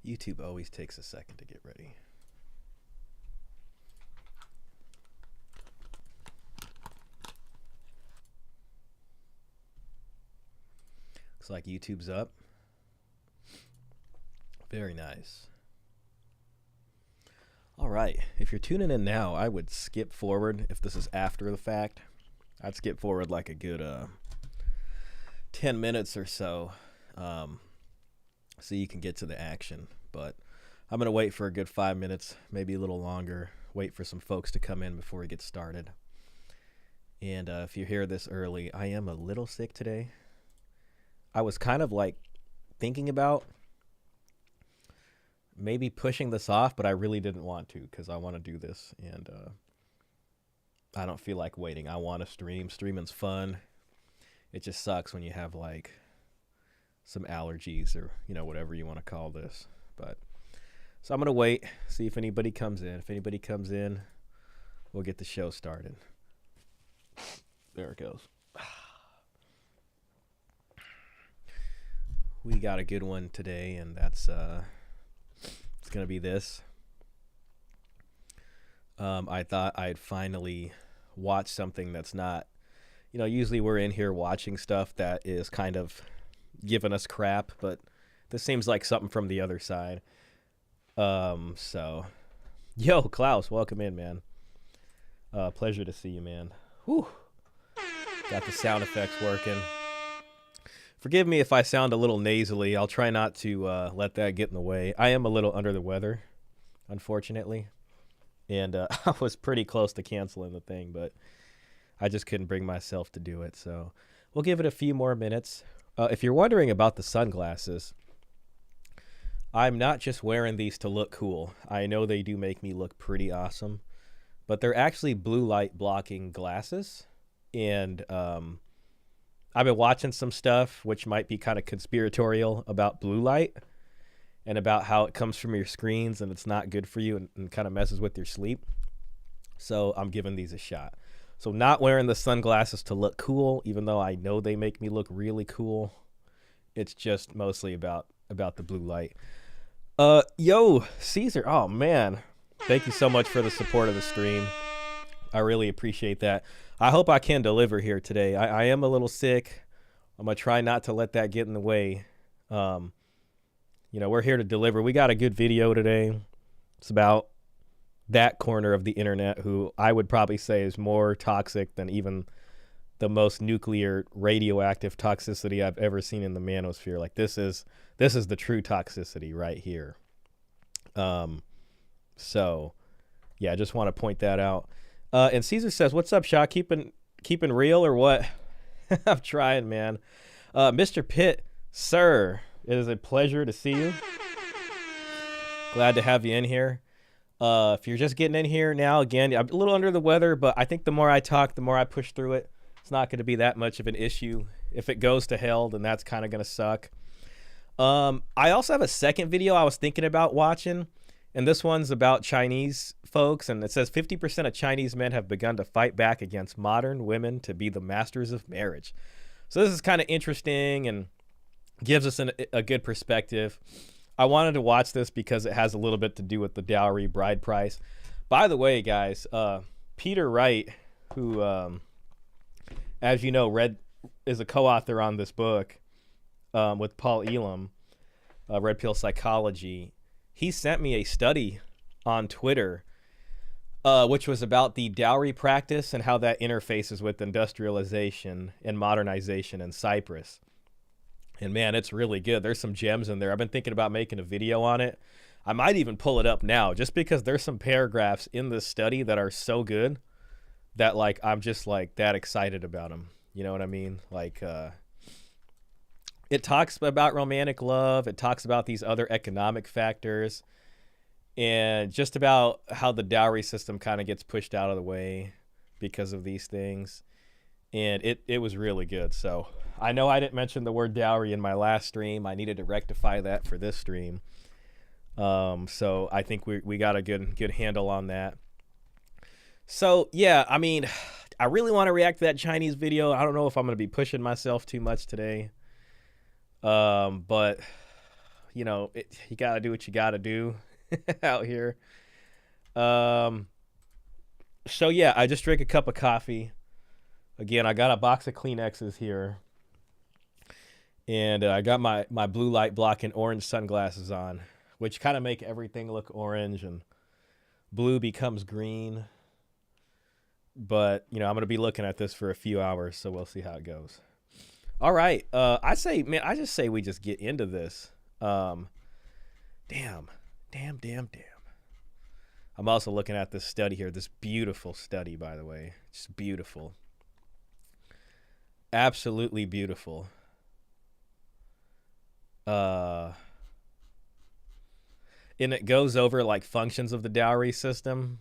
YouTube always takes a second to get ready. Looks like YouTube's up. Very nice. All right, if you're tuning in now, I would skip forward. If this is after the fact, I'd skip forward like a good 10 minutes or so, so you can get to the action. But I'm going to wait for a good 5 minutes, maybe a little longer, wait for some folks to come in before we get started. And if you hear this early, I am a little sick today. I was kind of like thinking about maybe pushing this off, but I really didn't want to because I want to do this, and I don't feel like waiting. I want to stream. Streaming's fun. It just sucks when you have like some allergies or, you know, whatever you want to call this. But so I'm going to wait, see if anybody comes in. If anybody comes in, we'll get the show started. There it goes. We got a good one today, and that's it's gonna be this. I thought I'd finally watch something that's not, you know, usually we're in here watching stuff that is kind of giving us crap, but this seems like something from the other side. So, yo, Klaus, welcome in, man. Pleasure to see you, man. Whew. Got the sound effects working. Forgive me if I sound a little nasally. I'll try not to let that get in the way. I am a little under the weather, unfortunately. And I was pretty close to canceling the thing, but I just couldn't bring myself to do it. So we'll give it a few more minutes. If you're wondering about the sunglasses, I'm not just wearing these to look cool. I know they do make me look pretty awesome, but they're actually blue light blocking glasses. And I've been watching some stuff which might be kind of conspiratorial about blue light and about how it comes from your screens and it's not good for you and kind of messes with your sleep. So I'm giving these a shot. So not wearing the sunglasses to look cool, even though I know they make me look really cool. It's just mostly about the blue light. Yo, Caesar. Oh, man. Thank you so much for the support of the stream. I really appreciate that. I hope I can deliver here today. I am a little sick. I'm going to try not to let that get in the way. You know, we're here to deliver. We got a good video today. It's about that corner of the internet who I would probably say is more toxic than even the most nuclear radioactive toxicity I've ever seen in the manosphere. Like this is the true toxicity right here. So yeah, I just want to point that out. And Caesar says, "What's up, Shah? Keeping real or what?" I'm trying, man. Mr. Pitt, sir, it is a pleasure to see you. Glad to have you in here. If you're just getting in here now, again, I'm a little under the weather, but I think the more I talk, the more I push through it. It's not going to be that much of an issue. If it goes to hell, then that's kind of going to suck. I also have a second video I was thinking about watching, and this one's about Chinese folks, and it says 50% of Chinese men have begun to fight back against modern women to be the masters of marriage. So this is kind of interesting and gives us a good perspective. I wanted to watch this because it has a little bit to do with the dowry bride price. By the way, guys, Peter Wright, who, as you know, is a co-author on this book with Paul Elam, Red Pill Psychology. He sent me a study on Twitter, which was about the dowry practice and how that interfaces with industrialization and modernization in Cyprus. And man, it's really good. There's some gems in there. I've been thinking about making a video on it. I might even pull it up now just because there's some paragraphs in this study that are so good that like I'm just like that excited about them. You know what I mean? Like it talks about romantic love. It talks about these other economic factors and just about how the dowry system kind of gets pushed out of the way because of these things. And it was really good. So I know I didn't mention the word dowry in my last stream. I needed to rectify that for this stream. So I think we got a good handle on that. So yeah, I mean, I really want to react to that Chinese video. I don't know if I'm going to be pushing myself too much today. But, you know, you got to do what you got to do out here. So, yeah, I just drank a cup of coffee. Again, I got a box of Kleenexes here. And I got my blue light blocking orange sunglasses on, which kind of make everything look orange and blue becomes green. But, you know, I'm going to be looking at this for a few hours, so we'll see how it goes. All right. I say we just get into this. Damn. I'm also looking at this study here, this beautiful study, by the way. Just beautiful. Absolutely beautiful. And it goes over like functions of the dowry system.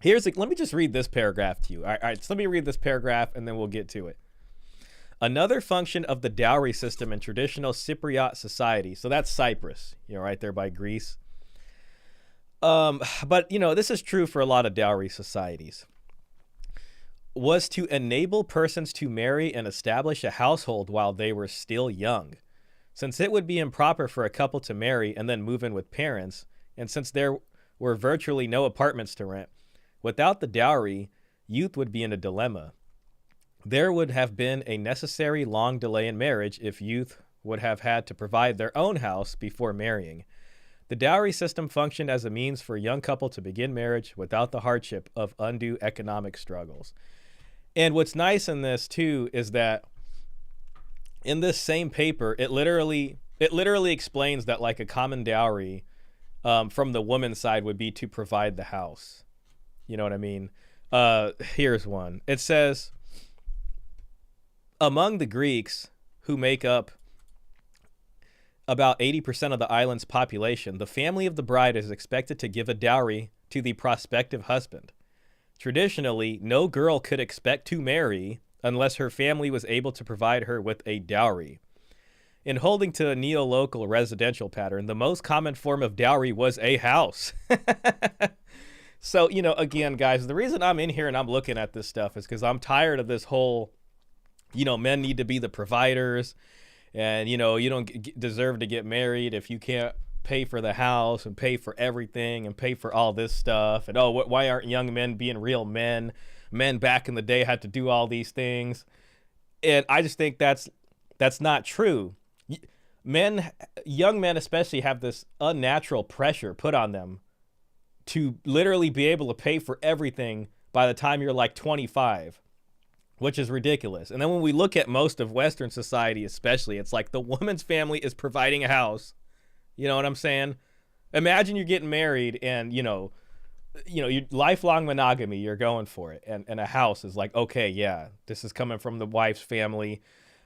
Let me just read this paragraph to you. All right, so let me read this paragraph and then we'll get to it. Another function of the dowry system in traditional Cypriot society, so that's Cyprus, you know, right there by Greece. But, you know, this is true for a lot of dowry societies, was to enable persons to marry and establish a household while they were still young. Since it would be improper for a couple to marry and then move in with parents, and since there were virtually no apartments to rent, without the dowry, youth would be in a dilemma. There would have been a necessary long delay in marriage if youth would have had to provide their own house before marrying. The dowry system functioned as a means for a young couple to begin marriage without the hardship of undue economic struggles. And what's nice in this too is that in this same paper, it literally explains that like a common dowry from the woman's side would be to provide the house. You know what I mean? Here's one. It says, among the Greeks, who make up about 80% of the island's population, the family of the bride is expected to give a dowry to the prospective husband. Traditionally, no girl could expect to marry unless her family was able to provide her with a dowry. In holding to a neo-local residential pattern, the most common form of dowry was a house. So, you know, again, guys, the reason I'm in here and I'm looking at this stuff is because I'm tired of this whole, you know, men need to be the providers and, you know, you don't deserve to get married if you can't pay for the house and pay for everything and pay for all this stuff. And, oh, why aren't young men being real men? Men back in the day had to do all these things. And I just think that's not true. Young men especially have this unnatural pressure put on them to literally be able to pay for everything by the time you're like 25, which is ridiculous. And then when we look at most of Western society, especially, it's like the woman's family is providing a house. You know what I'm saying? Imagine you're getting married and, you know, you lifelong monogamy, you're going for it. And a house is like, okay, yeah, this is coming from the wife's family.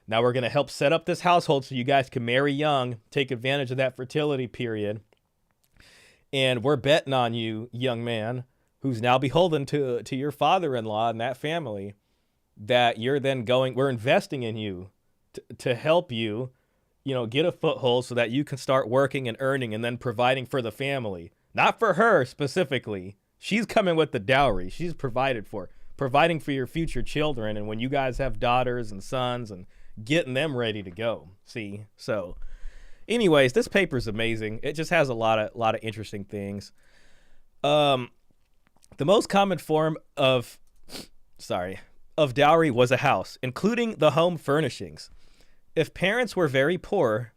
Now we're going to help set up this household so you guys can marry young, take advantage of that fertility period. And we're betting on you, young man, who's now beholden to your father-in-law and that family, that you're then we're investing in you to help you, you know, get a foothold so that you can start working and earning and then providing for the family. Not for her specifically. She's coming with the dowry. She's providing for your future children. And when you guys have daughters and sons and getting them ready to go. See? So anyways, this paper is amazing. It just has a lot of interesting things. The most common form of dowry was a house, including the home furnishings. If parents were very poor,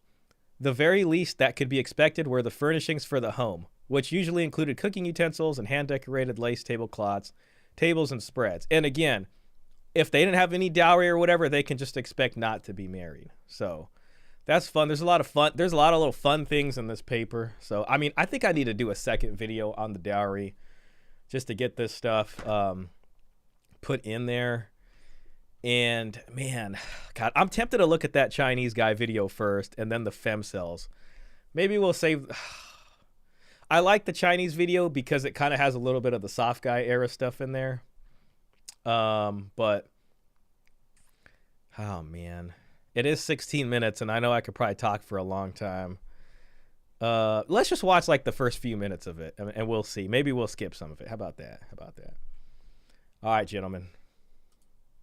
the very least that could be expected were the furnishings for the home, which usually included cooking utensils and hand-decorated lace tablecloths, tables, and spreads. And again, if they didn't have any dowry or whatever, they can just expect not to be married. So that's fun. There's a lot of little fun things in this paper. So, I mean, I think I need to do a second video on the dowry just to get this stuff put in there. And man, God, I'm tempted to look at that Chinese guy video first and then the femcels. Maybe we'll save. I like the Chinese video because it kind of has a little bit of the soft guy era stuff in there. But oh man, it is 16 minutes and I know I could probably talk for a long time. Let's just watch like the first few minutes of it and we'll see. Maybe we'll skip some of it. How about that? All right, gentlemen.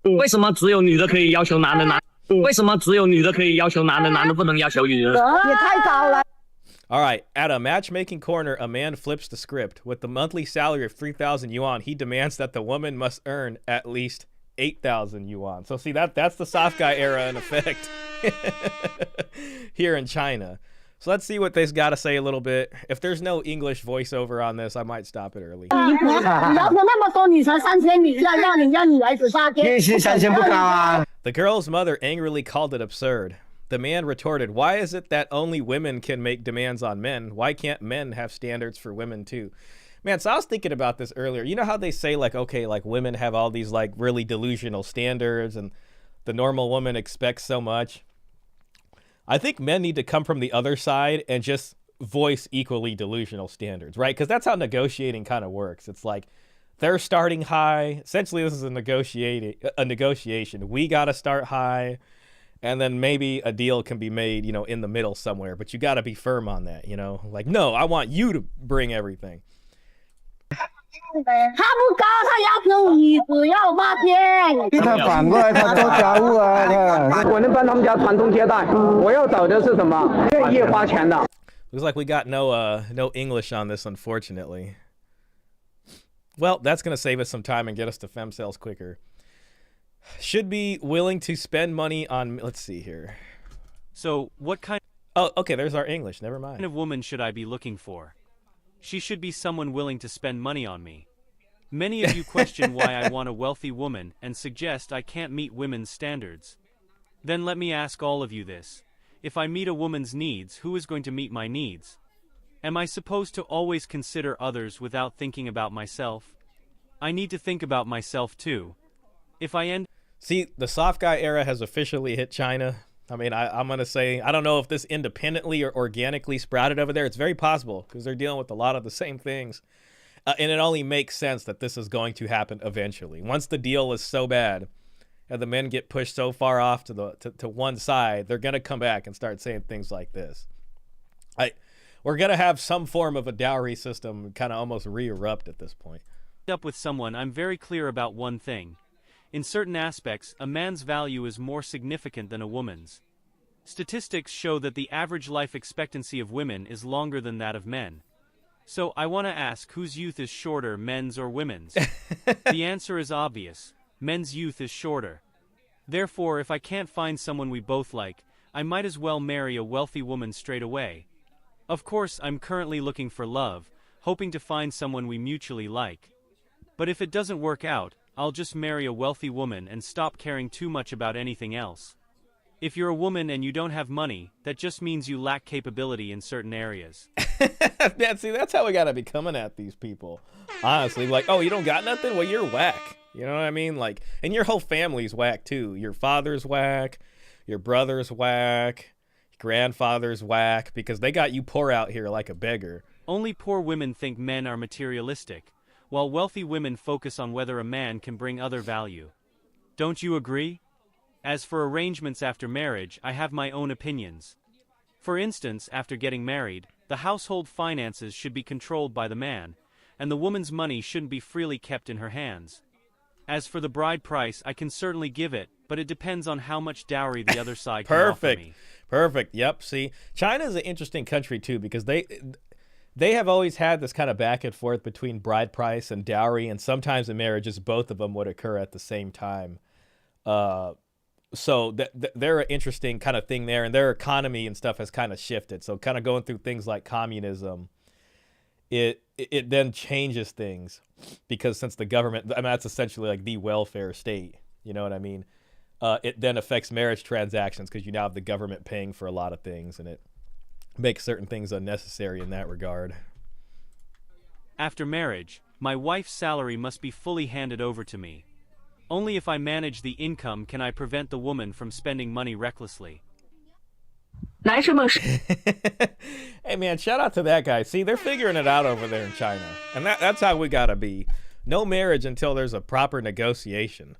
为什么只有女的可以要求男的男？为什么只有女的可以要求男的，男的不能要求女的？也太早了。 All right, at a matchmaking corner, a man flips the script. With the monthly salary of 3,000 yuan, he demands that the woman must earn at least 8,000 yuan. So see, that's the soft guy era in effect here in China. So let's see what they've got to say a little bit. If there's no English voiceover on this, I might stop it early. 你要求那么多，你才3000，你让你儿子8天。月薪3000不高啊。 The girl's mother angrily called it absurd. The man retorted, "Why is it that only women can make demands on men? Why can't men have standards for women too?" Man, so I was thinking about this earlier. You know how they say, like, okay, like women have all these like really delusional standards and the normal woman expects so much. I think men need to come from the other side and just voice equally delusional standards, right? Because that's how negotiating kind of works. It's like they're starting high. Essentially, this is a negotiation. We got to start high. And then maybe a deal can be made, you know, in the middle somewhere. But you got to be firm on that, you know? Like, no, I want you to bring everything. 他不高，他要求你只要8天。他反过来，他做家务啊。我能帮他们家传宗接代。我要找的是什么？愿意花钱的。Looks like we got no English on this, unfortunately. Well, that's going to save us some time and get us to Femcels quicker. Should be willing to spend money on, let's see here. So, what kind Oh, okay, there's our English. Never mind. of woman should I be looking for? She should be someone willing to spend money on me. Many of you question why I want a wealthy woman and suggest I can't meet women's standards. Then let me ask all of you this. If I meet a woman's needs, who is going to meet my needs? Am I supposed to always consider others without thinking about myself? I need to think about myself too. If I end See, the soft guy era has officially hit China. I mean, I'm going to say, I don't know if this independently or organically sprouted over there. It's very possible because they're dealing with a lot of the same things. And it only makes sense that this is going to happen eventually. Once the deal is so bad and the men get pushed so far off to one side, they're going to come back and start saying things like this. We're going to have some form of a dowry system kind of almost re-erupt at this point. up with someone, I'm very clear about one thing. In certain aspects, a man's value is more significant than a woman's. Statistics show that the average life expectancy of women is longer than that of men. So, I want to ask whose youth is shorter, men's or women's? The answer is obvious. Men's youth is shorter. Therefore, if I can't find someone we both like, I might as well marry a wealthy woman straight away. Of course, I'm currently looking for love, hoping to find someone we mutually like. But if it doesn't work out, I'll just marry a wealthy woman and stop caring too much about anything else. If you're a woman and you don't have money, that just means you lack capability in certain areas. Yeah, see, that's how we gotta be coming at these people. Honestly, like, oh, you don't got nothing? Well, you're whack. You know what I mean? Like, and your whole family's whack too. Your father's whack, your brother's whack, your grandfather's whack, because they got you poor out here like a beggar. Only poor women think men are materialistic, while wealthy women focus on whether a man can bring other value. Don't you agree? As for arrangements after marriage, I have my own opinions. For instance, after getting married, the household finances should be controlled by the man, and the woman's money shouldn't be freely kept in her hands. As for the bride price, I can certainly give it, but it depends on how much dowry the other side can offer me. Perfect. Yep. See, China is an interesting country too, because they have always had this kind of back and forth between bride price and dowry, and sometimes in marriages, both of them would occur at the same time. So they're an interesting kind of thing there, and their economy and stuff has kind of shifted. So kind of going through things like communism, it then changes things, because since the government, I mean, that's essentially like the welfare state, you know what I mean? It then affects marriage transactions, because you now have the government paying for a lot of things, and it makes certain things unnecessary in that regard. After marriage, my wife's salary must be fully handed over to me. Only if I manage the income can I prevent the woman from spending money recklessly. Hey man, shout out to that guy. See, they're figuring it out over there in China. And that's how we gotta be. No marriage until there's a proper negotiation.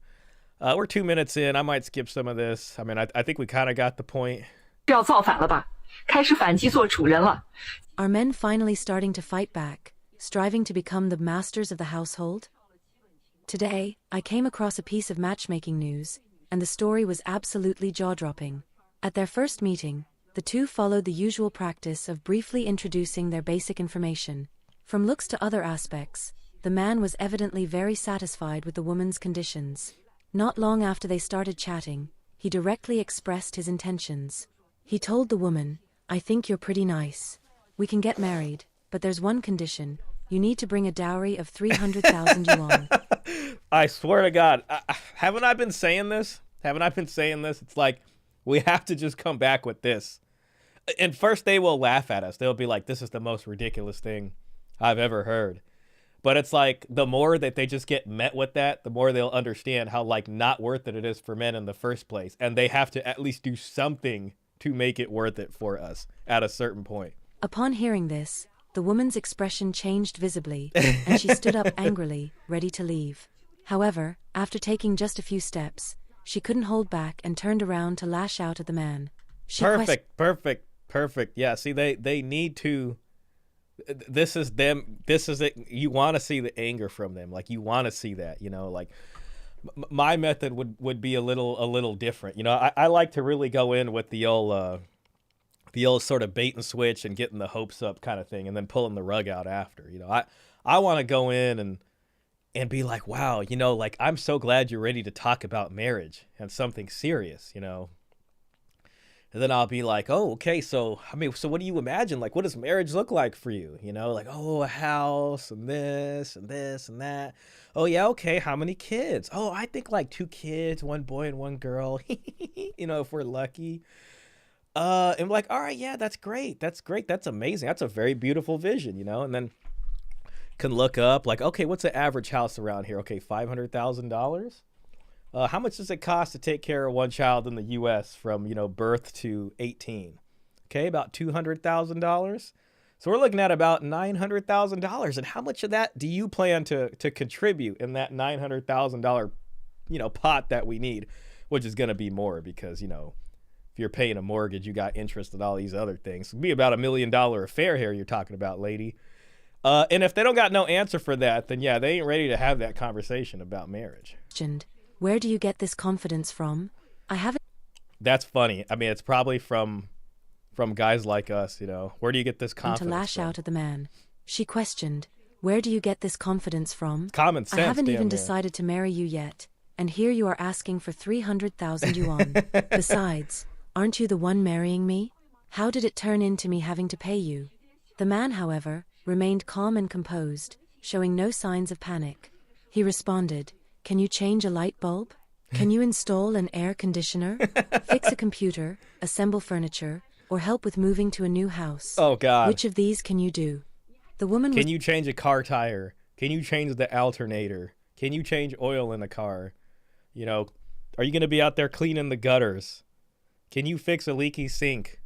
We're 2 minutes in. I might skip some of this. I mean, I think we kind of got the point. Are men finally starting to fight back, striving to become the masters of the household? Today, I came across a piece of matchmaking news, and the story was absolutely jaw-dropping. At their first meeting, the two followed the usual practice of briefly introducing their basic information. From looks to other aspects, the man was evidently very satisfied with the woman's conditions. Not long after they started chatting, he directly expressed his intentions. He told the woman, "I think you're pretty nice. We can get married, but there's one condition. You need to bring a dowry of 300,000 yuan. I swear to God, haven't I been saying this? Haven't I been saying this? It's like, we have to just come back with this. And first they will laugh at us. They'll be like, this is the most ridiculous thing I've ever heard. But it's like, the more that they just get met with that, the more they'll understand how, like, not worth it is for men in the first place. And they have to at least do something to make it worth it for us at a certain point. Upon hearing this, the woman's expression changed visibly, and she stood up angrily, ready to leave. However, after taking just a few steps, she couldn't hold back and turned around to lash out at the man. Perfect. Yeah, see, they need to... This is them. This is it. You want to see the anger from them. Like, you want to see that, you know, like my method would be a little different. You know, I like to really go in with the old sort of bait and switch and getting the hopes up kind of thing, and then pulling the rug out after. You know, I want to go in and be like, wow, you know, like, I'm so glad you're ready to talk about marriage and something serious, you know. And then I'll be like, oh, okay, so, I mean, so what do you imagine? Like, what does marriage look like for you? You know, like, oh, a house and this and this and that. Oh, yeah, okay, how many kids? Oh, I think like 2 kids, 1 boy and 1 girl, you know, if we're lucky. And I'm like, all right, yeah, that's great. That's amazing. That's a very beautiful vision, you know. And then can look up, like, okay, what's the average house around here? Okay, $500,000. How much does it cost to take care of 1 child in the U.S. from, you know, birth to 18? Okay, about $200,000. So we're looking at about $900,000. And how much of that do you plan to contribute in that $900,000, you know, pot that we need? Which is going to be more because, you know, if you're paying a mortgage, you got interest and all these other things. It'll be about $1 million affair here you're talking about, lady. And if they don't got no answer for that, then yeah, they ain't ready to have that conversation about marriage. Where do you get this confidence from? I haven't. That's funny. I mean, it's probably from guys like us, you know. Where do you get this confidence to lash from? Out at the man. She questioned, where do you get this confidence from? Common sense. I haven't even near. decided to marry you yet, and here you are asking for 300,000 yuan. Besides, aren't you the one marrying me? How did it turn into me having to pay you? The man, however, remained calm and composed, showing no signs of panic. He responded, can you change a light bulb? Can you install an air conditioner? Fix a computer, assemble furniture, or help with moving to a new house? Oh, God. Which of these can you do? The woman Can you change a car tire? Can you change the alternator? Can you change oil in the car? You know, are you going to be out there cleaning the gutters? Can you fix a leaky sink?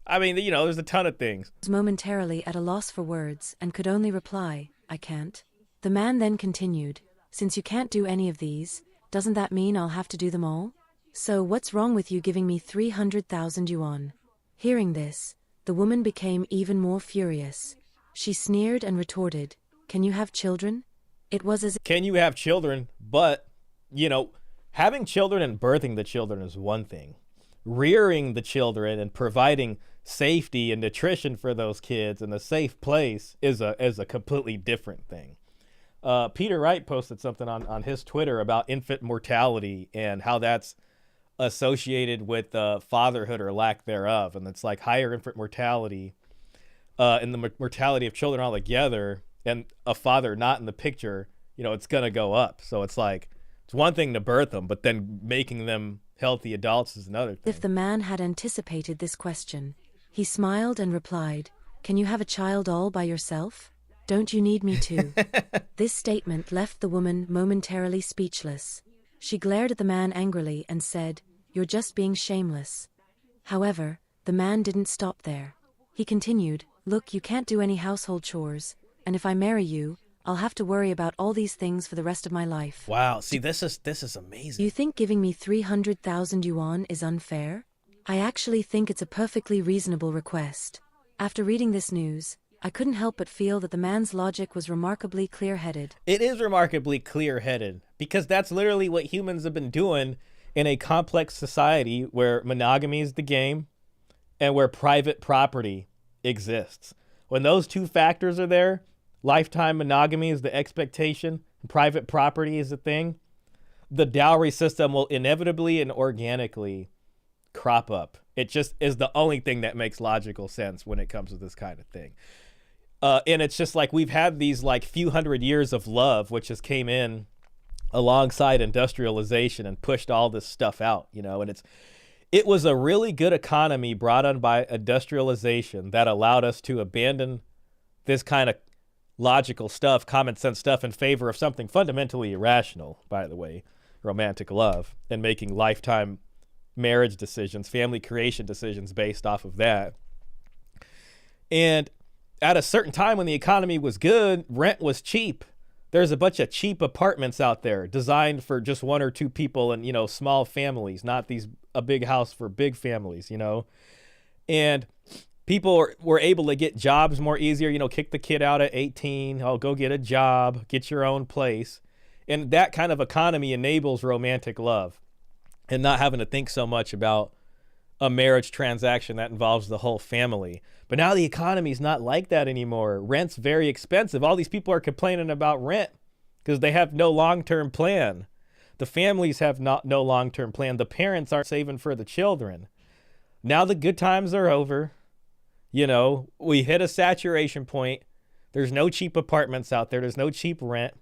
I mean, you know, there's a ton of things. Was momentarily at a loss for words and could only reply, I can't. The man then continued, since you can't do any of these, doesn't that mean I'll have to do them all? So what's wrong with you giving me 300,000 yuan? Hearing this, the woman became even more furious. She sneered and retorted, can you have children? It was as if... Can you have children? But, you know, having children and birthing the children is one thing. Rearing the children and providing safety and nutrition for those kids in a safe place is a completely different thing. Peter Wright posted something on his Twitter about infant mortality and how that's associated with fatherhood or lack thereof. And it's like higher infant mortality and the mortality of children altogether, and a father not in the picture, you know, it's going to go up. So it's like, it's one thing to birth them, but then making them healthy adults is another thing. If the man had anticipated this question, he smiled and replied, can you have a child all by yourself? Don't you need me to? This statement left the woman momentarily speechless. She glared at the man angrily and said, you're just being shameless. However, the man didn't stop there. He continued, look, you can't do any household chores, and if I marry you, I'll have to worry about all these things for the rest of my life. Wow, see, this is amazing. You think giving me 300,000 yuan is unfair? I actually think it's a perfectly reasonable request. After reading this news, I couldn't help but feel that the man's logic was remarkably clear-headed. It is remarkably clear-headed because that's literally what humans have been doing in a complex society where monogamy is the game and where private property exists. When those two factors are there, lifetime monogamy is the expectation, and private property is the thing, the dowry system will inevitably and organically crop up. It just is the only thing that makes logical sense when it comes to this kind of thing. And it's just like we've had these like few hundred years of love, which has came in alongside industrialization and pushed all this stuff out, you know, and it was a really good economy brought on by industrialization that allowed us to abandon this kind of logical stuff, common sense stuff in favor of something fundamentally irrational, by the way, romantic love, and making lifetime marriage decisions, family creation decisions based off of that. And at a certain time when the economy was good, rent was cheap. There's a bunch of cheap apartments out there designed for just one or two people and, you know, small families, not a big house for big families, you know. And people were able to get jobs more easier, you know, kick the kid out at 18, go get a job, get your own place. And that kind of economy enables romantic love and not having to think so much about a marriage transaction that involves the whole family. But now the economy is not like that anymore. Rent's very expensive. All these people are complaining about rent because they have no long-term plan. The families have no long-term plan. The parents aren't saving for the children. Now the good times are over. You know, we hit a saturation point. There's no cheap apartments out there. There's no cheap rent.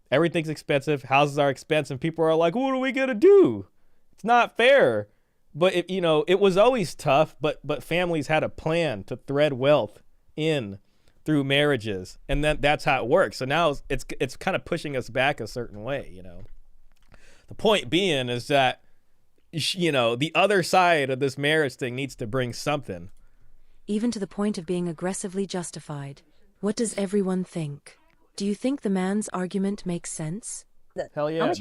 Everything's expensive. Houses are expensive. People are like, what are we going to do? It's not fair. But it was always tough, but families had a plan to thread wealth in through marriages, and that's how it works. So now it's kind of pushing us back a certain way, you know. The point being is that, you know, the other side of this marriage thing needs to bring something. Even to the point of being aggressively justified. What does everyone think? Do you think the man's argument makes sense? Hell yeah.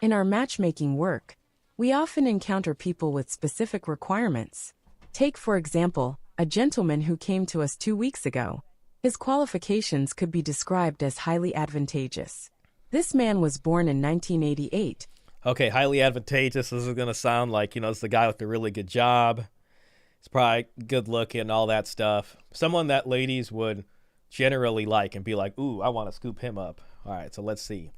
In our matchmaking work, we often encounter people with specific requirements. Take, for example, a gentleman who came to us 2 weeks ago. His qualifications could be described as highly advantageous. This man was born in 1988. Okay, highly advantageous. This is going to sound like, you know, it's the guy with the really good job. He's probably good looking, all that stuff. Someone that ladies would generally like and be like, ooh, I want to scoop him up. All right, so let's see.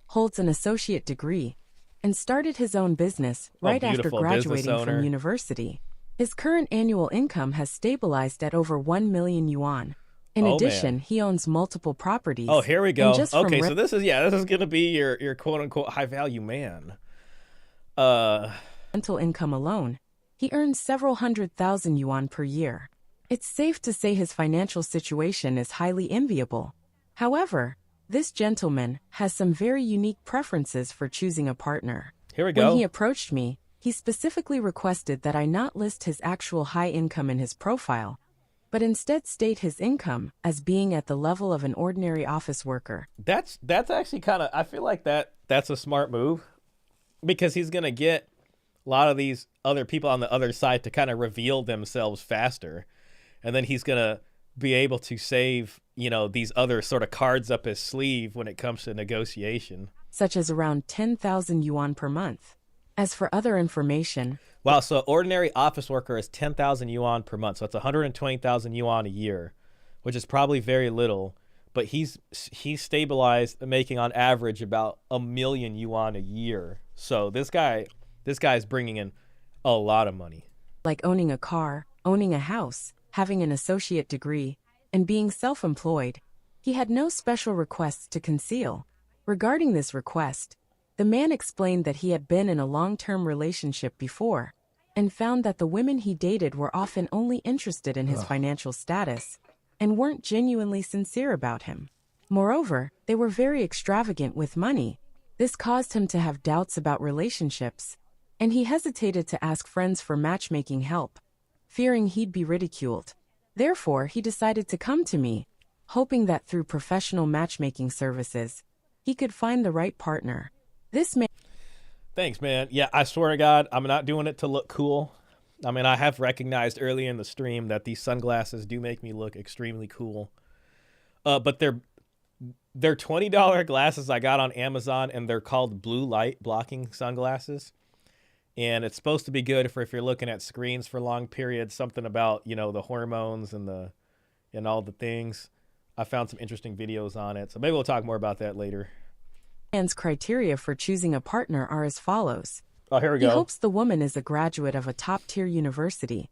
Holds an associate degree and started his own business right after graduating from university. His current annual income has stabilized at over 1 million yuan. In addition, he owns multiple properties. Oh, here we go. Okay, so this is going to be your quote unquote high value man. Rental income alone, he earns several 100,000 yuan per year. It's safe to say his financial situation is highly enviable. However, this gentleman has some very unique preferences for choosing a partner. Here we go. When he approached me, he specifically requested that I not list his actual high income in his profile, but instead state his income as being at the level of an ordinary office worker. That's actually kind of, I feel like that's a smart move because he's going to get a lot of these other people on the other side to kind of reveal themselves faster. And then he's going to be able to save, you know, these other sort of cards up his sleeve when it comes to negotiation. Such as around 10,000 yuan per month. As for other information... Wow, so ordinary office worker is 10,000 yuan per month. So that's 120,000 yuan a year, which is probably very little. But he's stabilized making on average about 1 million yuan a year. So this guy's bringing in a lot of money. Like owning a car, owning a house, having an associate degree, and being self-employed, he had no special requests to conceal. Regarding this request, the man explained that he had been in a long-term relationship before and found that the women he dated were often only interested in his financial status and weren't genuinely sincere about him. Moreover, they were very extravagant with money. This caused him to have doubts about relationships, and he hesitated to ask friends for matchmaking help, fearing he'd be ridiculed. Therefore, he decided to come to me, hoping that through professional matchmaking services, he could find the right partner. This man... Thanks, man. Yeah, I swear to God, I'm not doing it to look cool. I mean, I have recognized early in the stream that these sunglasses do make me look extremely cool. But they're $20 glasses I got on Amazon, and they're called blue light blocking sunglasses. And it's supposed to be good for if you're looking at screens for long periods, something about, you know, the hormones and all the things. I found some interesting videos on it. So maybe we'll talk more about that later. Man's criteria for choosing a partner are as follows. Oh, here we He go. hopes the woman is a graduate of a top-tier university,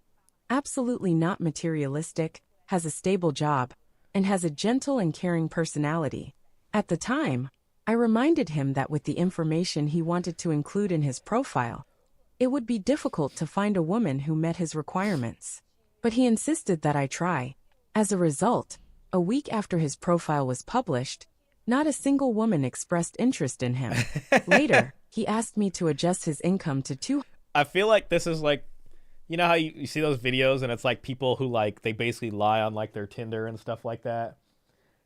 absolutely not materialistic, has a stable job, and has a gentle and caring personality. At the time, I reminded him that with the information he wanted to include in his profile, it would be difficult to find a woman who met his requirements. But he insisted that I try. As a result, a week after his profile was published, not a single woman expressed interest in him. Later, he asked me to adjust his income to I feel like this is like, you know how you see those videos and it's like people who like, they basically lie on like their Tinder and stuff like that.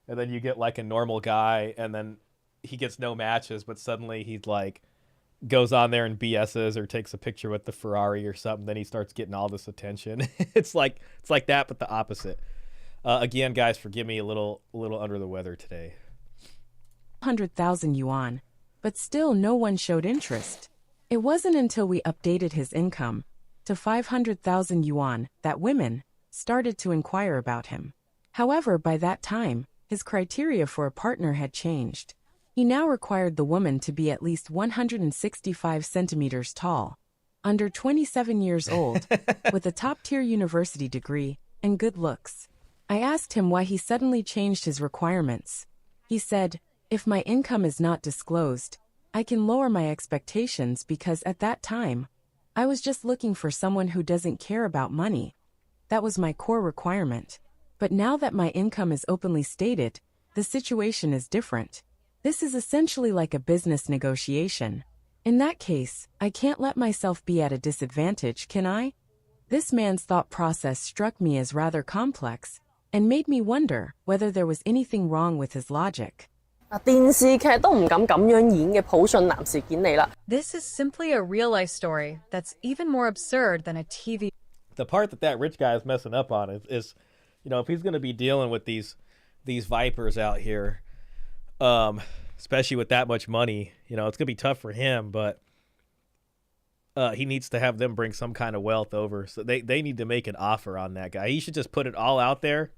And then you get like a normal guy and then he gets no matches, but suddenly he's like, goes on there and BS's or takes a picture with the Ferrari or something. Then he starts getting all this attention. It's like that, but the opposite. Again, guys, forgive me a little under the weather today. 200,000 yuan, but still no one showed interest. It wasn't until we updated his income to 500,000 yuan that women started to inquire about him. However, by that time, his criteria for a partner had changed. He now required the woman to be at least 165 centimeters tall, under 27 years old, with a top-tier university degree, and good looks. I asked him why he suddenly changed his requirements. He said, "If my income is not disclosed, I can lower my expectations because at that time, I was just looking for someone who doesn't care about money. That was my core requirement. But now that my income is openly stated, the situation is different. This is essentially like a business negotiation. In that case, I can't let myself be at a disadvantage, can I?" This man's thought process struck me as rather complex and made me wonder whether there was anything wrong with his logic. 電視劇都唔敢咁樣演嘅普信男事件嚟啦。 This is simply a real-life story that's even more absurd than a TV. The part that rich guy is messing up on is, you know, if he's going to be dealing with these vipers out here, especially with that much money, you know, it's going to be tough for him, but he needs to have them bring some kind of wealth over. So they need to make an offer on that guy. He should just put it all out there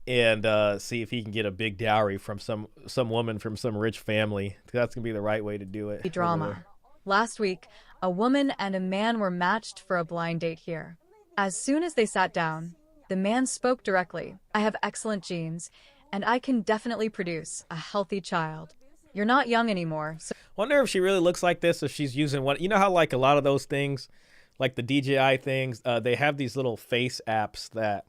and see if he can get a big dowry from some woman from some rich family. That's going to be the right way to do it. Drama. Last week, a woman and a man were matched for a blind date here. As soon as they sat down, the man spoke directly. "I have excellent genes, and I can definitely produce a healthy child. You're not young anymore, so..." Wonder if she really looks like this, if she's using one. You know how like a lot of those things, like the DJI things, they have these little face apps that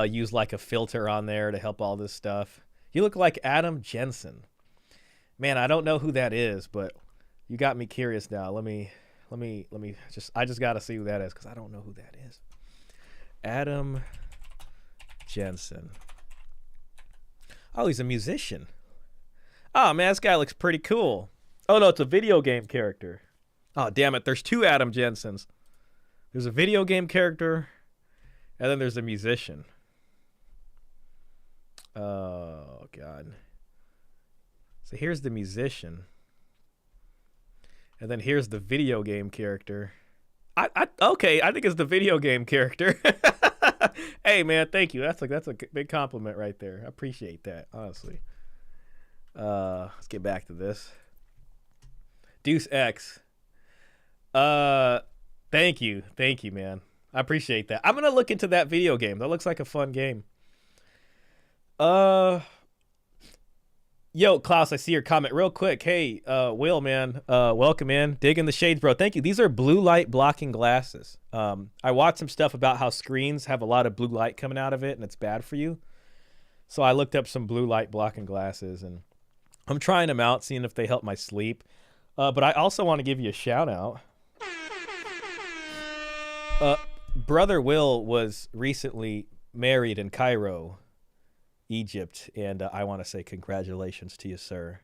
use like a filter on there to help all this stuff. You look like Adam Jensen. Man, I don't know who that is, but you got me curious now. Let me I just got to see who that is because I don't know who that is. Adam Jensen. Oh, he's a musician. Oh, man, this guy looks pretty cool. Oh, no, it's a video game character. Oh, damn it. There's two Adam Jensens. There's a video game character, and then there's a musician. Oh, God. So here's the musician. And then here's the video game character. Okay, I think it's the video game character. Hey, man, thank you. That's a big compliment right there. I appreciate that, honestly. Let's get back to this. Deuce X. Thank you, man. I appreciate that. I'm gonna look into that video game. That looks like a fun game. Yo, Klaus, I see your comment real quick. Hey, Will, man, welcome in. Digging the shades, bro. Thank you. These are blue light blocking glasses. I watched some stuff about how screens have a lot of blue light coming out of it, and it's bad for you. So I looked up some blue light blocking glasses, and I'm trying them out, seeing if they help my sleep. But I also want to give you a shout out. Brother Will was recently married in Cairo, Egypt, and I want to say congratulations to you, sir.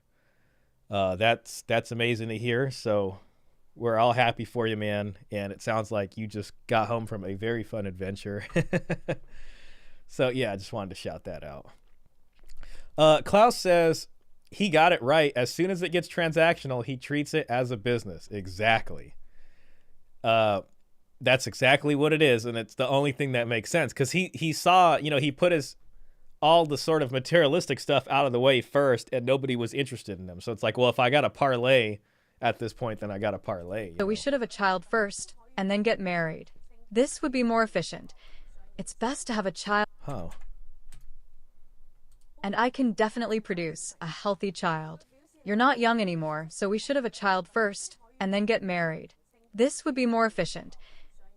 That's amazing to hear. So we're all happy for you, man. And it sounds like you just got home from a very fun adventure. So yeah, I just wanted to shout that out. Klaus says he got it right. As soon as it gets transactional, he treats it as a business. Exactly. That's exactly what it is, and it's the only thing that makes sense, because he saw, you know, he put all the sort of materialistic stuff out of the way first, and nobody was interested in them. So it's like, well, if I got a parlay at this point, then I got a parlay. So we should have a child first and then get married. This would be more efficient. It's best to have a child. Oh. And I can definitely produce a healthy child. You're not young anymore, so we should have a child first and then get married. This would be more efficient.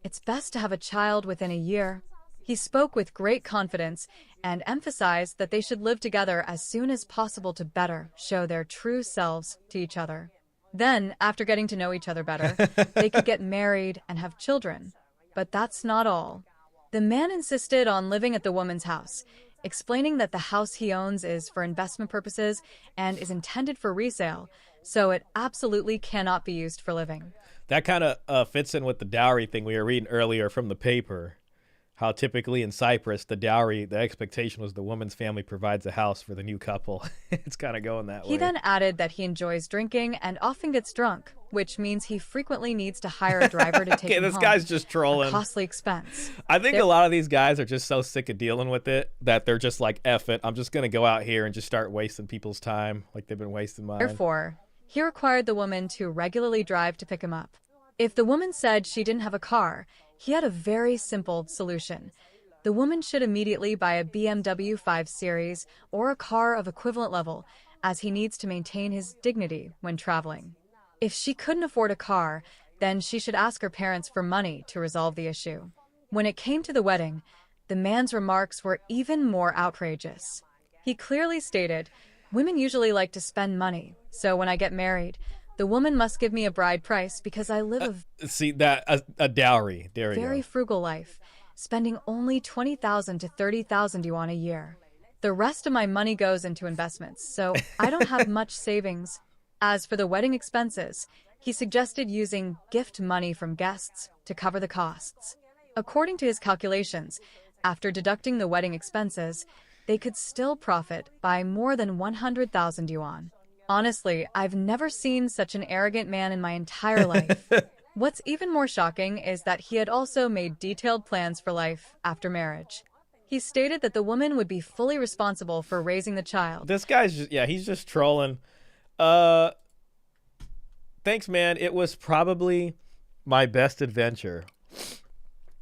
It's best to have a child within a year. He spoke with great confidence and emphasized that they should live together as soon as possible to better show their true selves to each other. Then, after getting to know each other better, they could get married and have children. But that's not all. The man insisted on living at the woman's house, explaining that the house he owns is for investment purposes and is intended for resale, so it absolutely cannot be used for living. That kind of fits in with the dowry thing we were reading earlier from the paper. How typically in Cyprus, the dowry, the expectation was the woman's family provides a house for the new couple. It's kind of going that way. He then added that he enjoys drinking and often gets drunk, which means he frequently needs to hire a driver to take him home. This guy's just trolling. A costly expense. I think a lot of these guys are just so sick of dealing with it that they're just like, F it, I'm just going to go out here and just start wasting people's time like they've been wasting mine. Therefore, he required the woman to regularly drive to pick him up. If the woman said she didn't have a car, he had a very simple solution. The woman should immediately buy a BMW 5 Series or a car of equivalent level, as he needs to maintain his dignity when traveling. If she couldn't afford a car, then she should ask her parents for money to resolve the issue. When it came to the wedding, the man's remarks were even more outrageous. He clearly stated, "Women usually like to spend money, so when I get married, the woman must give me a bride price because I live a dowry. There we very go. frugal life, spending only 20,000 to 30,000 yuan a year. The rest of my money goes into investments, so I don't have much savings. As for the wedding expenses, he suggested using gift money from guests to cover the costs. According to his calculations, after deducting the wedding expenses, they could still profit by more than 100,000 yuan. Honestly, I've never seen such an arrogant man in my entire life. What's even more shocking is that he had also made detailed plans for life after marriage. He stated that the woman would be fully responsible for raising the child. This guy's just, yeah, he's just trolling. Thanks, man. It was probably my best adventure.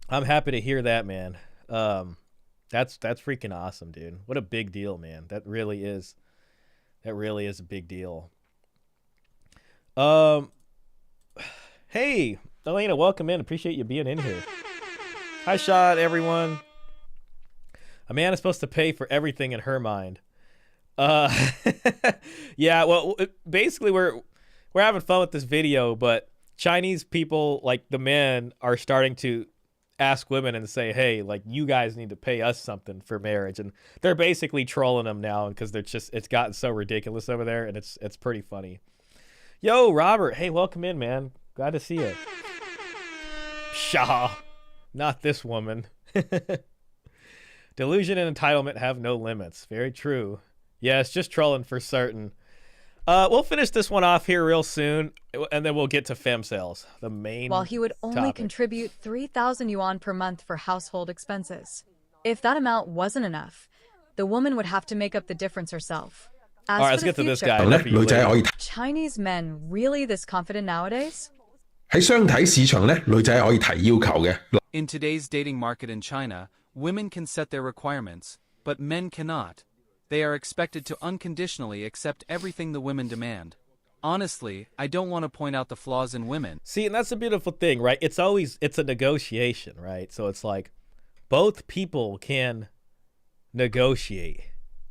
I'm happy to hear that, man. That's freaking awesome, dude. What a big deal, man. That really is a big deal. Hey, Elena, welcome in. Appreciate you being in here. Hi, Shah, everyone. A man is supposed to pay for everything in her mind. Yeah, well, basically we're having fun with this video, but Chinese people, like the men, are starting to ask women and say, hey, like, you guys need to pay us something for marriage. And they're basically trolling them now because it's gotten so ridiculous over there, and it's pretty funny. Yo, Robert, hey, welcome in, man. Glad to see you. Shah, not this woman. Delusion and entitlement have no limits. Very true. Yeah, it's just trolling for certain. We'll finish this one off here real soon, and then we'll get to femcels, the main While he would only topic. contribute 3,000 yuan per month for household expenses. If that amount wasn't enough, the woman would have to make up the difference herself. As All right, for let's the get to this future, guy. Enough of you ladies. Chinese men really this confident nowadays? In today's dating market in China, women can set their requirements, but men cannot. They are expected to unconditionally accept everything the women demand. Honestly, I don't want to point out the flaws in women. See, and that's the beautiful thing, right? It's a negotiation, right? So it's like both people can negotiate.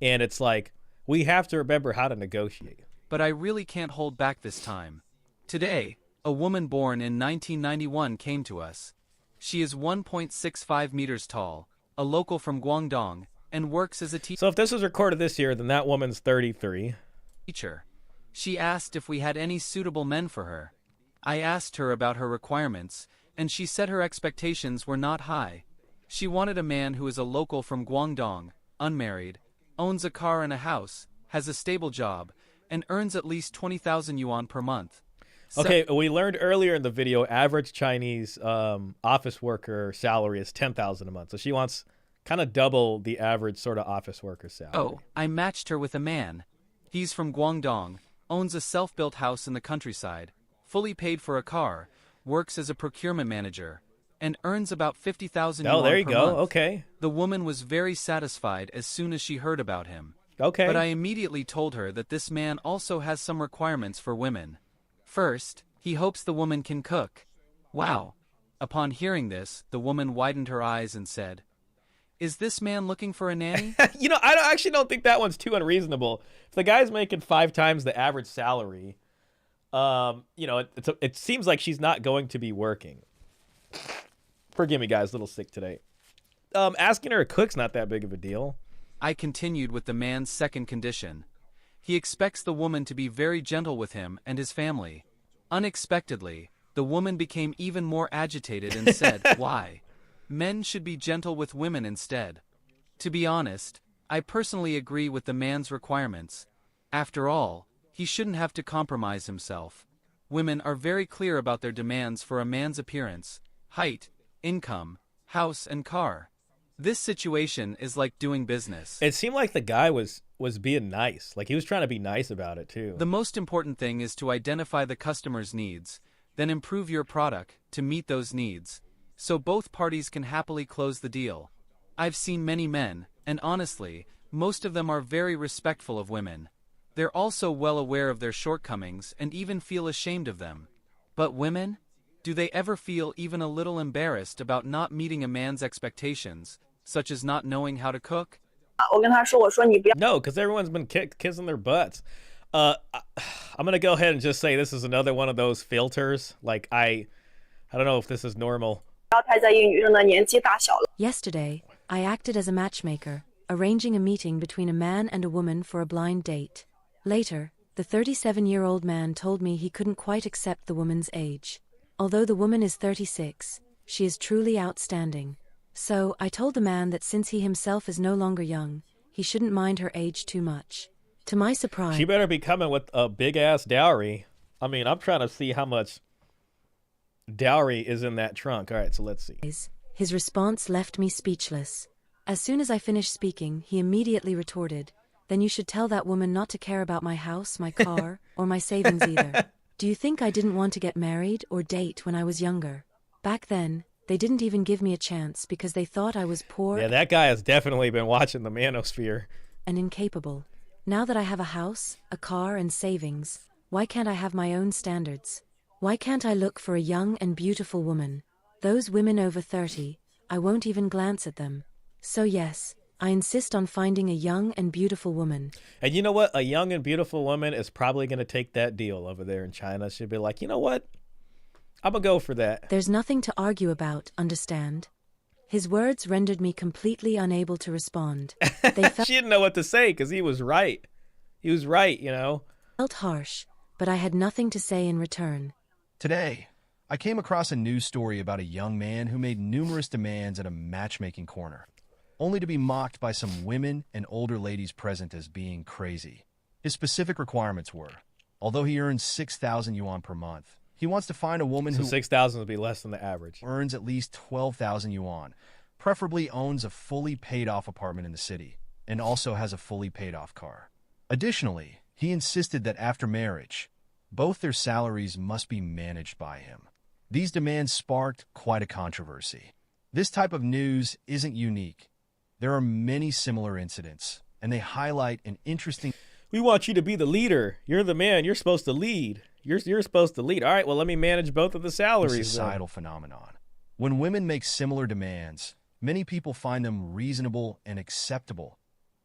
And it's like we have to remember how to negotiate. But I really can't hold back this time. Today, a woman born in 1991 came to us. She is 1.65 meters tall, a local from Guangdong, and works as a teacher. So if this was recorded this year, then that woman's 33. She asked if we had any suitable men for her. I asked her about her requirements, and she said her expectations were not high. She wanted a man who is a local from Guangdong, unmarried, owns a car and a house, has a stable job, and earns at least 20,000 yuan per month. Okay, we learned earlier in the video, average Chinese office worker salary is 10,000 a month. So she wants kind of double the average sort of office worker salary. Oh, I matched her with a man. He's from Guangdong, owns a self-built house in the countryside, fully paid for a car, works as a procurement manager, and earns about 50,000 yuan per month. Oh, there you go. Okay. The woman was very satisfied as soon as she heard about him. Okay. But I immediately told her that this man also has some requirements for women. First, he hopes the woman can cook. Wow. Upon hearing this, the woman widened her eyes and said, "Is this man looking for a nanny?" You know, actually don't think that one's too unreasonable. If the guy's making 5 times the average salary, you know, it seems like she's not going to be working. Forgive me, guys, a little sick today. Asking her to cook's not that big of a deal. I continued with the man's second condition. He expects the woman to be very gentle with him and his family. Unexpectedly, the woman became even more agitated and said, "Why? Men should be gentle with women instead." To be honest, I personally agree with the man's requirements. After all, he shouldn't have to compromise himself. Women are very clear about their demands for a man's appearance, height, income, house, and car. This situation is like doing business. It seemed like the guy was being nice. Like he was trying to be nice about it too. The most important thing is to identify the customer's needs, then improve your product to meet those needs, so both parties can happily close the deal. I've seen many men, and honestly, most of them are very respectful of women. They're also well aware of their shortcomings and even feel ashamed of them. But women? Do they ever feel even a little embarrassed about not meeting a man's expectations, such as not knowing how to cook? No, because everyone's been kissing their butts. I'm going to go ahead and just say this is another one of those filters. Like, I don't know if this is normal. Yesterday, I acted as a matchmaker, arranging a meeting between a man and a woman for a blind date. Later, the 37-year-old man told me he couldn't quite accept the woman's age. Although the woman is 36, she is truly outstanding. So, I told the man that since he himself is no longer young, he shouldn't mind her age too much. To my surprise... She better be coming with a big-ass dowry. I mean, I'm trying to see how much dowry is in that trunk. All right, so let's see. His response left me speechless. As soon as I finished speaking, he immediately retorted, "Then you should tell that woman not to care about my house, my car, or my savings either. Do you think I didn't want to get married or date when I was younger? Back then, they didn't even give me a chance because they thought I was poor." Yeah, that guy has definitely been watching the manosphere. "And incapable. Now that I have a house, a car, and savings, why can't I have my own standards? Why can't I look for a young and beautiful woman? Those women over 30, I won't even glance at them. So yes, I insist on finding a young and beautiful woman." And you know what? A young and beautiful woman is probably going to take that deal over there in China. She'll be like, you know what? I'm going to go for that. There's nothing to argue about, understand? His words rendered me completely unable to respond. She didn't know what to say because he was right. He was right, you know. Felt harsh, but I had nothing to say in return. Today, I came across a news story about a young man who made numerous demands at a matchmaking corner, only to be mocked by some women and older ladies present as being crazy. His specific requirements were, although he earns 6,000 yuan per month, he wants to find a woman who 6,000 would be less than the average. Earns at least 12,000 yuan, preferably owns a fully paid-off apartment in the city, and also has a fully paid-off car. Additionally, he insisted that after marriage, both their salaries must be managed by him. These demands sparked quite a controversy. This type of news isn't unique. There are many similar incidents, and they highlight an interesting... We want you to be the leader. You're the man. You're supposed to lead. You're supposed to lead. All right, well, let me manage both of the salaries. Societal phenomenon. When women make similar demands, many people find them reasonable and acceptable.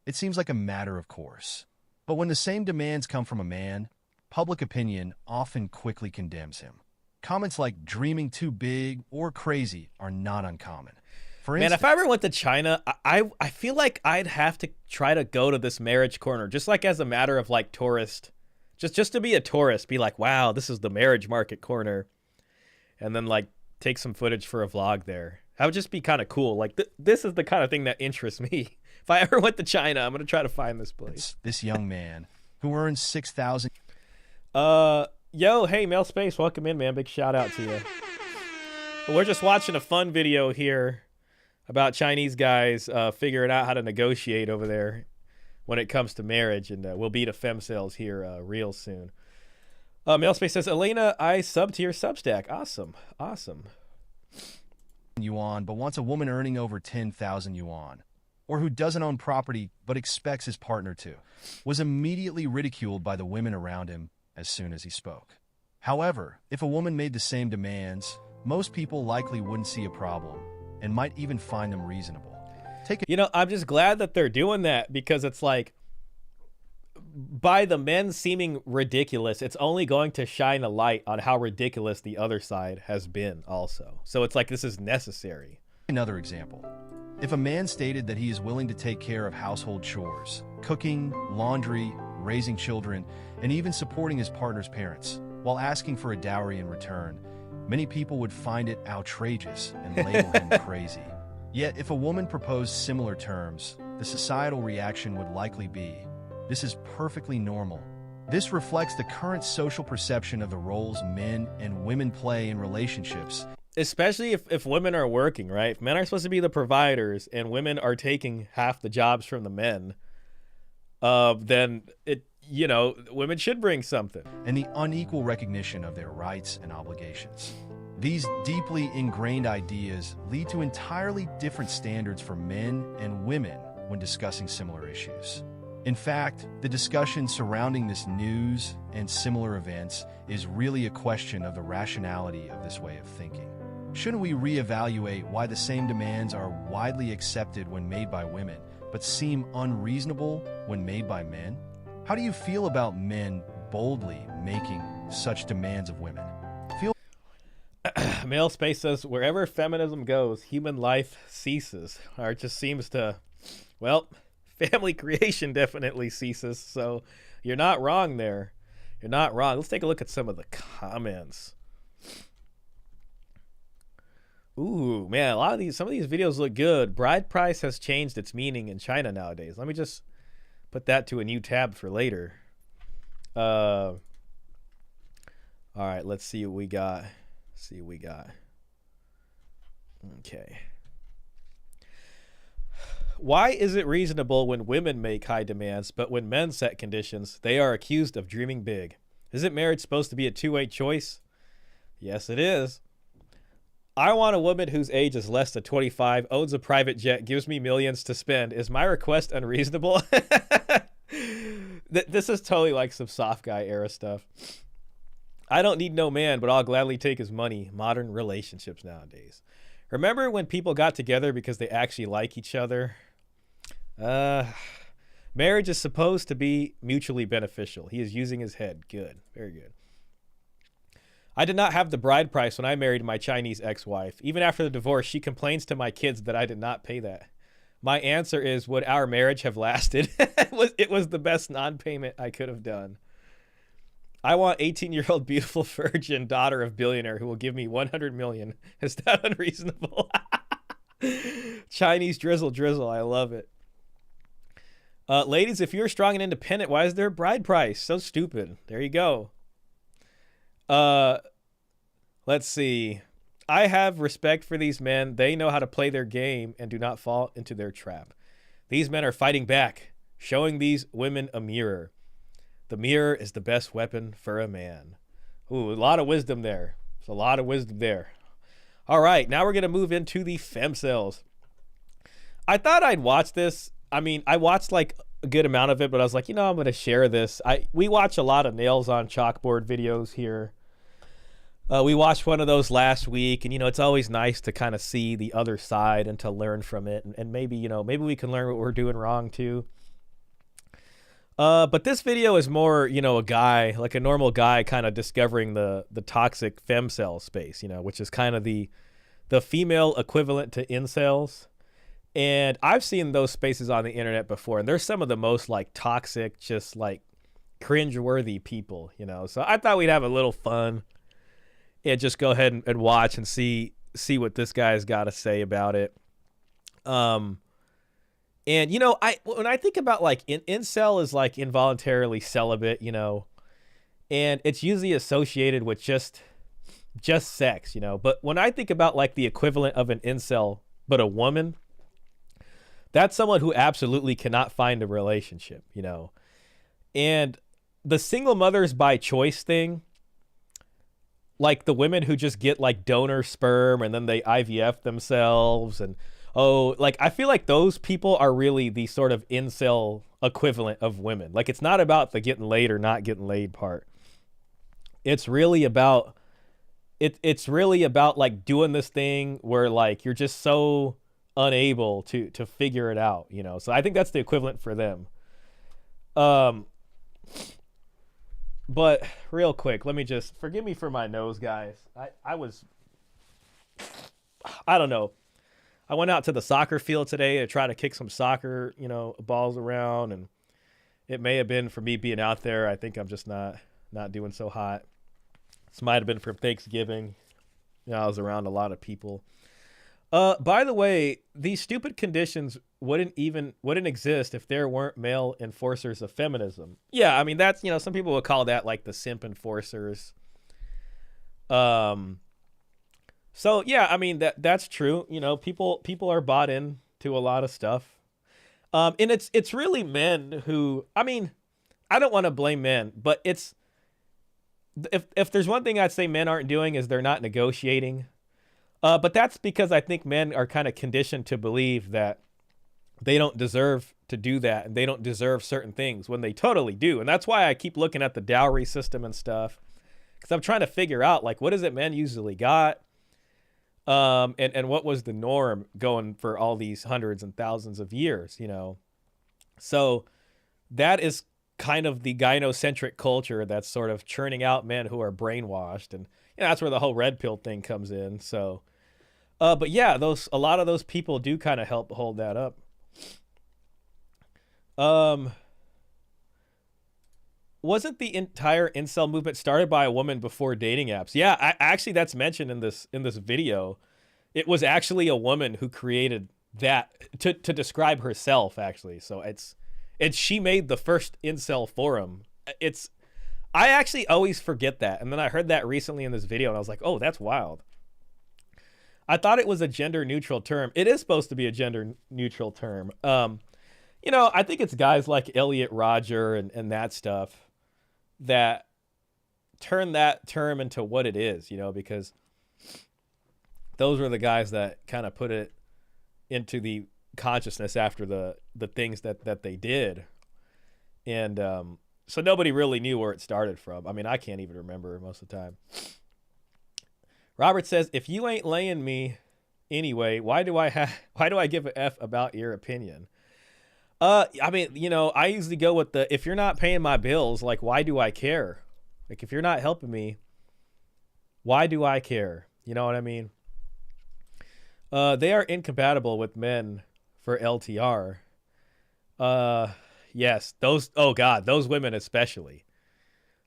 It seems like a matter of course. But when the same demands come from a man, public opinion often quickly condemns him. Comments like dreaming too big or crazy are not uncommon. For instance, man, if I ever went to China, I feel like I'd have to try to go to this marriage corner, just like as a matter of like tourist Just to be a tourist, be like, wow, this is the marriage market corner, and then like take some footage for a vlog there. That would just be kind of cool. Like this is the kind of thing that interests me. If I ever went to China, I'm gonna try to find this place. This young man who earns 6,000. Yo, hey, Male Space, welcome in, man. Big shout out to you. We're just watching a fun video here about Chinese guys figuring out how to negotiate over there when it comes to marriage, and we'll be to femcels here real soon. Male Space says, Elena, I subbed to your Substack. Awesome. Yuan, but wants a woman earning over 10,000 yuan, or who doesn't own property but expects his partner to, was immediately ridiculed by the women around him as soon as he spoke. However, if a woman made the same demands, most people likely wouldn't see a problem and might even find them reasonable. I'm just glad that they're doing that, because it's like, by the men seeming ridiculous, it's only going to shine a light on how ridiculous the other side has been also. So it's like, this is necessary. Another example. If a man stated that he is willing to take care of household chores, cooking, laundry, raising children, and even supporting his partner's parents, while asking for a dowry in return, many people would find it outrageous and label him crazy. Yet, if a woman proposed similar terms, the societal reaction would likely be, "This is perfectly normal." This reflects the current social perception of the roles men and women play in relationships. Especially if women are working, right? If men are supposed to be the providers and women are taking half the jobs from the men, then women should bring something. And the unequal recognition of their rights and obligations. These deeply ingrained ideas lead to entirely different standards for men and women when discussing similar issues. In fact, the discussion surrounding this news and similar events is really a question of the rationality of this way of thinking. Shouldn't we reevaluate why the same demands are widely accepted when made by women, but seem unreasonable when made by men? How do you feel about men boldly making such demands of women? Male Space says, wherever feminism goes, human life ceases. Or it just seems to, well, family creation definitely ceases. So you're not wrong there. You're not wrong. Let's take a look at some of the comments. Ooh, man, some of these videos look good. Bride price has changed its meaning in China nowadays. Let me just put that to a new tab for later. All right, let's see what we got. Okay. Why is it reasonable when women make high demands, but when men set conditions, they are accused of dreaming big? Isn't marriage supposed to be a two-way choice? Yes, it is. I want a woman whose age is less than 25, owns a private jet, gives me millions to spend. Is my request unreasonable? This is totally like some soft guy era stuff. I don't need no man, but I'll gladly take his money. Modern relationships nowadays. Remember when people got together because they actually like each other? Marriage is supposed to be mutually beneficial. He is using his head. Good. Very good. I did not have the bride price when I married my Chinese ex-wife. Even after the divorce, she complains to my kids that I did not pay that. My answer is, would our marriage have lasted? It was the best non-payment I could have done. I want 18-year-old beautiful virgin daughter of billionaire who will give me 100 million. Is that unreasonable? Chinese drizzle. I love it. Ladies, if you're strong and independent, why is there a bride price? So stupid. There you go. Let's see. I have respect for these men. They know how to play their game and do not fall into their trap. These men are fighting back, showing these women a mirror. The mirror is the best weapon for a man. Ooh, a lot of wisdom there. There's a lot of wisdom there. All right, now we're going to move into the femcels. I thought I'd watch this. I mean, I watched like a good amount of it, but I was like, I'm going to share this. We watch a lot of nails on chalkboard videos here. We watched one of those last week, and it's always nice to kind of see the other side and to learn from it, and maybe maybe we can learn what we're doing wrong too. But this video is more a guy, like a normal guy, kind of discovering the toxic femcel space, which is kind of the female equivalent to incels. And I've seen those spaces on the internet before, and they're some of the most like toxic, just like cringeworthy people, you know. So I thought we'd have a little fun and just go ahead and watch and see what this guy's got to say about it. And you know, when I think about like incel is like involuntarily celibate, you know, and it's usually associated with just sex, you know. But when I think about like the equivalent of an incel, but a woman, that's someone who absolutely cannot find a relationship, you know. And the single mothers by choice thing, like the women who just get like donor sperm and then they IVF themselves, and like I feel like those people are really the sort of incel equivalent of women. Like it's not about the getting laid or not getting laid part. It's really about it's really about like doing this thing where like you're just so unable to figure it out, you know. So I think that's the equivalent for them. But real quick, let me just, forgive me for my nose, guys. I don't know. I went out to the soccer field today to try to kick some soccer, you know, balls around, and it may have been for me being out there. I think I'm just not doing so hot. This might have been from Thanksgiving. You know, I was around a lot of people. By the way, these stupid conditions wouldn't exist if there weren't male enforcers of feminism. Yeah, I mean, that's, you know, some people would call that like the simp enforcers. So yeah, I mean, that's true. You know, people are bought in to a lot of stuff. And it's really men who, I mean, I don't want to blame men, but it's, if there's one thing I'd say men aren't doing is they're not negotiating. But that's because I think men are kind of conditioned to believe that they don't deserve to do that and they don't deserve certain things when they totally do. And that's why I keep looking at the dowry system and stuff, because I'm trying to figure out, like, what is it men usually got? And what was the norm going for all these hundreds and thousands of years, you know? So that is kind of the gynocentric culture that's sort of churning out men who are brainwashed, and you know, that's where the whole red pill thing comes in. So, but yeah, a lot of those people do kind of help hold that up. Wasn't the entire incel movement started by a woman before dating apps? Yeah, actually that's mentioned in this video. It was actually a woman who created that to describe herself, actually. So she made the first incel forum. I actually always forget that. And then I heard that recently in this video and I was like, oh, that's wild. I thought it was a gender neutral term. It is supposed to be a gender neutral term. You know, I think it's guys like Elliot Rodger and that stuff that turn that term into what it is, you know, because those were the guys that kind of put it into the consciousness after the things that they did. And so nobody really knew where it started from. I mean, I can't even remember most of the time. Robert says, if you ain't laying me anyway, why do I give a F about your opinion? I mean, you know, I usually go with if you're not paying my bills, like, why do I care? Like, if you're not helping me, why do I care? You know what I mean? They are incompatible with men for LTR. Yes, oh God, those women especially.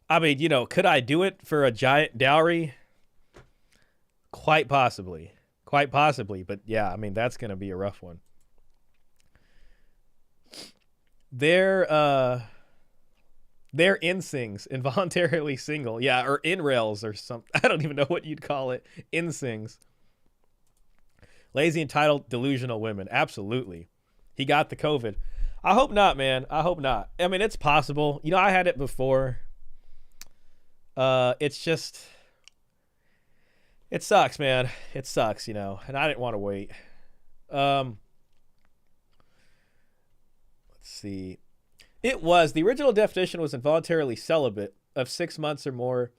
I mean, you know, could I do it for a giant dowry? Quite possibly. But yeah, I mean, that's going to be a rough one. They're insings, involuntarily single. Yeah, or in-rails or something. I don't even know what you'd call it. Insings. Lazy, entitled, delusional women. Absolutely. He got the COVID. I hope not, man. I hope not. I mean, it's possible. You know, I had it before. It's just, it sucks, man. It sucks, you know, and I didn't want to wait. Let's see. The original definition was involuntarily celibate of 6 months or more.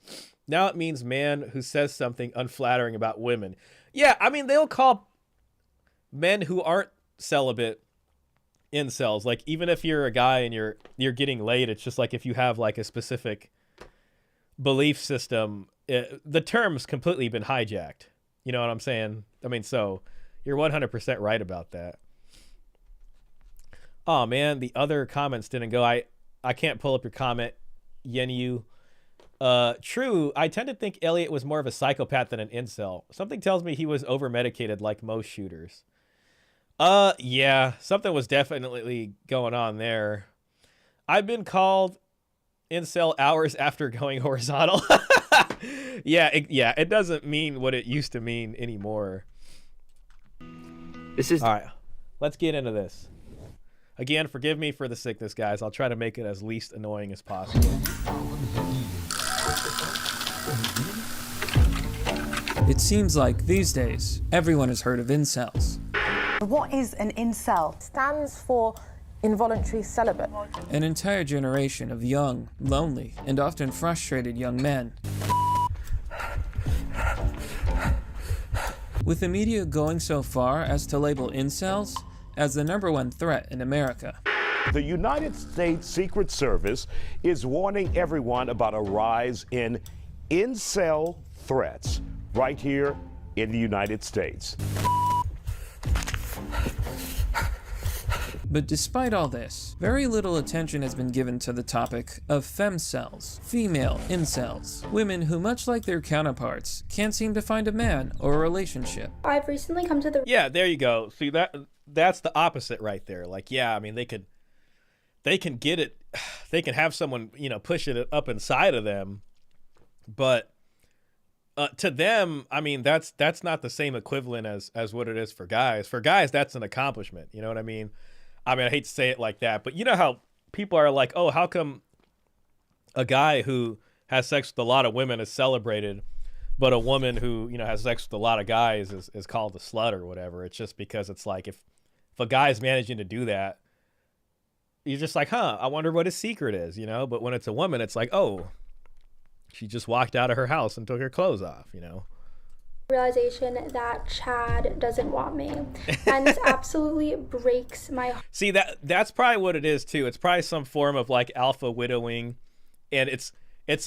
Now it means man who says something unflattering about women. Yeah, I mean, they'll call men who aren't celibate incels. Like, even if you're a guy and you're getting laid, it's just like if you have like a specific belief system, the term's completely been hijacked. You know what I'm saying? I mean, so you're 100% right about that. Oh man, the other comments didn't go. I can't pull up your comment Yenyu. True, I tend to think Elliot was more of a psychopath than an incel. Something tells me he was over-medicated like most shooters. Yeah, something was definitely going on there. I've been called incel hours after going horizontal. Yeah, it doesn't mean what it used to mean anymore. This is all right. Let's get into this. Again, forgive me for the sickness, guys. I'll try to make it as least annoying as possible. It seems like these days, everyone has heard of incels. What is an incel? Stands for involuntary celibate. An entire generation of young, lonely, and often frustrated young men. With the media going so far as to label incels as the #1 threat in America. The United States Secret Service is warning everyone about a rise in incel threats right here in the United States. But despite all this, very little attention has been given to the topic of femcels, female incels, women who, much like their counterparts, can't seem to find a man or a relationship. I've recently come to the... Yeah, there you go. See, that's the opposite right there. Like, yeah, I mean, they can get it, they can have someone, you know, push it up inside of them, but to them, I mean, that's not the same equivalent as what it is for guys. For guys, that's an accomplishment. You know what I mean? I mean, I hate to say it like that, but you know how people are like, oh, how come a guy who has sex with a lot of women is celebrated, but a woman who, you know, has sex with a lot of guys is called a slut or whatever? It's just because it's like, if a guy's managing to do that, you're just like, huh, I wonder what his secret is, you know? But when it's a woman, it's like, oh, she just walked out of her house and took her clothes off, you know? Realization that Chad doesn't want me, and this absolutely breaks my heart. See, that's probably what it is too. It's probably some form of like alpha widowing, and it's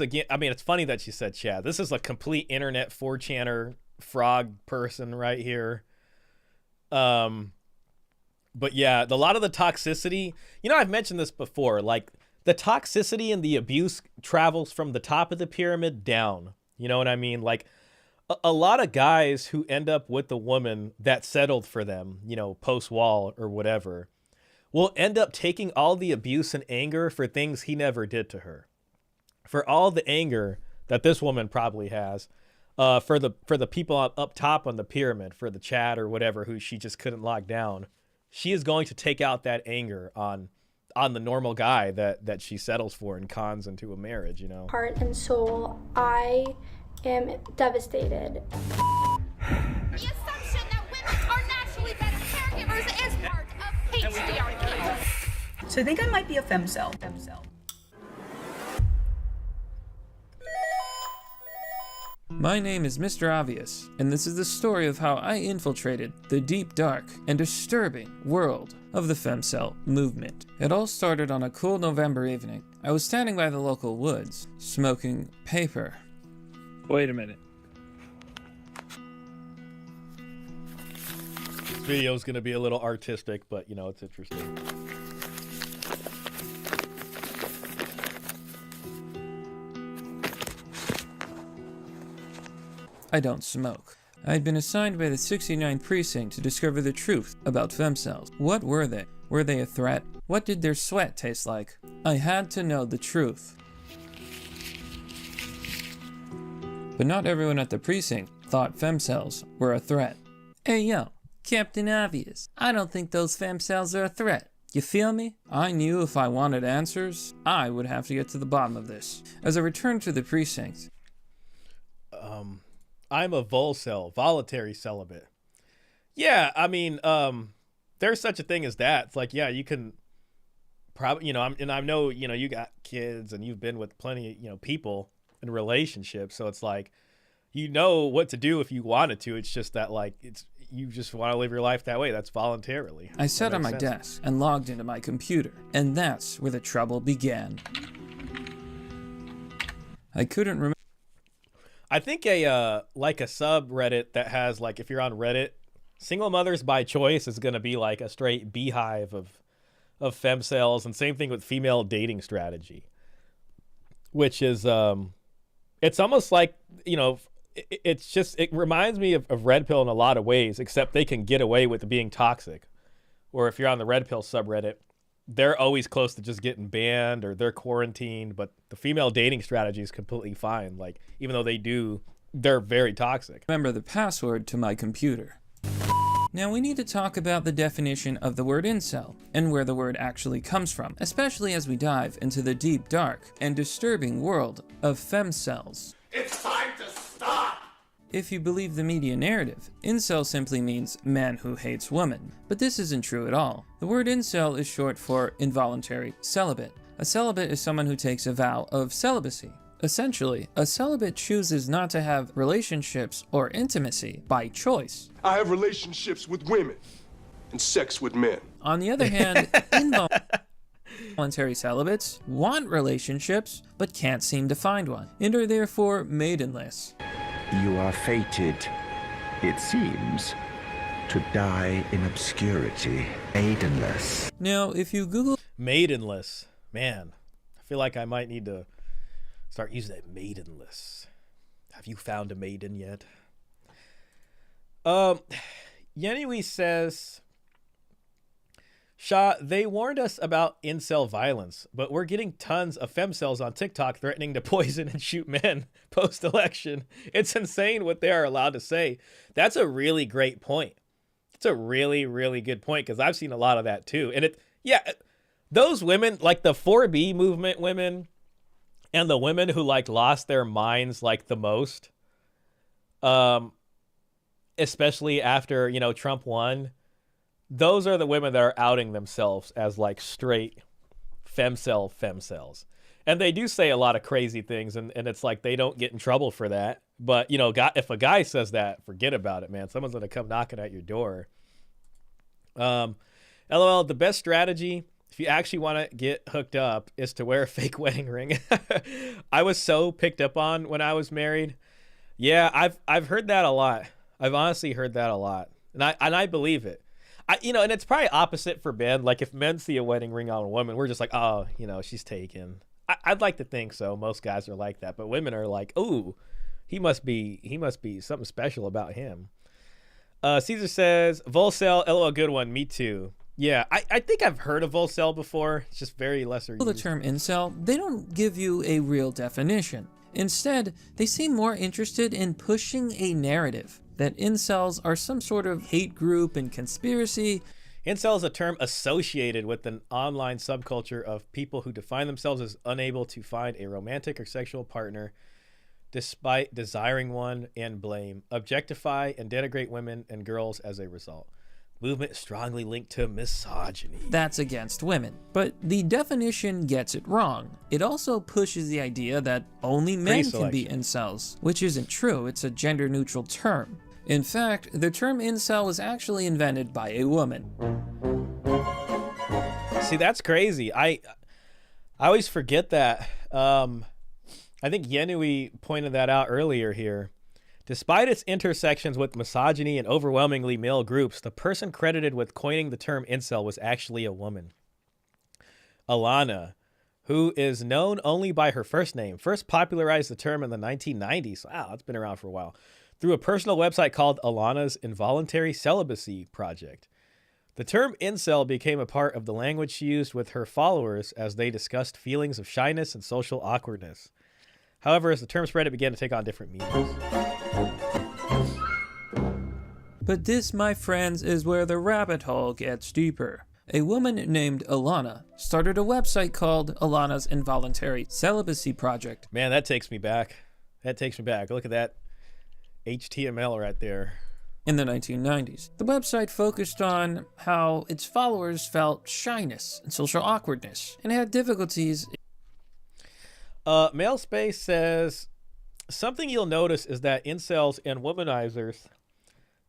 again, I mean, it's funny that you said Chad. This is a complete internet 4chaner frog person right here. But yeah, a lot of the toxicity, you know, I've mentioned this before, like the toxicity and the abuse travels from the top of the pyramid down. You know what I mean? Like a lot of guys who end up with the woman that settled for them, you know, post-wall or whatever, will end up taking all the abuse and anger for things he never did to her. For all the anger that this woman probably has, for the people up top on the pyramid, for the Chad or whatever who she just couldn't lock down, she is going to take out that anger on the normal guy that she settles for and cons into a marriage, you know? Heart and soul, I am devastated. The assumption that women are naturally better caregivers is part of patriarchy. So I think I might be a femcel. My name is Mr. Obvious, and this is the story of how I infiltrated the deep, dark, and disturbing world of the femcel movement. It all started on a cool November evening. I was standing by the local woods, smoking paper. Wait a minute. This video is going to be a little artistic, but, you know, it's interesting. I don't smoke. I had been assigned by the 69th Precinct to discover the truth about femcels. What were they? Were they a threat? What did their sweat taste like? I had to know the truth. But not everyone at the precinct thought femcels were a threat. Hey yo, Captain Obvious, I don't think those femcels are a threat. You feel me? I knew if I wanted answers, I would have to get to the bottom of this. As I returned to the precinct, I'm a volcel, voluntary celibate. Yeah, I mean, there's such a thing as that. It's like, yeah, you can probably, you know, I know, you know, you got kids and you've been with plenty of, you know, people in relationships. So it's like, you know what to do if you wanted to. It's just that, like, you just want to live your life that way. That's voluntarily. I sat on my desk and logged into my computer, and that's where the trouble began. I couldn't remember. I think like a subreddit that has, like, if you're on Reddit, single mothers by choice is going to be like a straight beehive of femcels, and same thing with female dating strategy. which is it's almost like, you know, it reminds me of Red Pill in a lot of ways, except they can get away with being toxic. Or if you're on the Red Pill subreddit, they're always close to just getting banned or they're quarantined, but the female dating strategy is completely fine. Like, even though they're very toxic. Remember the password to my computer. Now we need to talk about the definition of the word incel and where the word actually comes from, especially as we dive into the deep, dark, and disturbing world of femcels. It's time to stop! If you believe the media narrative, incel simply means man who hates woman, but this isn't true at all. The word incel is short for involuntary celibate. A celibate is someone who takes a vow of celibacy. Essentially, a celibate chooses not to have relationships or intimacy by choice. I have relationships with women and sex with men. On the other hand, involuntary celibates want relationships but can't seem to find one, and are therefore maidenless. You are fated, it seems, to die in obscurity, maidenless. Now, if you Google maidenless, man, I feel like I might need to start using that maidenless. Have you found a maiden yet? Yenui says, Shah, they warned us about incel violence, but we're getting tons of femcels on TikTok threatening to poison and shoot men post-election. It's insane what they are allowed to say. That's a really great point. It's a really, really good point, because I've seen a lot of that too. And those women, like the 4B movement women, and the women who like lost their minds like the most, especially after, you know, Trump won, those are the women that are outing themselves as like straight femcels. And they do say a lot of crazy things, and it's like they don't get in trouble for that. But, you know, if a guy says that, forget about it, man. Someone's going to come knocking at your door. LOL, the best strategy, if you actually want to get hooked up, is to wear a fake wedding ring. I was so picked up on when I was married. Yeah, I've heard that a lot. I've honestly heard that a lot. And I believe it. And it's probably opposite for men. Like, if men see a wedding ring on a woman, we're just like, oh, you know, she's taken. I'd like to think so. Most guys are like that. But women are like, ooh, he must be something special about him. Caesar says, Volcel, LOL, good one. Me too. Yeah, I think I've heard of Volcel before. It's just very lesser used. The term incel, they don't give you a real definition. Instead, they seem more interested in pushing a narrative that incels are some sort of hate group and conspiracy. Incel is a term associated with an online subculture of people who define themselves as unable to find a romantic or sexual partner despite desiring one, and blame, objectify, and denigrate women and girls as a result. Movement strongly linked to misogyny. That's against women. But the definition gets it wrong. It also pushes the idea that only men can be incels, which isn't true. It's a gender-neutral term. In fact, the term incel was actually invented by a woman. See, that's crazy. I always forget that. I think Yenui pointed that out earlier here. Despite its intersections with misogyny and overwhelmingly male groups, the person credited with coining the term incel was actually a woman. Alana, who is known only by her first name, first popularized the term in the 1990s. Wow, it's been around for a while. Through a personal website called Alana's Involuntary Celibacy Project. The term incel became a part of the language she used with her followers as they discussed feelings of shyness and social awkwardness. However, as the term spread, it began to take on different meanings. But this, my friends, is where the rabbit hole gets deeper. A woman named Alana started a website called Alana's Involuntary Celibacy Project. Man, that takes me back. That takes me back. Look at that HTML right there. In the 1990s, the website focused on how its followers felt shyness and social awkwardness and had difficulties. Mailspace says, something you'll notice is that incels and womanizers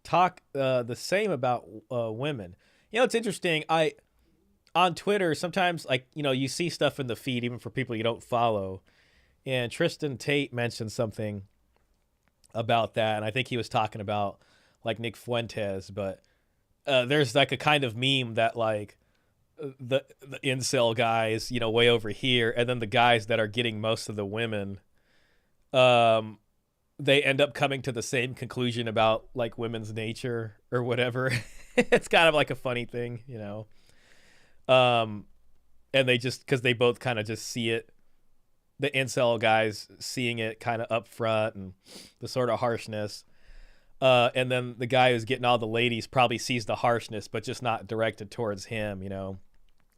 talk the same about women. You know, it's interesting. On Twitter, sometimes, like, you know, you see stuff in the feed, even for people you don't follow. And Tristan Tate mentioned something about that. And I think he was talking about, like, Nick Fuentes. But there's, like, a kind of meme that, like, the incel guys, you know, way over here, and then the guys that are getting most of the women, they end up coming to the same conclusion about like women's nature or whatever. It's kind of like a funny thing, you know. And they just, because they both kind of just see it, the incel guys seeing it kind of up front and the sort of harshness. And then the guy who's getting all the ladies probably sees the harshness, but just not directed towards him, you know.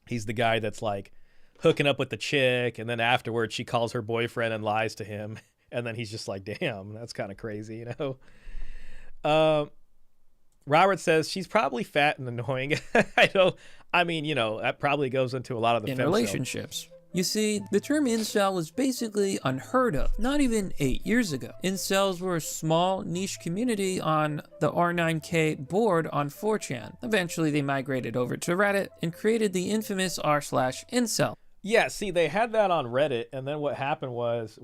He's the guy that's like hooking up with the chick, and then afterwards she calls her boyfriend and lies to him. And then he's just like, damn, that's kind of crazy, you know. Robert says she's probably fat and annoying. I mean, you know, that probably goes into a lot of the in femcel relationships. You see, the term incel was basically unheard of, not even 8 years ago. Incels were a small, niche community on the R9K board on 4chan. Eventually, they migrated over to Reddit and created the infamous r/incel. Yeah, see, they had that on Reddit, and then what happened was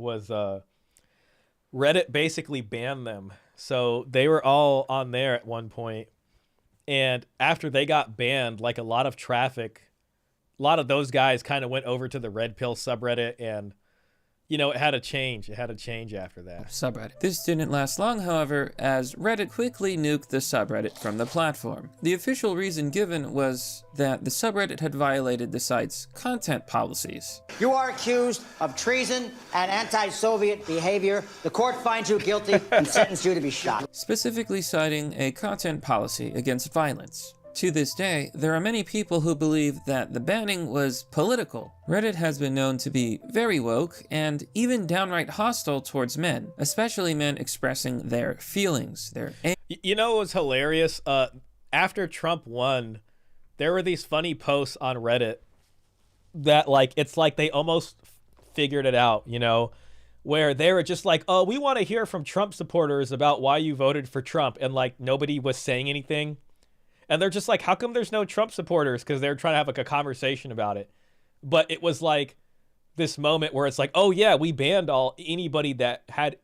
Reddit basically banned them. So they were all on there at one point, and after they got banned, like a lot of traffic, a lot of those guys kind of went over to the Red Pill subreddit, and you know, it had a change. It had a change after that. Subreddit. This didn't last long, however, as Reddit quickly nuked the subreddit from the platform. The official reason given was that the subreddit had violated the site's content policies. You are accused of treason and anti-Soviet behavior. The court finds you guilty and sentenced you to be shot. Specifically citing a content policy against violence. To this day, there are many people who believe that the banning was political. Reddit has been known to be very woke and even downright hostile towards men, especially men expressing their feelings, their anger. You know what was hilarious? After Trump won, there were these funny posts on Reddit that, like, it's like they almost figured it out, you know, where they were just like, oh, we want to hear from Trump supporters about why you voted for Trump, and like nobody was saying anything. And they're just like, how come there's no Trump supporters? Because they're trying to have like a conversation about it. But it was like this moment where it's like, oh yeah, we banned anybody that had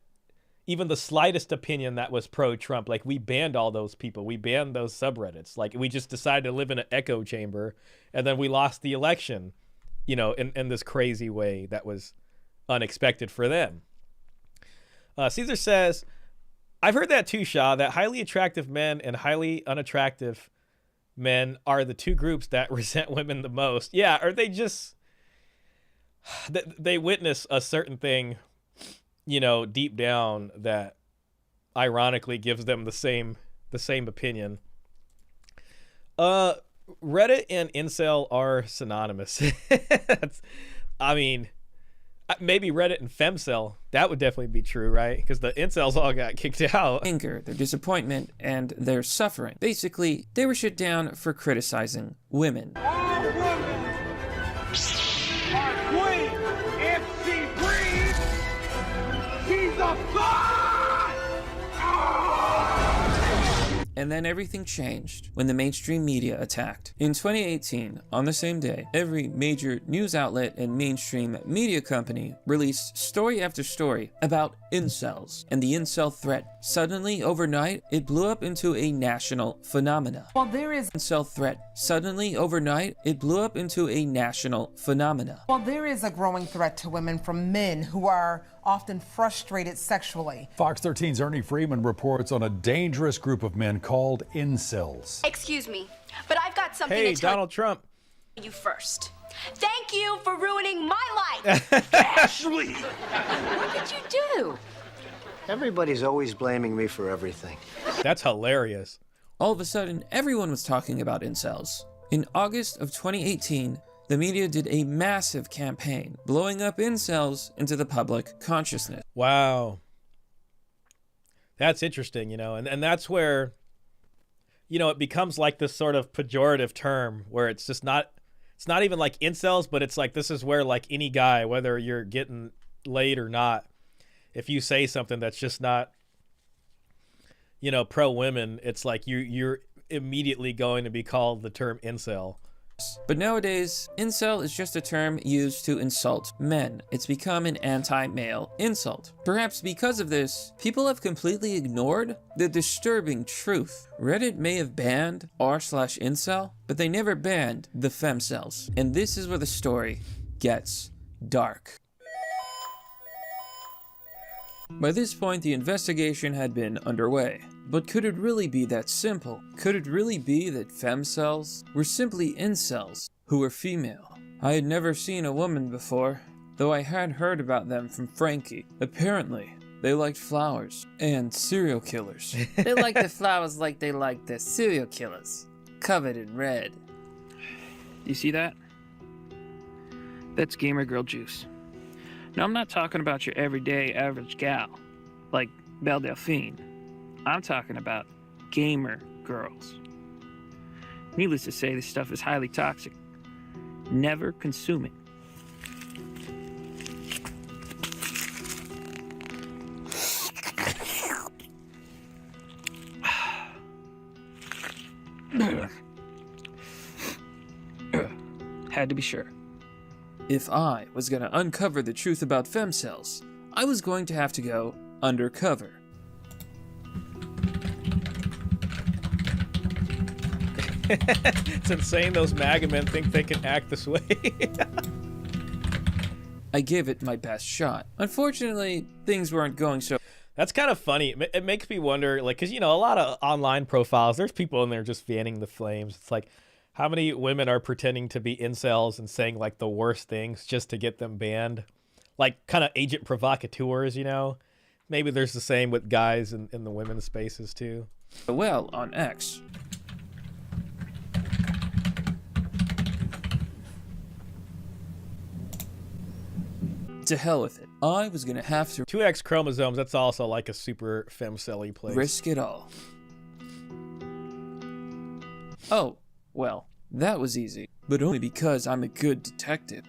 even the slightest opinion that was pro-Trump. Like, we banned all those people. We banned those subreddits. Like, we just decided to live in an echo chamber, and then we lost the election, you know, in this crazy way that was unexpected for them. Caesar says, I've heard that too, Shah, that highly attractive men and highly unattractive men are the two groups that resent women the most. Yeah, or they just, they witness a certain thing, you know, deep down that ironically gives them the same opinion. Reddit and incel are synonymous. I mean, maybe Reddit and Femcel, that would definitely be true, right? Because the incels all got kicked out. Anger, their disappointment, and their suffering. Basically, they were shut down for criticizing women. All women are queen. If she breathes, she's a god! And then everything changed when the mainstream media attacked. In 2018, on the same day, every major news outlet and mainstream media company released story after story about incels and the incel threat. Suddenly, overnight, it blew up into a national phenomenon. Well, there is incel threat. Suddenly, overnight, it blew up into a national phenomenon. Well, there is a growing threat to women from men who are often frustrated sexually. Fox 13's Ernie Freeman reports on a dangerous group of men called incels. Excuse me, but I've got something Hey, to tell Donald Trump. you first. Thank you for ruining my life. Ashley! What did you do? Everybody's always blaming me for everything. That's hilarious. All of a sudden, everyone was talking about incels. In August of 2018, the media did a massive campaign, blowing up incels into the public consciousness. Wow. That's interesting, you know, and that's where, you know, it becomes like this sort of pejorative term where it's just not, it's not even like incels, but it's like, this is where like any guy, whether you're getting laid or not, if you say something that's just not, you know, pro women, it's like you're immediately going to be called the term incel. But nowadays, incel is just a term used to insult men. It's become an anti-male insult. Perhaps because of this, people have completely ignored the disturbing truth. Reddit may have banned r/incel, but they never banned the femcels. And this is where the story gets dark. By this point, the investigation had been underway. But could it really be that simple? Could it really be that femcels were simply incels who were female? I had never seen a woman before, though I had heard about them from Frankie. Apparently, they liked flowers and serial killers. They like the flowers like they like the serial killers, covered in red. You see that? That's gamer girl juice. Now, I'm not talking about your everyday average gal, like Belle Delphine. I'm talking about gamer girls. Needless to say, this stuff is highly toxic. Never consume it. Had to be sure. If I was going to uncover the truth about femcels, I was going to have to go undercover. It's insane those MAGA men think they can act this way. I gave it my best shot. Unfortunately, things weren't going so. That's kind of funny. It makes me wonder, like, because, you know, a lot of online profiles, there's people in there just fanning the flames. It's like, how many women are pretending to be incels and saying, like, the worst things just to get them banned? Like, kind of agent provocateurs, you know? Maybe there's the same with guys in the women's spaces, too. Well, on X. To hell with it. I was gonna have to 2X chromosomes, that's also like a super femcel-y place. Risk it all. Oh, well, that was easy. But only because I'm a good detective.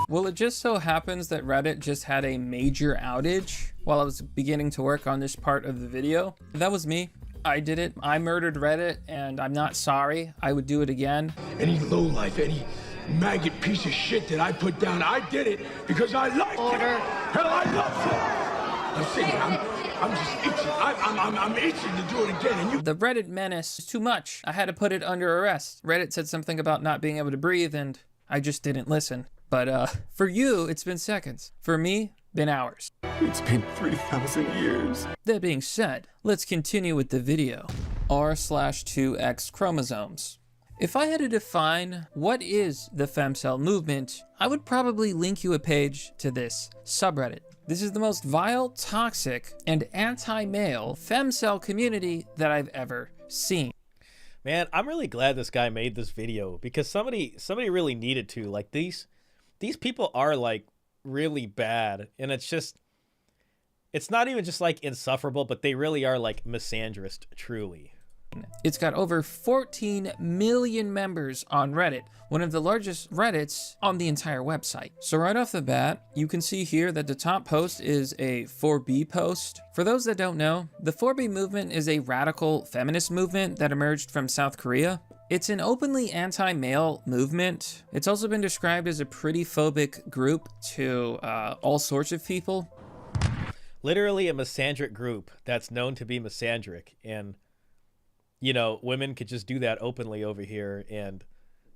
Well, it just so happens that Reddit just had a major outage while I was beginning to work on this part of the video. That was me. I did it. I murdered Reddit, and I'm not sorry. I would do it again. Any lowlife, any maggot piece of shit that I put down, I did it because I liked it. Hell, I love it. I'm saying, I'm just itching. I'm itching to do it again. And The Reddit menace is too much. I had to put it under arrest. Reddit said something about not being able to breathe, and I just didn't listen. But for you, it's been seconds. For me, been hours. It's been 3,000 years. That being said, let's continue with the video. R/2X chromosomes. If I had to define what is the femcel movement, I would probably link you a page to this subreddit. This is the most vile, toxic, and anti-male femcel community that I've ever seen. Man, I'm really glad this guy made this video because somebody really needed to. Like, these people are, like, really bad, and it's not even just like insufferable, but they really are like misandrist, truly. It's got over 14 million members on Reddit, one of the largest Reddits on the entire website. So right off the bat, you can see here that the top post is a 4B post. For those that don't know, the 4B movement is a radical feminist movement that emerged from South Korea. It's an openly anti-male movement. It's also been described as a pretty phobic group to all sorts of people. Literally a misandric group that's known to be misandric, and you know, women could just do that openly over here, and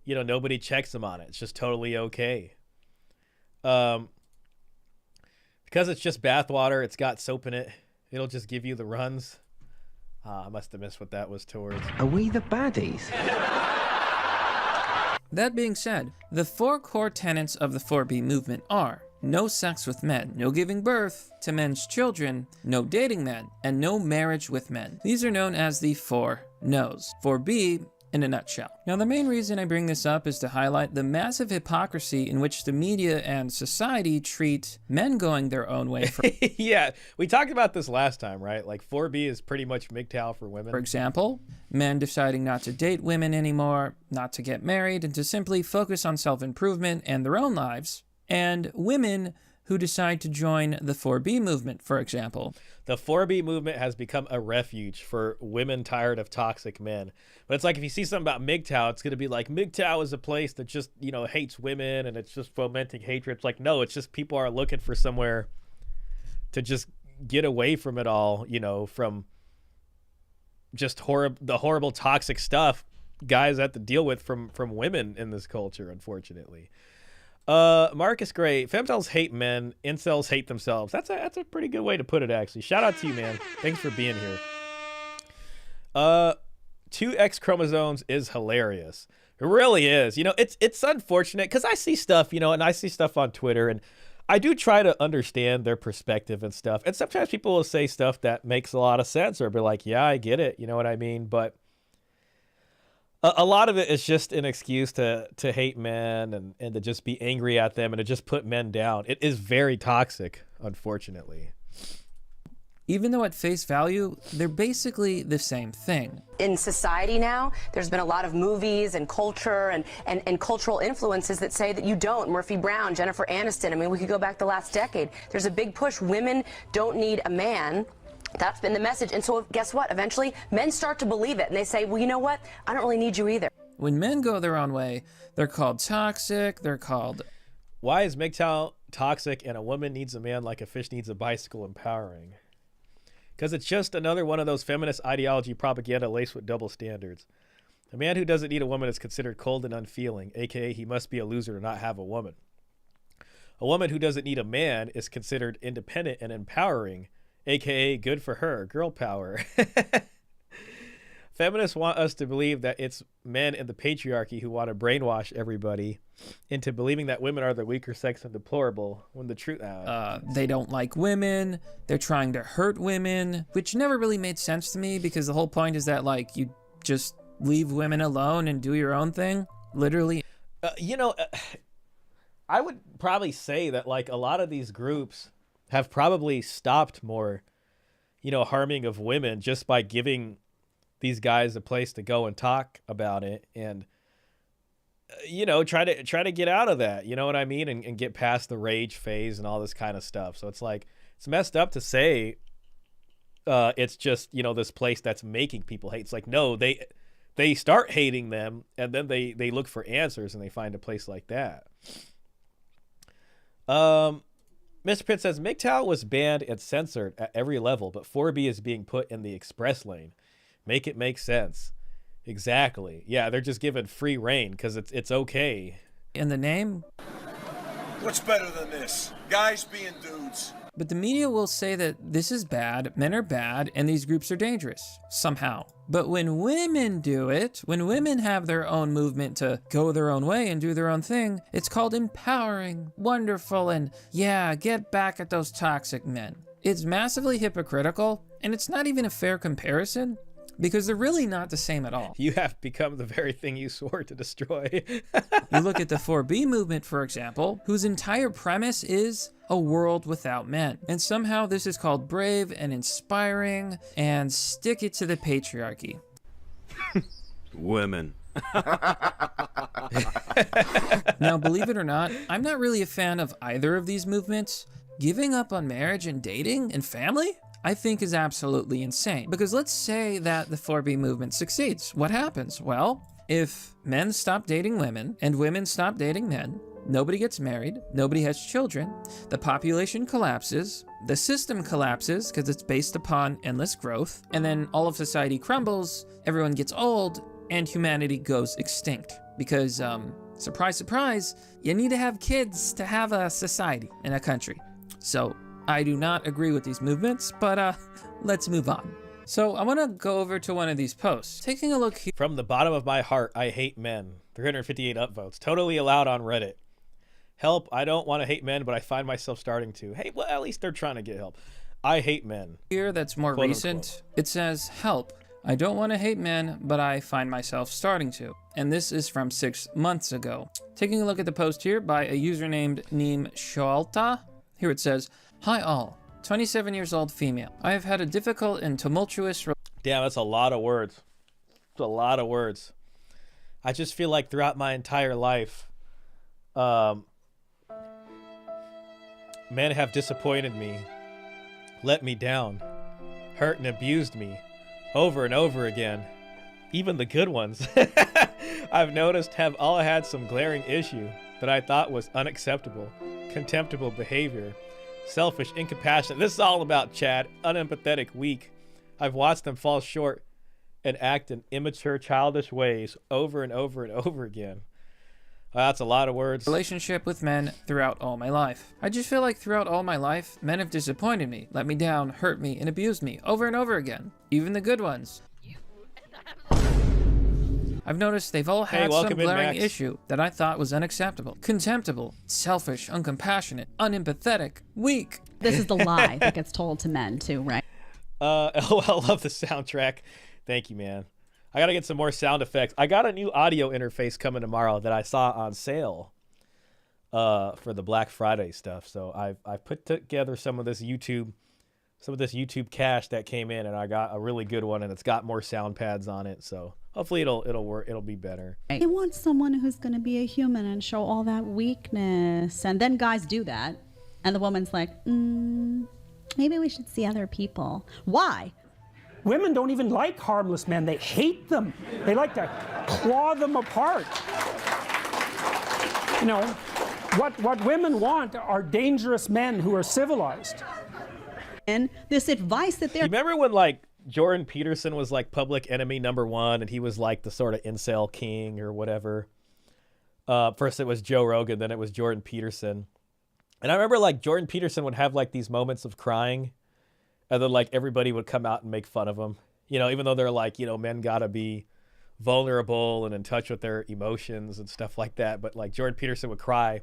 you know, nobody checks them on it. It's just totally okay. Because it's just bathwater, it's got soap in it, it'll just give you the runs. I must have missed what that was towards. Are we the baddies? That being said, the 4 core tenets of the 4B movement are no sex with men, no giving birth to men's children, no dating men, and no marriage with men. These are known as the 4 no's. 4B in a nutshell. Now, the main reason I bring this up is to highlight the massive hypocrisy in which the media and society treat men going their own way. Yeah, we talked about this last time, right? Like 4B is pretty much MGTOW for women. For example, men deciding not to date women anymore, not to get married, and to simply focus on self-improvement and their own lives, and women who decide to join the 4B movement, for example. The 4B movement has become a refuge for women tired of toxic men. But it's like if you see something about MGTOW, it's going to be like, MGTOW is a place that just, hates women and it's just fomenting hatred. It's like, no, it's just people are looking for somewhere to just get away from it all, from just the horrible toxic stuff guys have to deal with from women in this culture, unfortunately. Marcus Gray, femcels hate men, incels hate themselves. That's a pretty good way to put it, actually. Shout out to you, man. Thanks for being here. 2 X chromosomes is hilarious. It really is. It's unfortunate because I see stuff, and I see stuff on Twitter, and I do try to understand their perspective and stuff. And sometimes people will say stuff that makes a lot of sense or be like, yeah, I get it. You know what I mean? But a lot of it is just an excuse to hate men and to just be angry at them and to just put men down. It is very toxic, unfortunately. Even though at face value, they're basically the same thing. In society now, there's been a lot of movies and culture and cultural influences that say that you don't. Murphy Brown, Jennifer Aniston, I mean, we could go back the last decade. There's a big push. Women don't need a man. That's been the message. And so guess what? Eventually, men start to believe it. And they say, well, you know what? I don't really need you either. When men go their own way, they're called toxic. They're called... Why is MGTOW toxic and a woman needs a man like a fish needs a bicycle empowering? Because it's just another one of those feminist ideology propaganda laced with double standards. A man who doesn't need a woman is considered cold and unfeeling, aka he must be a loser to not have a woman. A woman who doesn't need a man is considered independent and empowering, aka good for her, girl power. Feminists want us to believe that it's men in the patriarchy who want to brainwash everybody into believing that women are the weaker sex and deplorable, when the truth... they don't like women, they're trying to hurt women, which never really made sense to me because the whole point is that, like, you just leave women alone and do your own thing, literally. I would probably say that, like, a lot of these groups have probably stopped more, harming of women just by giving these guys a place to go and talk about it and, try to get out of that, you know what I mean? And get past the rage phase and all this kind of stuff. So it's like, it's messed up to say it's just, this place that's making people hate. It's like, no, they start hating them and then they look for answers and they find a place like that. Mr. Pitt says, MGTOW was banned and censored at every level, but 4B is being put in the express lane. Make it make sense. Exactly. Yeah, they're just given free reign because it's okay. In the name? What's better than this? Guys being dudes. But the media will say that this is bad, men are bad, and these groups are dangerous, somehow. But when women do it, when women have their own movement to go their own way and do their own thing, it's called empowering, wonderful, and yeah, get back at those toxic men. It's massively hypocritical, and it's not even a fair comparison, because they're really not the same at all. You have become the very thing you swore to destroy. You look at the 4B movement, for example, whose entire premise is a world without men. And somehow this is called brave and inspiring and stick it to the patriarchy. Women. Now, believe it or not, I'm not really a fan of either of these movements. Giving up on marriage and dating and family? I think is absolutely insane. Because let's say that the 4B movement succeeds. What happens? Well, if men stop dating women and women stop dating men, nobody gets married, nobody has children, the population collapses, the system collapses because it's based upon endless growth, and then all of society crumbles, everyone gets old, and humanity goes extinct. Because, surprise, surprise, you need to have kids to have a society in a country. So, I do not agree with these movements, but let's move on. So I want to go over to one of these posts. Taking a look here. From the bottom of my heart, I hate men. 358 upvotes. Totally allowed on Reddit. Help, I don't want to hate men, but I find myself starting to. Hey, well, at least they're trying to get help. I hate men. Here, that's more Quote, recent. unquote. It says, help, I don't want to hate men, but I find myself starting to. And this is from 6 months ago. Taking a look at the post here by a user named Neem Sholta. Here it says, hi all, 27 years old female. I have had a difficult and tumultuous... Damn, that's a lot of words. That's a lot of words. I just feel like throughout my entire life, Men have disappointed me, let me down, hurt and abused me over and over again. Even the good ones, I've noticed, have all had some glaring issue that I thought was unacceptable, contemptible behavior, selfish, incompassionate. This is all about Chad, unempathetic, weak. I've watched them fall short and act in immature, childish ways over and over and over again. That's a lot of words. Relationship with men throughout all my life. I just feel like throughout all my life, men have disappointed me, let me down, hurt me, and abused me over and over again. Even the good ones. I've noticed they've all had some glaring issue that I thought was unacceptable, contemptible, selfish, uncompassionate, unempathetic, weak. This is the lie that gets told to men too, right? I love the soundtrack. Thank you, man. I gotta get some more sound effects. I got a new audio interface coming tomorrow that I saw on sale for the Black Friday stuff. So I've put together some of this YouTube cash that came in, and I got a really good one, and it's got more sound pads on it. So hopefully it'll work. It'll be better. They want someone who's going to be a human and show all that weakness, and then guys do that, and the woman's like, maybe we should see other people. Why? Women don't even like harmless men. They hate them. They like to claw them apart. You know, what women want are dangerous men who are civilized. And this advice that they're... You remember when, like, Jordan Peterson was, like, public enemy #1, and he was, like, the sort of incel king or whatever? First it was Joe Rogan, then it was Jordan Peterson. And I remember, like, Jordan Peterson would have, like, these moments of crying, and then, like, everybody would come out and make fun of him. You know, even though they're like, you know, men gotta be vulnerable and in touch with their emotions and stuff like that. But, like, Jordan Peterson would cry,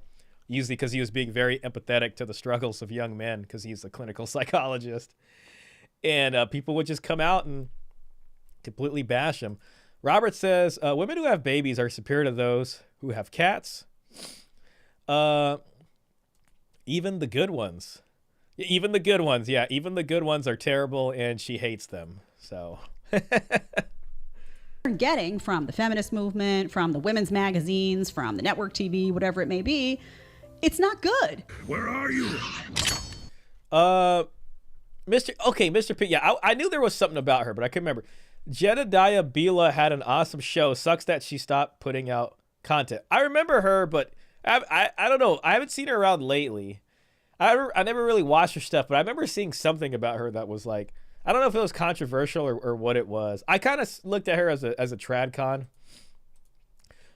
usually because he was being very empathetic to the struggles of young men, because he's a clinical psychologist. And people would just come out and completely bash him. Robert says, women who have babies are superior to those who have cats. Even the good ones. Even the good ones, yeah. Even the good ones are terrible, and she hates them. So... getting from the feminist movement, from the women's magazines, from the network TV, whatever it may be, it's not good. Where are you? Mr. P. Yeah, I knew there was something about her, but I couldn't remember. Jedediah Bila had an awesome show. Sucks that she stopped putting out content. I remember her, but I don't know. I haven't seen her around lately. I never really watched her stuff, but I remember seeing something about her that was like, I don't know if it was controversial or what it was. I kind of looked at her as a tradcon.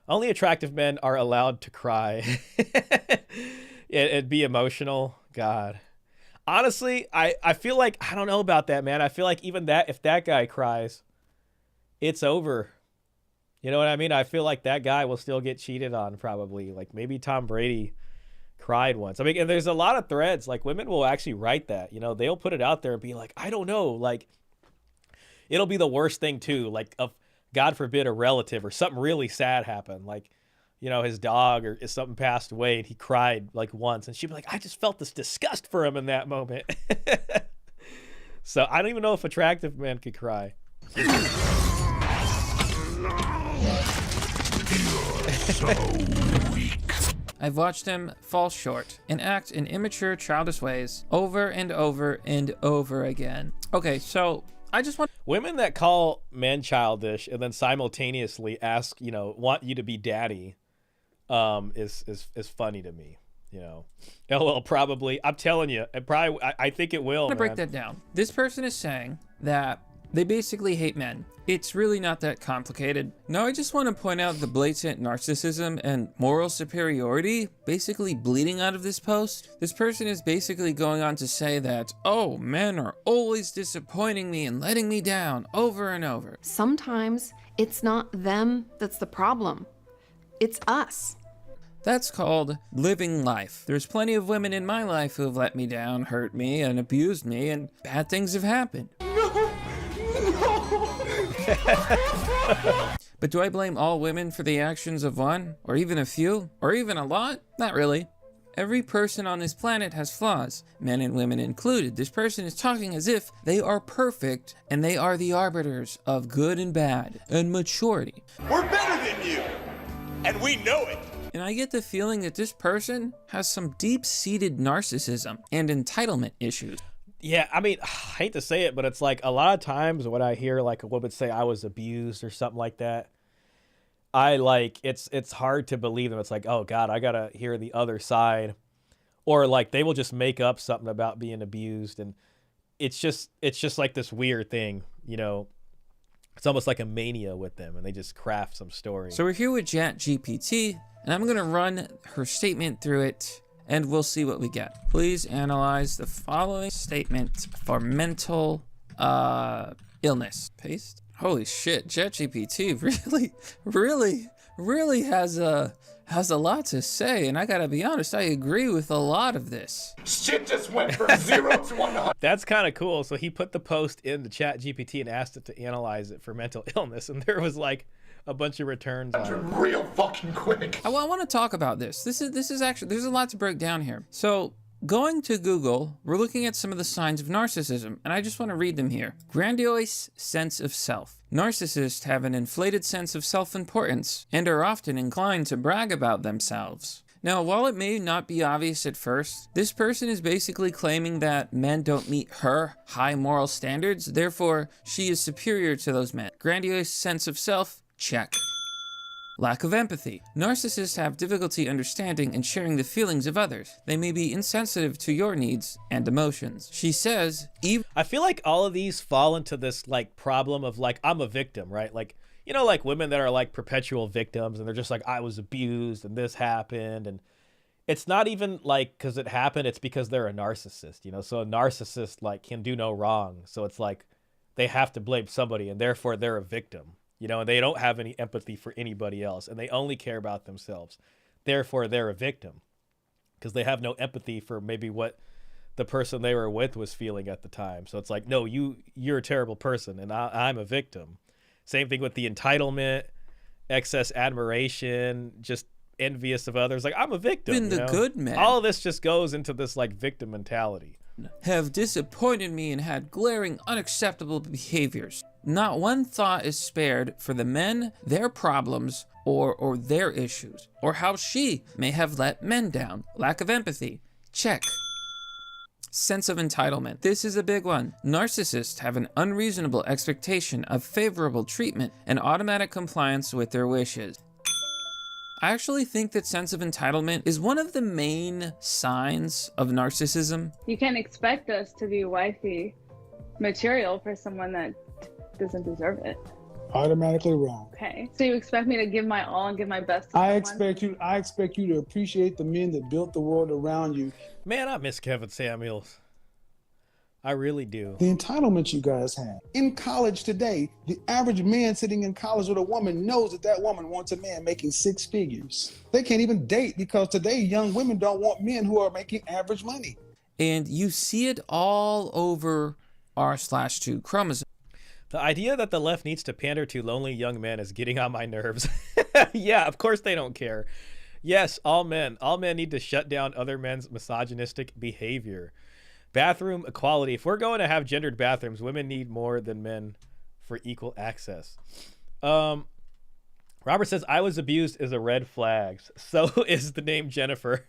Only attractive men are allowed to cry and be emotional. God. Honestly, I feel like, I don't know about that, man. I feel like even that, if that guy cries, it's over. You know what I mean? I feel like that guy will still get cheated on probably. Like maybe Tom Brady cried once. I mean, and there's a lot of threads, like women will actually write that, you know, they'll put it out there and be like, I don't know, like it'll be the worst thing too, like of God forbid a relative or something really sad happened, like, you know, his dog or something passed away and he cried like once, and she'd be like, I just felt this disgust for him in that moment. So I don't even know if attractive men could cry. So weak. I've watched them fall short and act in immature, childish ways over and over and over again. Okay, so I just want... Women that call men childish and then simultaneously ask, you know, want you to be daddy is funny to me, you know. LOL, probably. I'm telling you, I think it will, I'm gonna break that down. This person is saying that they basically hate men. It's really not that complicated. Now I just want to point out the blatant narcissism and moral superiority basically bleeding out of this post. This person is basically going on to say that, oh, men are always disappointing me and letting me down over and over. Sometimes it's not them that's the problem. It's us. That's called living life. There's plenty of women in my life who have let me down, hurt me, and abused me, and bad things have happened. But do I blame all women for the actions of one, or even a few, or even a lot? Not really. Every person on this planet has flaws, men and women included. This person is talking as if they are perfect, and they are the arbiters of good and bad, and maturity. We're better than you, and we know it. And I get the feeling that this person has some deep-seated narcissism and entitlement issues. Yeah, I mean, I hate to say it, but it's like a lot of times when I hear like a woman say I was abused or something like that, I like, it's hard to believe them. It's like, oh God, I gotta hear the other side. Or like they will just make up something about being abused, and it's just like this weird thing, you know. It's almost like a mania with them, and they just craft some story. So we're here with ChatGPT, and I'm gonna run her statement through it, and we'll see what we get. Please analyze the following statement for mental illness. Paste. Holy shit, ChatGPT really has a lot to say, and I gotta be honest, I agree with a lot of this. Shit just went from 0 to 100. That's kind of cool. So he put the post in the ChatGPT and asked it to analyze it for mental illness, and there was like a bunch of returns on it. Real fucking quick. I want to talk about this. This is actually, there's a lot to break down here. So going to Google, we're looking at some of the signs of narcissism, and I just want to read them here. Grandiose sense of self. Narcissists have an inflated sense of self-importance and are often inclined to brag about themselves. Now, while it may not be obvious at first, this person is basically claiming that men don't meet her high moral standards, therefore she is superior to those men. Grandiose sense of self, check. Lack of empathy. Narcissists have difficulty understanding and sharing the feelings of others. They may be insensitive to your needs and emotions. She says, I feel like all of these fall into this like problem of like, I'm a victim, right? Like, you know, like women that are like perpetual victims, and they're just like, I was abused and this happened. And it's not even like because it happened, it's because they're a narcissist, you know? So a narcissist like can do no wrong. So it's like they have to blame somebody, and therefore they're a victim. You know, and they don't have any empathy for anybody else, and they only care about themselves. Therefore, they're a victim because they have no empathy for maybe what the person they were with was feeling at the time. So it's like, no, you're a terrible person, and I'm a victim. Same thing with the entitlement, excess admiration, just envious of others. Like, I'm a victim. Even the good men. All of this just goes into this like victim mentality. Have disappointed me and had glaring, unacceptable behaviors. Not one thought is spared for the men, their problems, or their issues, or how she may have let men down. Lack of empathy. Check. Sense of entitlement. This is a big one. Narcissists have an unreasonable expectation of favorable treatment and automatic compliance with their wishes. I actually think that sense of entitlement is one of the main signs of narcissism. You can't expect us to be wifey material for someone that doesn't deserve it. Automatically wrong. Okay. So you expect me to give my all and give my best to I someone? expect you to appreciate the men that built the world around you. Man, I miss Kevin Samuels. I really do. The entitlement you guys have. In college today, the average man sitting in college with a woman knows that that woman wants a man making 6 figures. They can't even date because today young women don't want men who are making average money. And you see it all over R/2 chromosome. The idea that the left needs to pander to lonely young men is getting on my nerves. Yeah, of course they don't care. Yes, all men need to shut down other men's misogynistic behavior. Bathroom equality. If we're going to have gendered bathrooms, women need more than men for equal access. Robert says, I was abused is a red flag. So is the name Jennifer.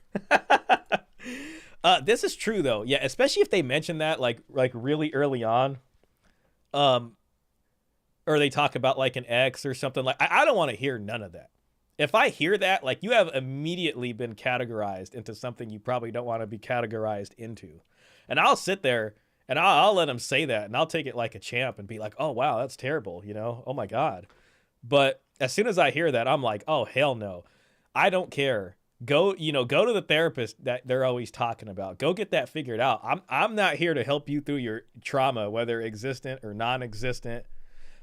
This is true though. Yeah, especially if they mention that like really early on. Or they talk about like an ex or something. Like I don't want to hear none of that. If I hear that, like you have immediately been categorized into something you probably don't want to be categorized into. And I'll sit there and I'll let them say that, and I'll take it like a champ and be like, oh, wow, that's terrible. You know, oh, my God. But as soon as I hear that, I'm like, oh, hell no. I don't care. Go to the therapist that they're always talking about. Go get that figured out. I'm not here to help you through your trauma, whether existent or non-existent.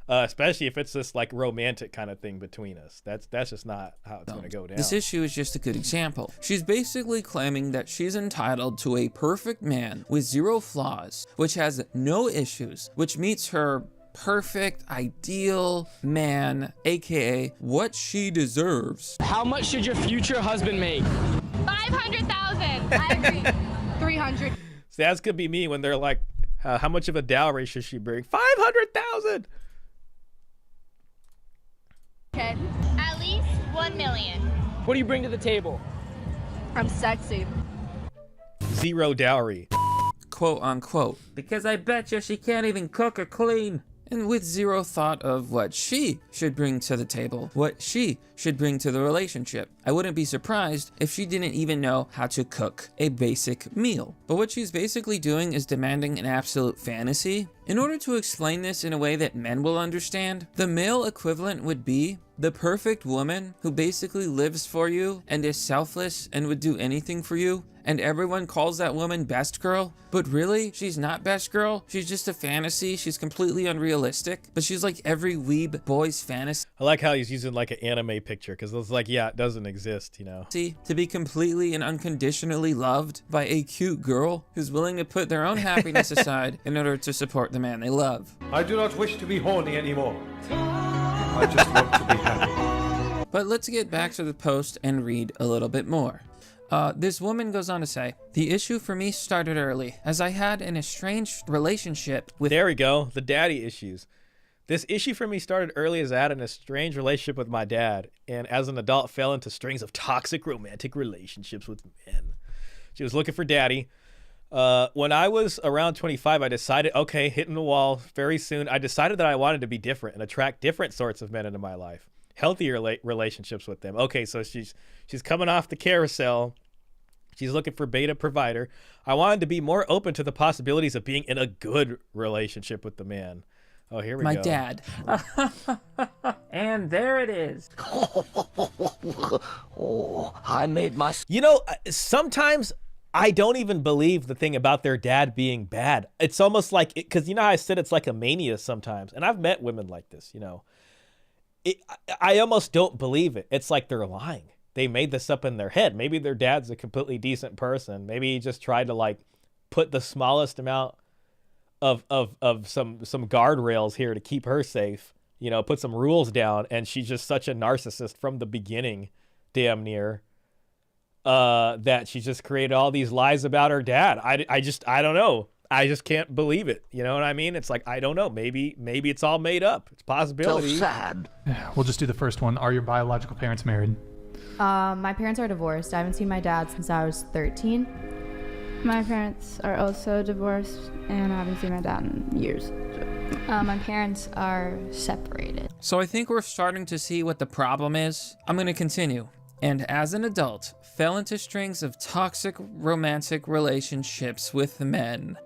Especially if it's this like romantic kind of thing between us. That's just not how it's going to go down. This issue is just a good example. She's basically claiming that she's entitled to a perfect man with 0 flaws, which has no issues, which meets her perfect, ideal man, aka what she deserves. How much should your future husband make? 500,000. I agree. 300. So that's gonna be me when they're like, how much of a dowry should she bring? 500,000. Okay. At least 1 million. What do you bring to the table? I'm sexy. Zero dowry. Quote unquote. Because I bet you she can't even cook or clean. And with zero thought of what she should bring to the table, what she should bring to the relationship. I wouldn't be surprised if she didn't even know how to cook a basic meal. But what she's basically doing is demanding an absolute fantasy. In order to explain this in a way that men will understand, the male equivalent would be the perfect woman who basically lives for you and is selfless and would do anything for you. And everyone calls that woman best girl, but really, she's not best girl. She's just a fantasy. She's completely unrealistic, but she's like every weeb boy's fantasy. I like how he's using like an anime picture, because it's like, yeah, it doesn't exist, you know. To be completely and unconditionally loved by a cute girl who's willing to put their own happiness aside in order to support the man they love. I do not wish to be horny anymore. I just want to be happy. But let's get back to the post and read a little bit more. This woman goes on to say, the issue for me started early, as I had an estranged relationship with— There we go, the daddy issues. This issue for me started early as I had an estranged relationship with my dad, and as an adult fell into strings of toxic romantic relationships with men. She was looking for daddy. When I was around 25, I decided, okay, hitting the wall very soon. I decided that I wanted to be different and attract different sorts of men into my life. Healthier relationships with them. Okay, so she's coming off the carousel. She's looking for beta provider. I wanted to be more open to the possibilities of being in a good relationship with the man. Oh, here we go. My dad. And there it is. Oh, I made my... You know, sometimes I don't even believe the thing about their dad being bad. It's almost like, because you know how I said it's like a mania sometimes. And I've met women like this, you know. I almost don't believe it. It's like they're lying. They made this up in their head. Maybe their dad's a completely decent person. Maybe he just tried to like put the smallest amount of some guardrails here to keep her safe. You know, put some rules down, and she's just such a narcissist from the beginning, damn near. That she just created all these lies about her dad. I don't know. I just can't believe it. You know what I mean? It's like, I don't know. Maybe it's all made up. It's a possibility. So sad. We'll just do the first one. Are your biological parents married? My parents are divorced. I haven't seen my dad since I was 13. My parents are also divorced, and I haven't seen my dad in years. My parents are separated. So I think we're starting to see what the problem is. I'm going to continue. And as an adult, fell into strings of toxic romantic relationships with men.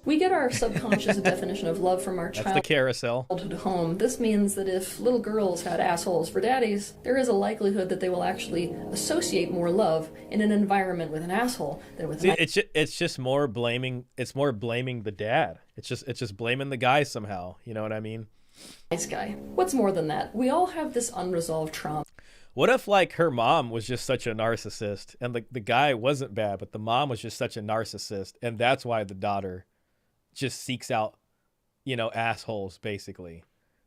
We get our subconscious definition of love from our That's the carousel. childhood home. This means that if little girls had assholes for daddies, there is a likelihood that they will actually associate more love in an environment with an asshole than with an It's just more blaming. It's more blaming the dad. It's just blaming the guy somehow. You know what I mean? nice guy. What's more than that? We all have this unresolved trauma. What if like her mom was just such a narcissist and the guy wasn't bad, but the mom was just such a narcissist, and that's why the daughter just seeks out, you know, assholes basically.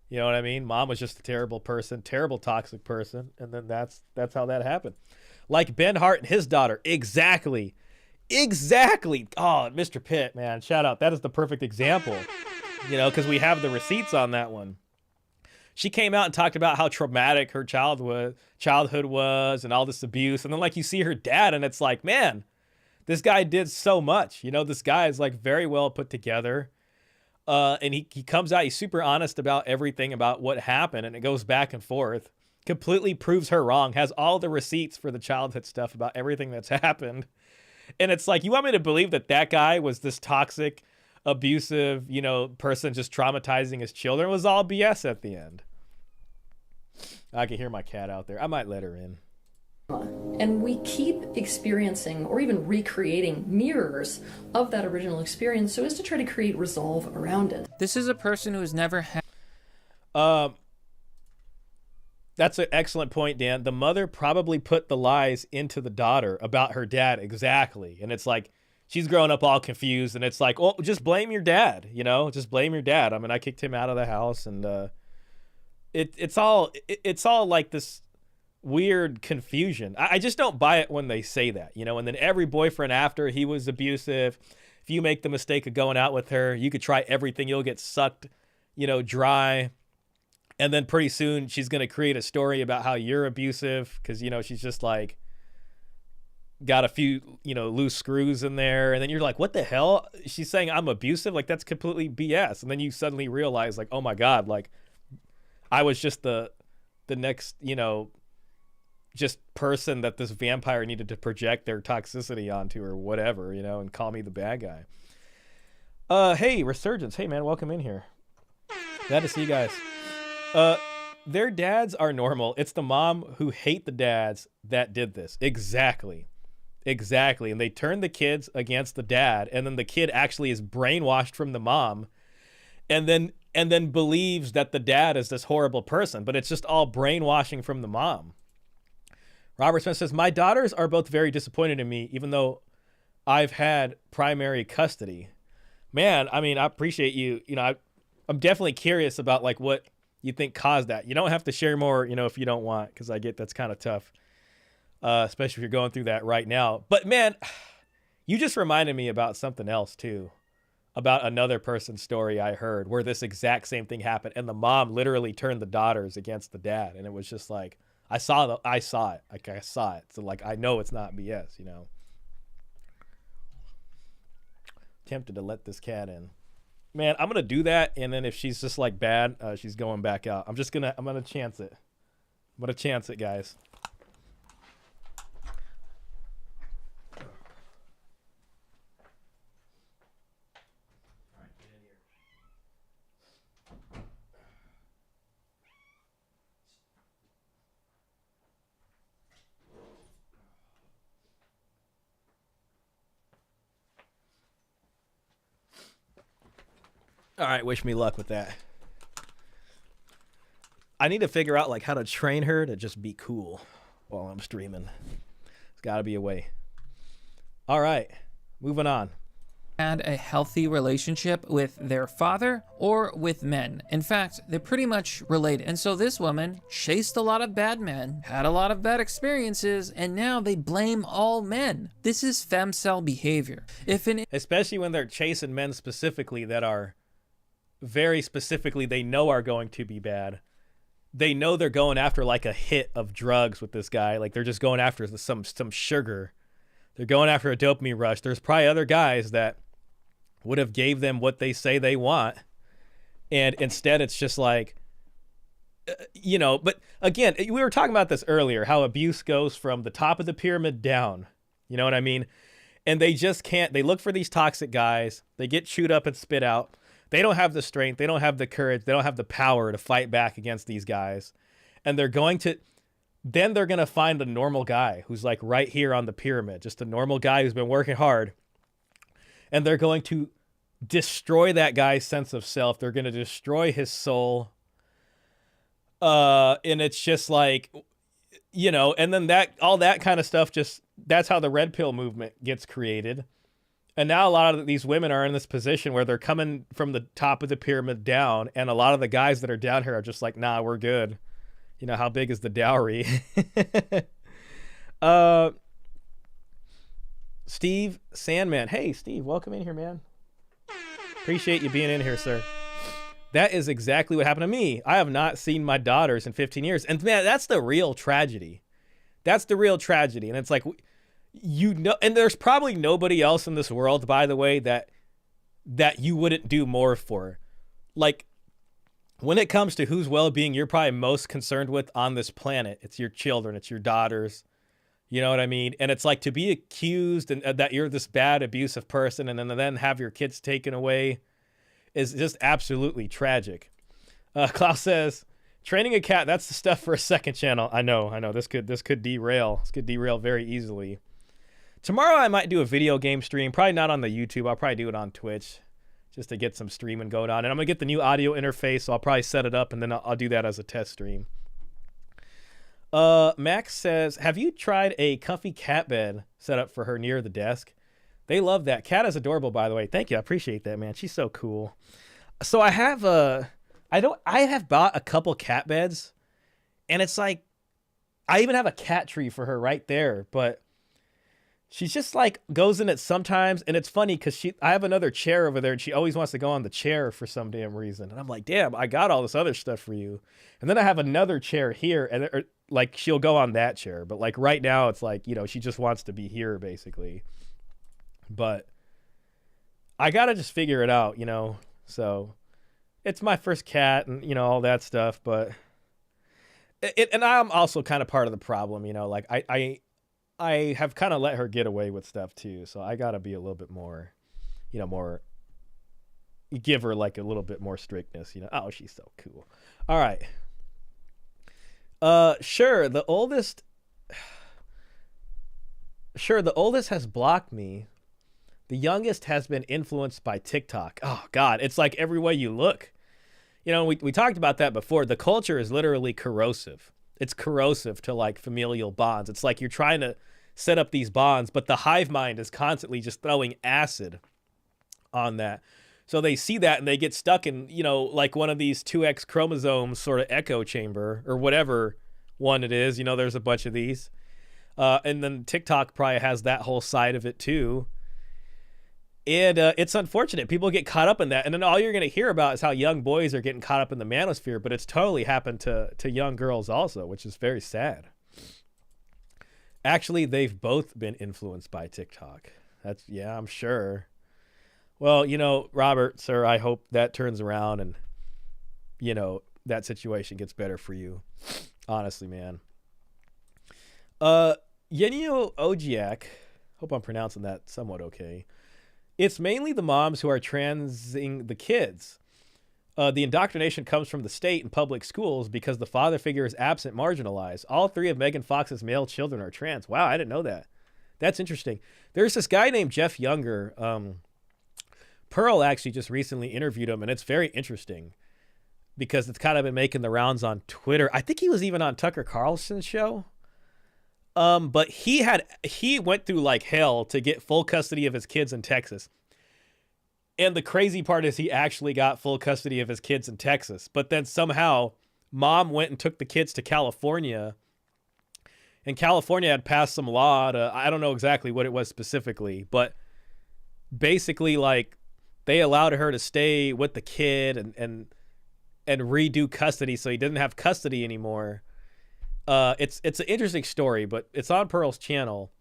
You know what I mean? Mom was just a terrible person, terrible toxic person, and then that's how that happened. Like Ben Hart and his daughter. Exactly. Oh, Mr. Pitt, man, shout out. That is the perfect example. You know, because we have the receipts on that one. She came out and talked about how traumatic her childhood was and all this abuse. And then like you see her dad and it's like, man, this guy did so much. You know, this guy is like very well put together. And he comes out, he's super honest about everything about what happened. And it goes back and forth, completely proves her wrong, has all the receipts for the childhood stuff about everything that's happened. And it's like, you want me to believe that that guy was this toxic, abusive, you know, person just traumatizing his children? It was all BS at the end. I can hear my cat out there. I might let her in. And we keep experiencing or even recreating mirrors of that original experience so as to try to create resolve around it. This is a person who's never had... That's an excellent point, Dan. The mother probably put the lies into the daughter about her dad. Exactly. And it's like, she's growing up all confused, and it's like, well, just blame your dad, you know? Just blame your dad. I mean, I kicked him out of the house, and it's all like this weird confusion. I just don't buy it when they say that, you know? And then every boyfriend after, he was abusive. If you make the mistake of going out with her, you could try everything. You'll get sucked, you know, dry. And then pretty soon she's going to create a story about how you're abusive because, you know, she's just like got a few, you know, loose screws in there. And then you're like, what the hell? She's saying I'm abusive? Like, that's completely BS. And then you suddenly realize, like, oh my God, like I was just the next, you know, just person that this vampire needed to project their toxicity onto or whatever, you know, and call me the bad guy. Hey, Resurgence. Hey, man, welcome in here. Glad to see you guys. Their dads are normal. It's the mom who hate the dads that did this. Exactly. And they turn the kids against the dad, and then the kid actually is brainwashed from the mom, and then believes that the dad is this horrible person, but it's just all brainwashing from the mom. Robert Smith says, my daughters are both very disappointed in me, even though I've had primary custody. Man, I mean, I appreciate you. You know, I'm definitely curious about like what you think caused that. You don't have to share more, you know, if you don't want, because I get that's kind of tough, especially if you're going through that right now. But man, you just reminded me about something else too, about another person's story I heard where this exact same thing happened, and the mom literally turned the daughters against the dad, and it was just like I saw it. Like I saw it, so like I know it's not BS, you know. Tempted to let this cat in. Man, I'm gonna do that, and then if she's just like bad, she's going back out. I'm gonna chance it. I'm gonna chance it, guys. All right, wish me luck with that. I need to figure out like how to train her to just be cool while I'm streaming. There's got to be a way. All right, moving on. Had a healthy relationship with their father or with men. In fact, they're pretty much related. And so this woman chased a lot of bad men, had a lot of bad experiences, and now they blame all men. This is femcel behavior. Especially when they're chasing men specifically that are very specifically they know are going to be bad. They know they're going after like a hit of drugs with this guy. Like they're just going after some sugar. They're going after a dopamine rush. There's probably other guys that would have gave them what they say they want. And instead it's just like, you know, but again, we were talking about this earlier, how abuse goes from the top of the pyramid down. You know what I mean? And they just can't, they look for these toxic guys. They get chewed up and spit out. They don't have the strength. They don't have the courage. They don't have the power to fight back against these guys. And they're going to find a normal guy who's like right here on the pyramid, just a normal guy who's been working hard. And they're going to destroy that guy's sense of self. They're going to destroy his soul. And it's just like, you know, and then all that kind of stuff, just that's how the red pill movement gets created. And now a lot of these women are in this position where they're coming from the top of the pyramid down, and a lot of the guys that are down here are just like, nah, we're good. You know, how big is the dowry? Steve Sandman. Hey, Steve, welcome in here, man. Appreciate you being in here, sir. That is exactly what happened to me. I have not seen my daughters in 15 years. And man, that's the real tragedy. That's the real tragedy. And it's like, you know, and there's probably nobody else in this world, by the way, that you wouldn't do more for. Like, when it comes to whose well-being you're probably most concerned with on this planet, it's your children, it's your daughters. You know what I mean? And it's like to be accused and that you're this bad, abusive person and then have your kids taken away is just absolutely tragic. Klaus says, training a cat, that's the stuff for a second channel. I know. This could derail. This could derail very easily. Tomorrow I might do a video game stream, probably not on the YouTube. I'll probably do it on Twitch just to get some streaming going on. And I'm going to get the new audio interface, so I'll probably set it up, and then I'll do that as a test stream. Max says, have you tried a comfy cat bed set up for her near the desk? They love that. Cat is adorable, by the way. Thank you. I appreciate that, man. She's so cool. So I have bought a couple cat beds, and it's like, I even have a cat tree for her right there, but she's just like goes in it sometimes, and it's funny because I have another chair over there, and she always wants to go on the chair for some damn reason, and I'm like, damn, I got all this other stuff for you, and then I have another chair here, and like she'll go on that chair, but like right now it's like, you know, she just wants to be here basically, but I gotta just figure it out, you know. So it's my first cat, and you know all that stuff, but and I'm also kind of part of the problem, you know, like I have kind of let her get away with stuff too. So I got to be a little bit more, you know, give her like a little bit more strictness, you know. Oh, she's so cool. All right. Sure, the oldest has blocked me. The youngest has been influenced by TikTok. Oh God, it's like every way you look. You know, we talked about that before. The culture is literally corrosive. It's corrosive to like familial bonds. It's like you're trying to set up these bonds, but the hive mind is constantly just throwing acid on that. So they see that and they get stuck in, you know, like one of these 2X chromosomes sort of echo chamber or whatever one it is. You know, there's a bunch of these. And then TikTok probably has that whole side of it too. And it's unfortunate. People get caught up in that. And then all you're going to hear about is how young boys are getting caught up in the manosphere, but it's totally happened to young girls also, which is very sad. Actually, they've both been influenced by TikTok. Yeah, I'm sure. Well, you know, Robert, sir, I hope that turns around and, you know, that situation gets better for you. Honestly, man. Yenio Ojiak, hope I'm pronouncing that somewhat okay. It's mainly the moms who are transing the kids. The indoctrination comes from the state and public schools because the father figure is absent, marginalized. All 3 of Megan Fox's male children are trans. Wow, I didn't know that. That's interesting. There's this guy named Jeff Younger. Pearl actually just recently interviewed him, and it's very interesting because it's kind of been making the rounds on Twitter. I think he was even on Tucker Carlson's show. But he went through like hell to get full custody of his kids in Texas. And the crazy part is he actually got full custody of his kids in Texas. But then somehow mom went and took the kids to California. And California had passed some law to, I don't know exactly what it was specifically, but basically like they allowed her to stay with the kid and redo custody. So he didn't have custody anymore. It's an interesting story, but it's on Pearl's channel.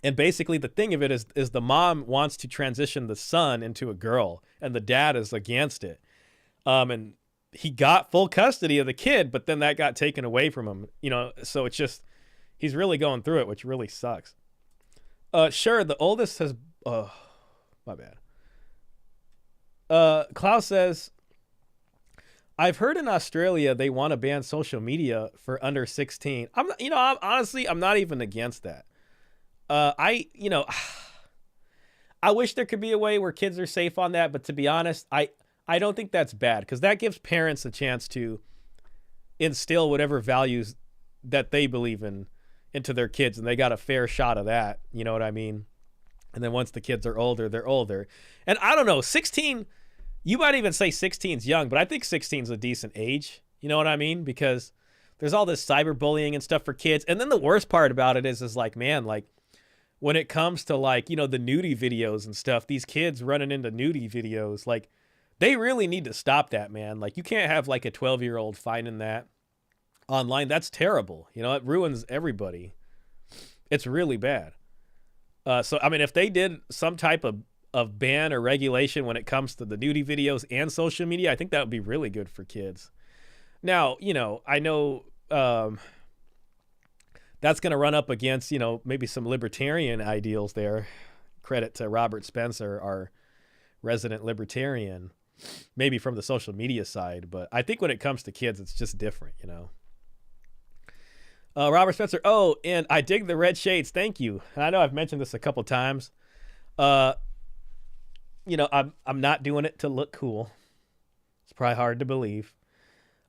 And basically the thing of it is the mom wants to transition the son into a girl and the dad is against it. And he got full custody of the kid, but then that got taken away from him, you know, so it's just, he's really going through it, which really sucks. Sure. The oldest has, my bad. Klaus says, I've heard in Australia they want to ban social media for under 16. I'm not even against that. I wish there could be a way where kids are safe on that, but to be honest, I don't think that's bad because that gives parents a chance to instill whatever values that they believe in into their kids, and they got a fair shot of that. You know what I mean? And then once the kids are older, they're older. And I don't know, 16, you might even say 16 is young, but I think 16 is a decent age. You know what I mean? Because there's all this cyberbullying and stuff for kids. And then the worst part about it is like, man, like when it comes to like, you know, the nudie videos and stuff, these kids running into nudie videos, like they really need to stop that, man. Like you can't have like a 12-year-old finding that online. That's terrible. You know, it ruins everybody. It's really bad. So, I mean, if they did some type of ban or regulation when it comes to the nudie videos and social media, I think that would be really good for kids. Now, you know, I know that's going to run up against, you know, maybe some libertarian ideals there. Credit to Robert Spencer, our resident libertarian, maybe from the social media side. But I think when it comes to kids, it's just different, you know. Robert Spencer. Oh, and I dig the red shades. Thank you. And I know I've mentioned this a couple times. You know, I'm not doing it to look cool. It's probably hard to believe.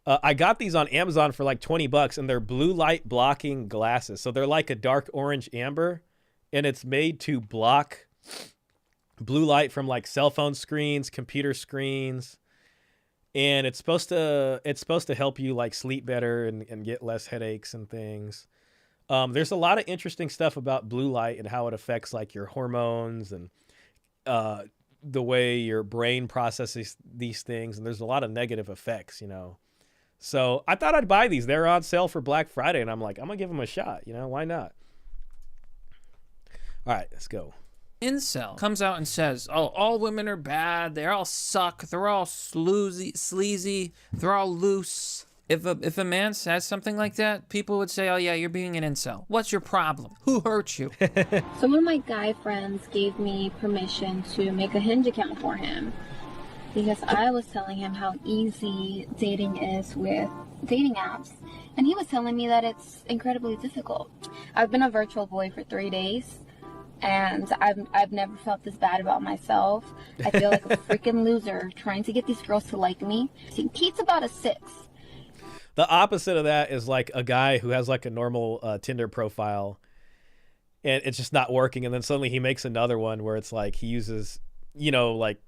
I got these on Amazon for like $20 and they're blue light blocking glasses. So they're like a dark orange amber and it's made to block blue light from like cell phone screens, computer screens. And it's supposed to help you like sleep better and get less headaches and things. There's a lot of interesting stuff about blue light and how it affects like your hormones and the way your brain processes these things. And there's a lot of negative effects, you know. So I thought I'd buy these. They're on sale for Black Friday, and I'm like, I'm gonna give them a shot. You know, why not? All right, let's go. Incel comes out and says, oh, all women are bad. They all suck. They're all sleazy. They're all loose. If a man says something like that, people would say, oh yeah, you're being an incel. What's your problem? Who hurt you? So one of my guy friends gave me permission to make a Hinge account for him because I was telling him how easy dating is with dating apps. And he was telling me that it's incredibly difficult. I've been a virtual boy for 3 days. And I've never felt this bad about myself. I feel like a freaking loser trying to get these girls to like me. See, Pete's about a 6. The opposite of that is like a guy who has like a normal Tinder profile and it's just not working. And then suddenly he makes another one where it's like he uses, you know, like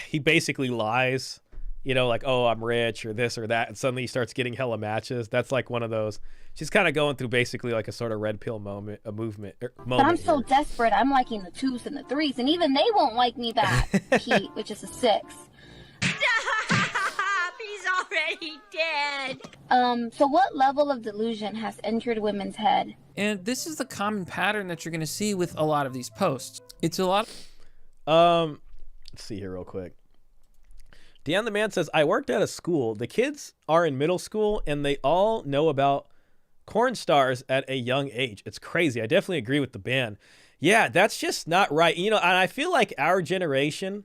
he basically lies, you know, like, oh, I'm rich or this or that. And suddenly he starts getting hella matches. That's like one of those. She's kind of going through basically like a sort of red pill moment. But I'm so desperate. I'm liking the 2s and the 3s. And even they won't like me back, Pete, which is a 6. He's already dead. So what level of delusion has entered women's head? And this is the common pattern that you're going to see with a lot of these posts. It's a lot. Let's see here real quick. Dan the Man says, I worked at a school. The kids are in middle school and they all know about corn stars at a young age. It's crazy. I definitely agree with the ban. Yeah, that's just not right. You know, and I feel like our generation,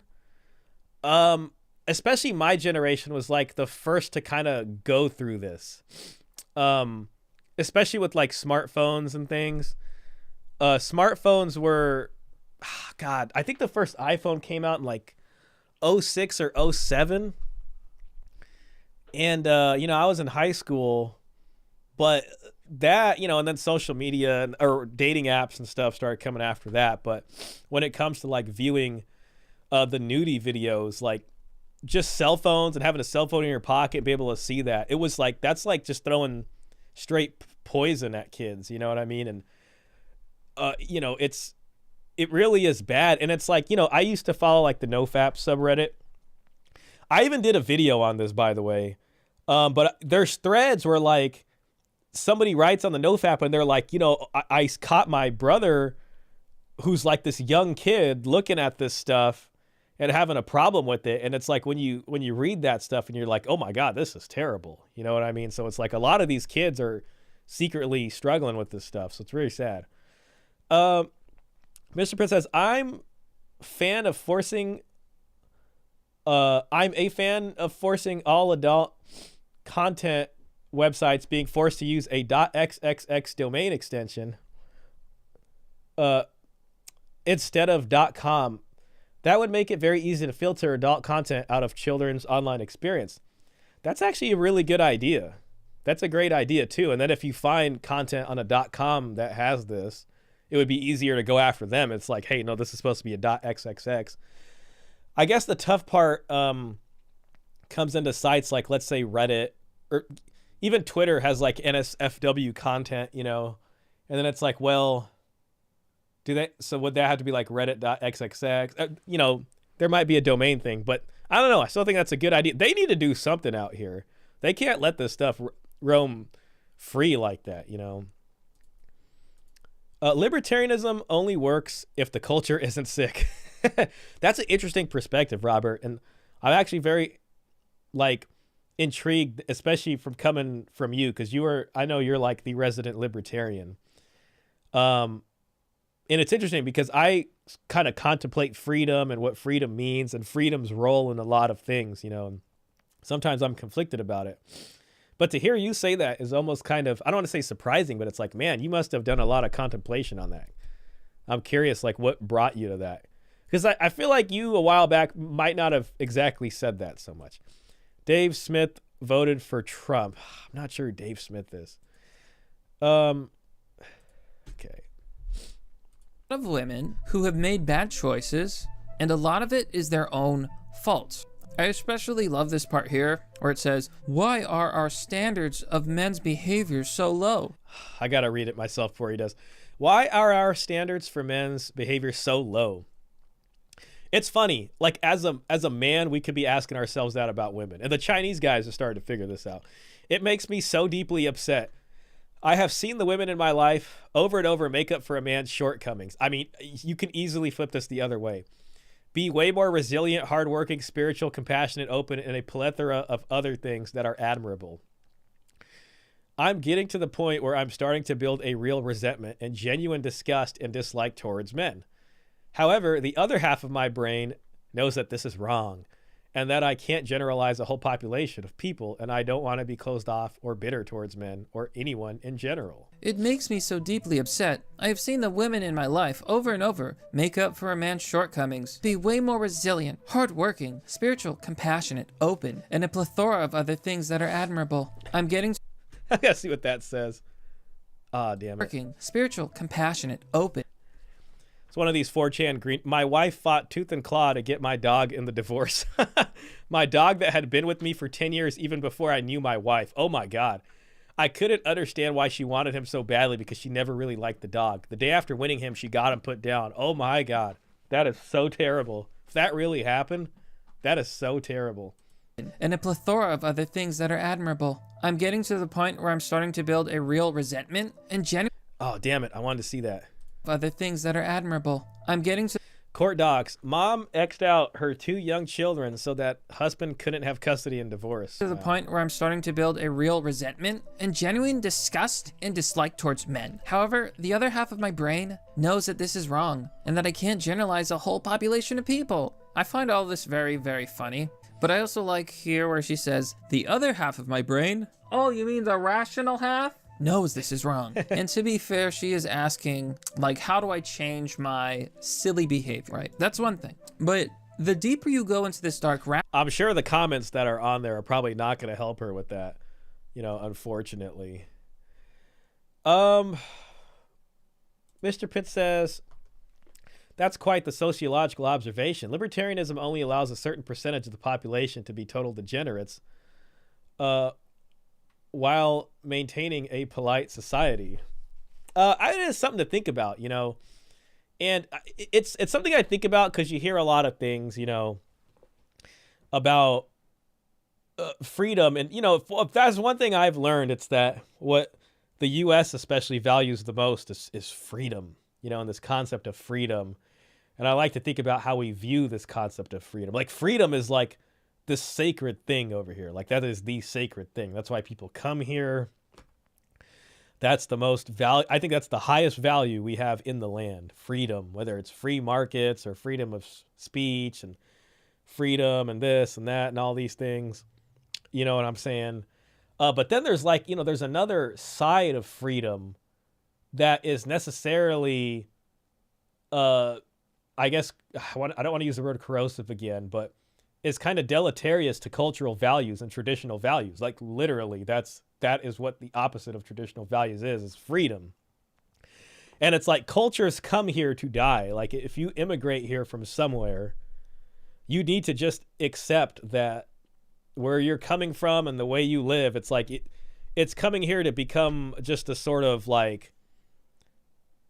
especially my generation, was like the first to kind of go through this. Especially with like smartphones and things. Smartphones were, God, I think the first iPhone came out in like 06 or 07. And, you know, I was in high school, but that, you know, and then social media or dating apps and stuff started coming after that. But when it comes to like viewing the nudie videos, like just cell phones and having a cell phone in your pocket and be able to see that, it was like, that's like just throwing straight poison at kids. You know what I mean? And, you know, it really is bad. And it's like, you know, I used to follow like the NoFap subreddit. I even did a video on this, by the way. But there's threads where like somebody writes on the NoFap and they're like, you know, I caught my brother who's like this young kid looking at this stuff and having a problem with it. And it's like when you read that stuff and you're like, oh my God, this is terrible. You know what I mean? So it's like a lot of these kids are secretly struggling with this stuff. So it's really sad. Mr. Prince says, I'm a fan of forcing all adult content websites being forced to use a .xxx domain extension instead of .com. That would make it very easy to filter adult content out of children's online experience. That's actually a really good idea. That's a great idea too. And then if you find content on a .com that has this, it would be easier to go after them. It's like, hey, no, this is supposed to be a .xxx. I guess the tough part comes into sites like, let's say Reddit, or even Twitter has like NSFW content, you know, and then it's like, well, so would that have to be like reddit.xxx? You know, there might be a domain thing, but I don't know. I still think that's a good idea. They need to do something out here. They can't let this stuff roam free like that, you know. Libertarianism only works if the culture isn't sick. That's an interesting perspective, Robert. And I'm actually very like intrigued, especially from coming from you, because I know you're like the resident libertarian. And it's interesting because I kind of contemplate freedom and what freedom means and freedom's role in a lot of things, you know. And sometimes I'm conflicted about it. But to hear you say that is almost kind of, I don't want to say surprising, but it's like, man, you must have done a lot of contemplation on that. I'm curious, like, what brought you to that? Because I feel like you a while back might not have exactly said that so much. Dave Smith voted for Trump. I'm not sure who Dave Smith is. Okay. A lot of women who have made bad choices, and a lot of it is their own fault. I especially love this part here where it says, why are our standards of men's behavior so low? I gotta read it myself before he does. Why are our standards for men's behavior so low? It's funny, like as a man, we could be asking ourselves that about women. And the Chinese guys are starting to figure this out. It makes me so deeply upset. I have seen the women in my life over and over make up for a man's shortcomings. I mean, you can easily flip this the other way. Be way more resilient, hardworking, spiritual, compassionate, open, and a plethora of other things that are admirable. I'm getting to the point where I'm starting to build a real resentment and genuine disgust and dislike towards men. However, the other half of my brain knows that this is wrong and that I can't generalize a whole population of people, and I don't want to be closed off or bitter towards men or anyone in general. It makes me so deeply upset. I have seen the women in my life over and over make up for a man's shortcomings, be way more resilient, hardworking, spiritual, compassionate, open, and a plethora of other things that are admirable. I'm getting to I gotta see what that says. Ah, damn it. working, spiritual, compassionate, open. It's one of these 4chan green. My wife fought tooth and claw to get my dog in the divorce. My dog that had been with me for 10 years even before I knew my wife. Oh my God. I couldn't understand why she wanted him so badly because she never really liked the dog. The day after winning him, she got him put down. Oh my God. That is so terrible. If that really happened, that is so terrible. And a plethora of other things that are admirable. I'm getting to the point where I'm starting to build a real resentment and genuine. Oh, damn it. I wanted to see that. Other things that are admirable. I'm getting to court docs. Mom X'd out her 2 young children so that husband couldn't have custody and divorce. the point where I'm starting to build a real resentment and genuine disgust and dislike towards men. However, the other half of my brain knows that this is wrong and that I can't generalize a whole population of people. I find all this very, very funny. But I also like here where she says, the other half of my brain, oh, you mean the rational half? Knows this is wrong. And to be fair, she is asking, like, how do I change my silly behavior, right? That's one thing. But the deeper you go into this dark I'm sure the comments that are on there are probably not going to help her with that, you know, unfortunately. Mr. Pitt says, that's quite the sociological observation. Libertarianism only allows a certain percentage of the population to be total degenerates, while maintaining a polite society. It is something to think about, you know, and it's something I think about because you hear a lot of things, you know, about freedom. And, you know, if that's one thing I've learned, it's that what the U.S. especially values the most is freedom, you know, and this concept of freedom. And I like to think about how we view this concept of freedom. Like freedom is like this sacred thing over here. Like that is the sacred thing. That's why people come here. That's the most value. I think that's the highest value we have in the land. Freedom, whether it's free markets or freedom of speech and freedom and this and that and all these things. You know what I'm saying? But then there's like, you know, there's another side of freedom that is necessarily, I guess, I don't want to use the word corrosive again, but is kind of deleterious to cultural values and traditional values. Like literally, that is what the opposite of traditional values is freedom. And it's like cultures come here to die. Like if you immigrate here from somewhere, you need to just accept that where you're coming from and the way you live, it's like it's coming here to become just a sort of like,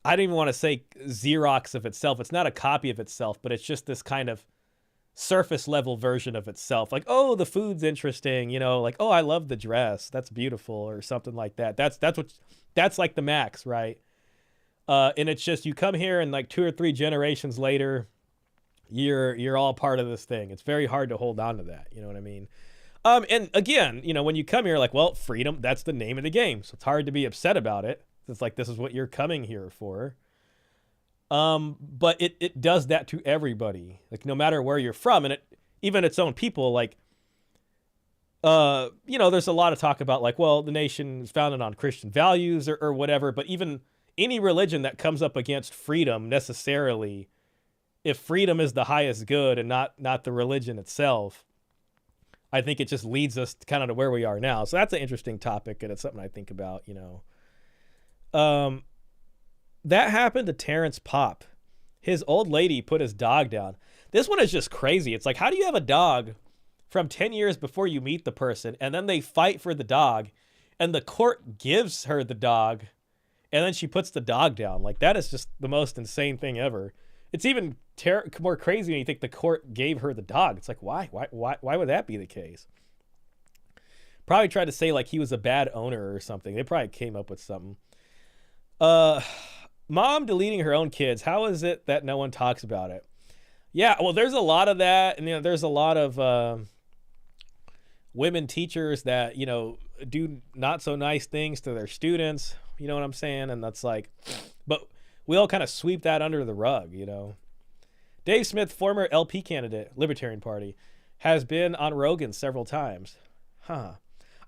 I don't even want to say Xerox of itself. It's not a copy of itself, but it's just this kind of surface level version of itself. Like, oh, the food's interesting, you know, like, oh, I love the dress. That's beautiful or something like that. That's like the max, right? And it's just, you come here and like 2 or 3 generations later, you're all part of this thing. It's very hard to hold on to that. You know what I mean? And again, you know, when you come here, like, well, freedom, that's the name of the game. So it's hard to be upset about it. It's like, this is what you're coming here for. But it does that to everybody, like no matter where you're from, and even its own people, like, you know, there's a lot of talk about like, well, the nation is founded on Christian values or whatever, but even any religion that comes up against freedom necessarily, if freedom is the highest good and not the religion itself, I think it just leads us kind of to where we are now. So that's an interesting topic, and it's something I think about, you know. That happened to Terrence Popp. His old lady put his dog down. This one is just crazy. It's like, how do you have a dog from 10 years before you meet the person, and then they fight for the dog, and the court gives her the dog, and then she puts the dog down. Like, that is just the most insane thing ever. It's even more crazy when you think the court gave her the dog. It's like, why would that be the case? Probably tried to say like he was a bad owner or something. They probably came up with something. Mom deleting her own kids. How is it that no one talks about it? Yeah, well, there's a lot of that, and there's a lot of women teachers that do not so nice things to their students. You know what I'm saying? And that's like, but we all kind of sweep that under the rug. Dave Smith, former LP candidate, Libertarian Party, has been on Rogan several times. Huh.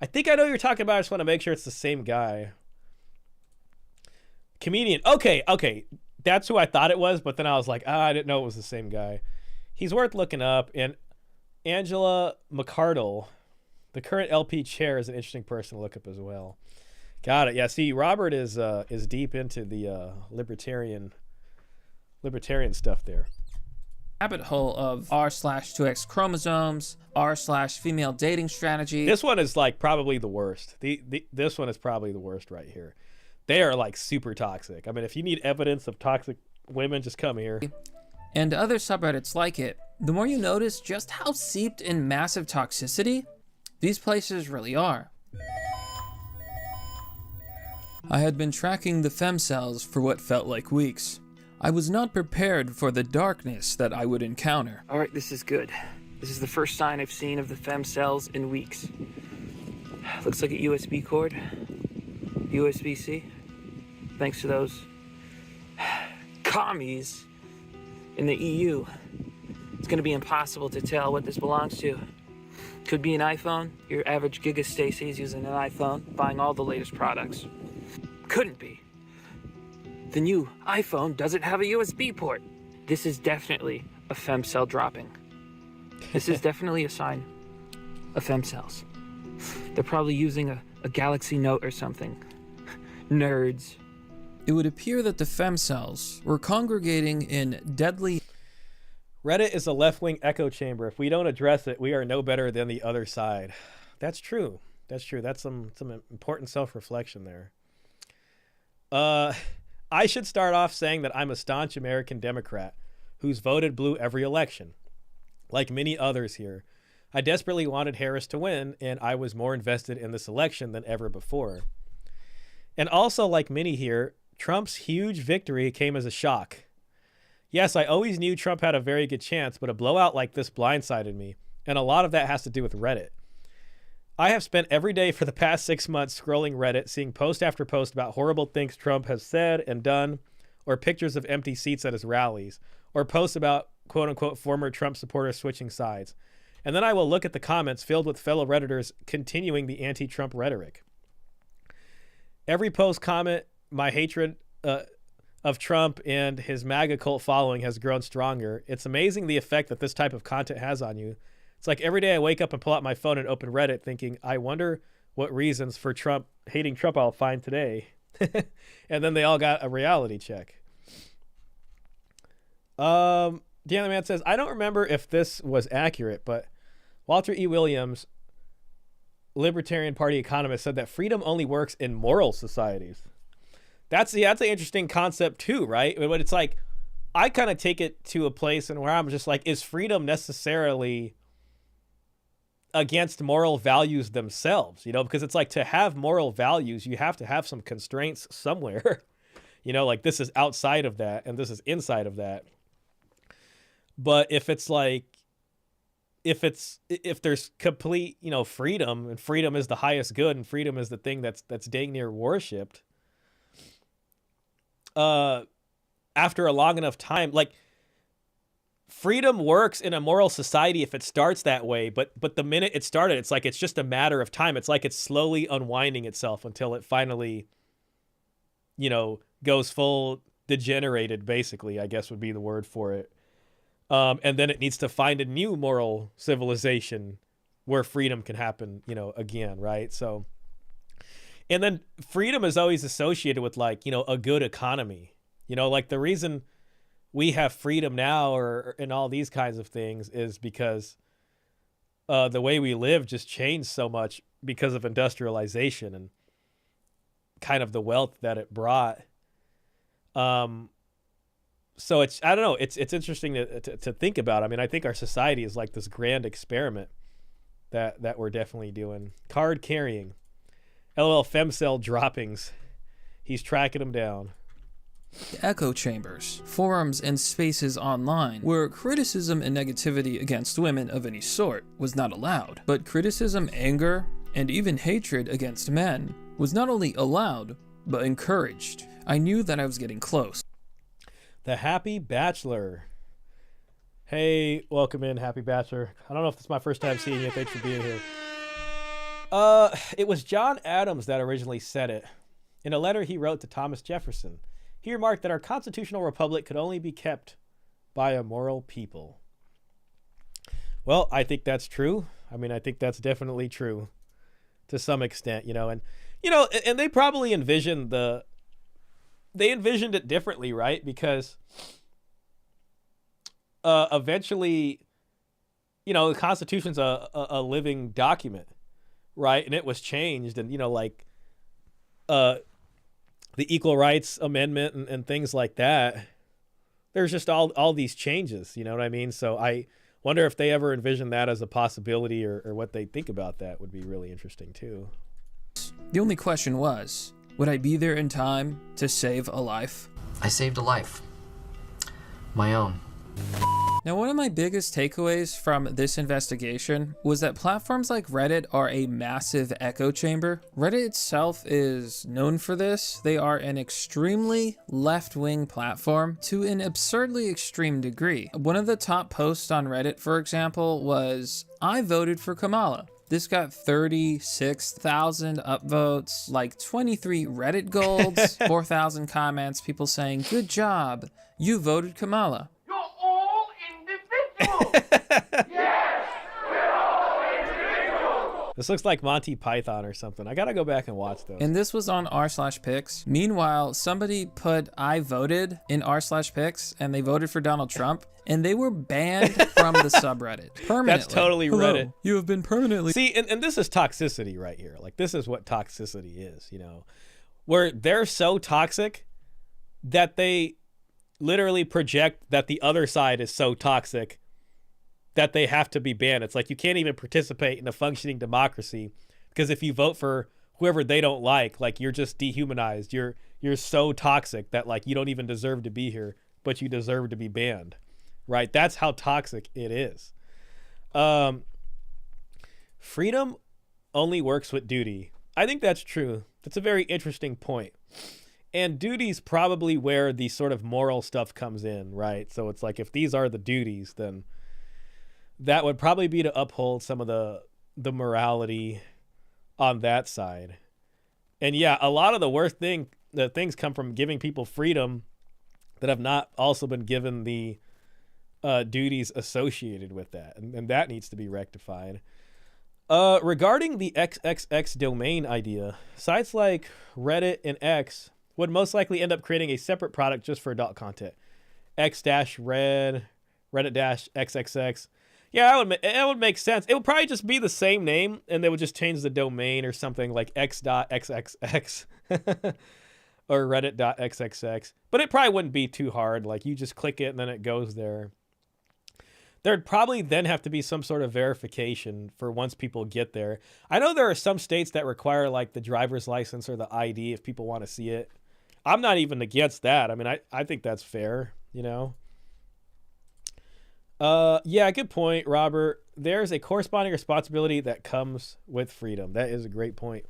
I think I know what you're talking about. I just want to make sure it's the same guy. Comedian. Okay. That's who I thought it was, but then I was like, I didn't know it was the same guy. He's worth looking up. And Angela McCardle, the current LP chair, is an interesting person to look up as well. Got it. Yeah, see, Robert is deep into the libertarian stuff there. Rabbit hole of r/2x chromosomes, r/female dating strategy. This one is like probably the worst. This one is probably the worst right here. They are like super toxic. I mean, if you need evidence of toxic women, just come here. And other subreddits like it. The more you notice just how seeped in massive toxicity these places really are. I had been tracking the femcels for what felt like weeks. I was not prepared for the darkness that I would encounter. All right, this is good. This is the first sign I've seen of the femcels in weeks. Looks like a USB cord. USB-C. Thanks to those commies in the EU. It's gonna be impossible to tell what this belongs to. Could be an iPhone. Your average Giga Stacy's using an iPhone, buying all the latest products. Couldn't be. The new iPhone doesn't have a USB port. This is definitely a femcel dropping. This is definitely a sign of femcels. They're probably using a Galaxy Note or something. Nerds. It would appear that the femcels were congregating in deadly... Reddit is a left-wing echo chamber. If we don't address it, we are no better than the other side. That's true. That's true. That's some important self-reflection there. I should start off saying that I'm a staunch American Democrat who's voted blue every election. Like many others here, I desperately wanted Harris to win, and I was more invested in this election than ever before. And also, like many here, Trump's huge victory came as a shock. Yes, I always knew Trump had a very good chance, but a blowout like this blindsided me, and a lot of that has to do with Reddit. I have spent every day for the past 6 months scrolling Reddit, seeing post after post about horrible things Trump has said and done, or pictures of empty seats at his rallies, or posts about quote-unquote former Trump supporters switching sides. And then I will look at the comments filled with fellow Redditors continuing the anti-Trump rhetoric. Every post comment, my hatred of Trump and his MAGA cult following has grown stronger. It's amazing the effect that this type of content has on you. It's like every day I wake up and pull out my phone and open Reddit thinking, I wonder what reasons for hating Trump I'll find today. And then they all got a reality check. The other man says, I don't remember if this was accurate, but Walter E. Williams, Libertarian Party economist, said that freedom only works in moral societies. That's an interesting concept too, right? But it's like, I kind of take it to a place and where I'm just like, is freedom necessarily against moral values themselves? Because it's like, to have moral values, you have to have some constraints somewhere. Like this is outside of that and this is inside of that. But if there's complete, freedom, and freedom is the highest good, and freedom is the thing that's dang near worshipped, after a long enough time, like, freedom works in a moral society if it starts that way, but the minute it started, it's like it's just a matter of time. It's like it's slowly unwinding itself until it finally, goes full degenerated, basically, I guess would be the word for it. And then it needs to find a new moral civilization where freedom can happen, again, right? So, and then freedom is always associated with like, a good economy, like the reason we have freedom now and all these kinds of things is because the way we live just changed so much because of industrialization and kind of the wealth that it brought. So it's, I don't know, it's interesting to think about. I mean, I think our society is like this grand experiment that we're definitely doing. Card carrying. LOL Femcel droppings. He's tracking them down. Echo chambers, forums, and spaces online where criticism and negativity against women of any sort was not allowed, but criticism, anger, and even hatred against men was not only allowed, but encouraged. I knew that I was getting close. The Happy Bachelor. Hey, welcome in, Happy Bachelor. I don't know if it's my first time seeing you. Thanks for being here. It was John Adams that originally said it. In a letter he wrote to Thomas Jefferson, he remarked that our constitutional republic could only be kept by a moral people. Well, I think that's true. I mean, I think that's definitely true to some extent, and they probably envisioned it differently, right? Because eventually, the Constitution's a living document, right? And it was changed, and the Equal Rights Amendment and things like that. There's just all these changes, you know what I mean? So I wonder if they ever envision that as a possibility, or what they think about that would be really interesting too. The only question was, would I be there in time to save a life? I saved a life. My own. Now, one of my biggest takeaways from this investigation was that platforms like Reddit are a massive echo chamber. Reddit itself is known for this. They are an extremely left-wing platform to an absurdly extreme degree. One of the top posts on Reddit, for example, was, "I voted for Kamala." This got 36,000 upvotes, like 23 Reddit golds, 4,000 comments, people saying, "Good job, you voted Kamala." This looks like Monty Python or something. I gotta go back and watch those. And this was on r/pics. Meanwhile, somebody put "I voted" in r/pics, and they voted for Donald Trump, and they were banned from the subreddit permanently. That's totally Hello, Reddit. you have been permanently. See, and this is toxicity right here. Like, this is what toxicity is, where they're so toxic that they literally project that the other side is so toxic that they have to be banned. It's like you can't even participate in a functioning democracy because if you vote for whoever they don't like you're just dehumanized. You're so toxic that you don't even deserve to be here, but you deserve to be banned, right? That's how toxic it is. Freedom only works with duty. I think that's true. That's a very interesting point. And duty's probably where the sort of moral stuff comes in, right? So it's like if these are the duties, then that would probably be to uphold some of the morality on that side. And yeah, a lot of the things come from giving people freedom that have not also been given the duties associated with that. And that needs to be rectified. Regarding the XXX domain idea, sites like Reddit and X would most likely end up creating a separate product just for adult content. X-Red, Reddit-XXX. Yeah, it would make sense. It would probably just be the same name, and they would just change the domain or something like x.xxx or reddit.xxx. But it probably wouldn't be too hard. Like, you just click it, and then it goes there. There'd probably then have to be some sort of verification for once people get there. I know there are some states that require, the driver's license or the ID if people want to see it. I'm not even against that. I mean, I think that's fair, Yeah, good point, Robert. There's a corresponding responsibility that comes with freedom. That is a great point.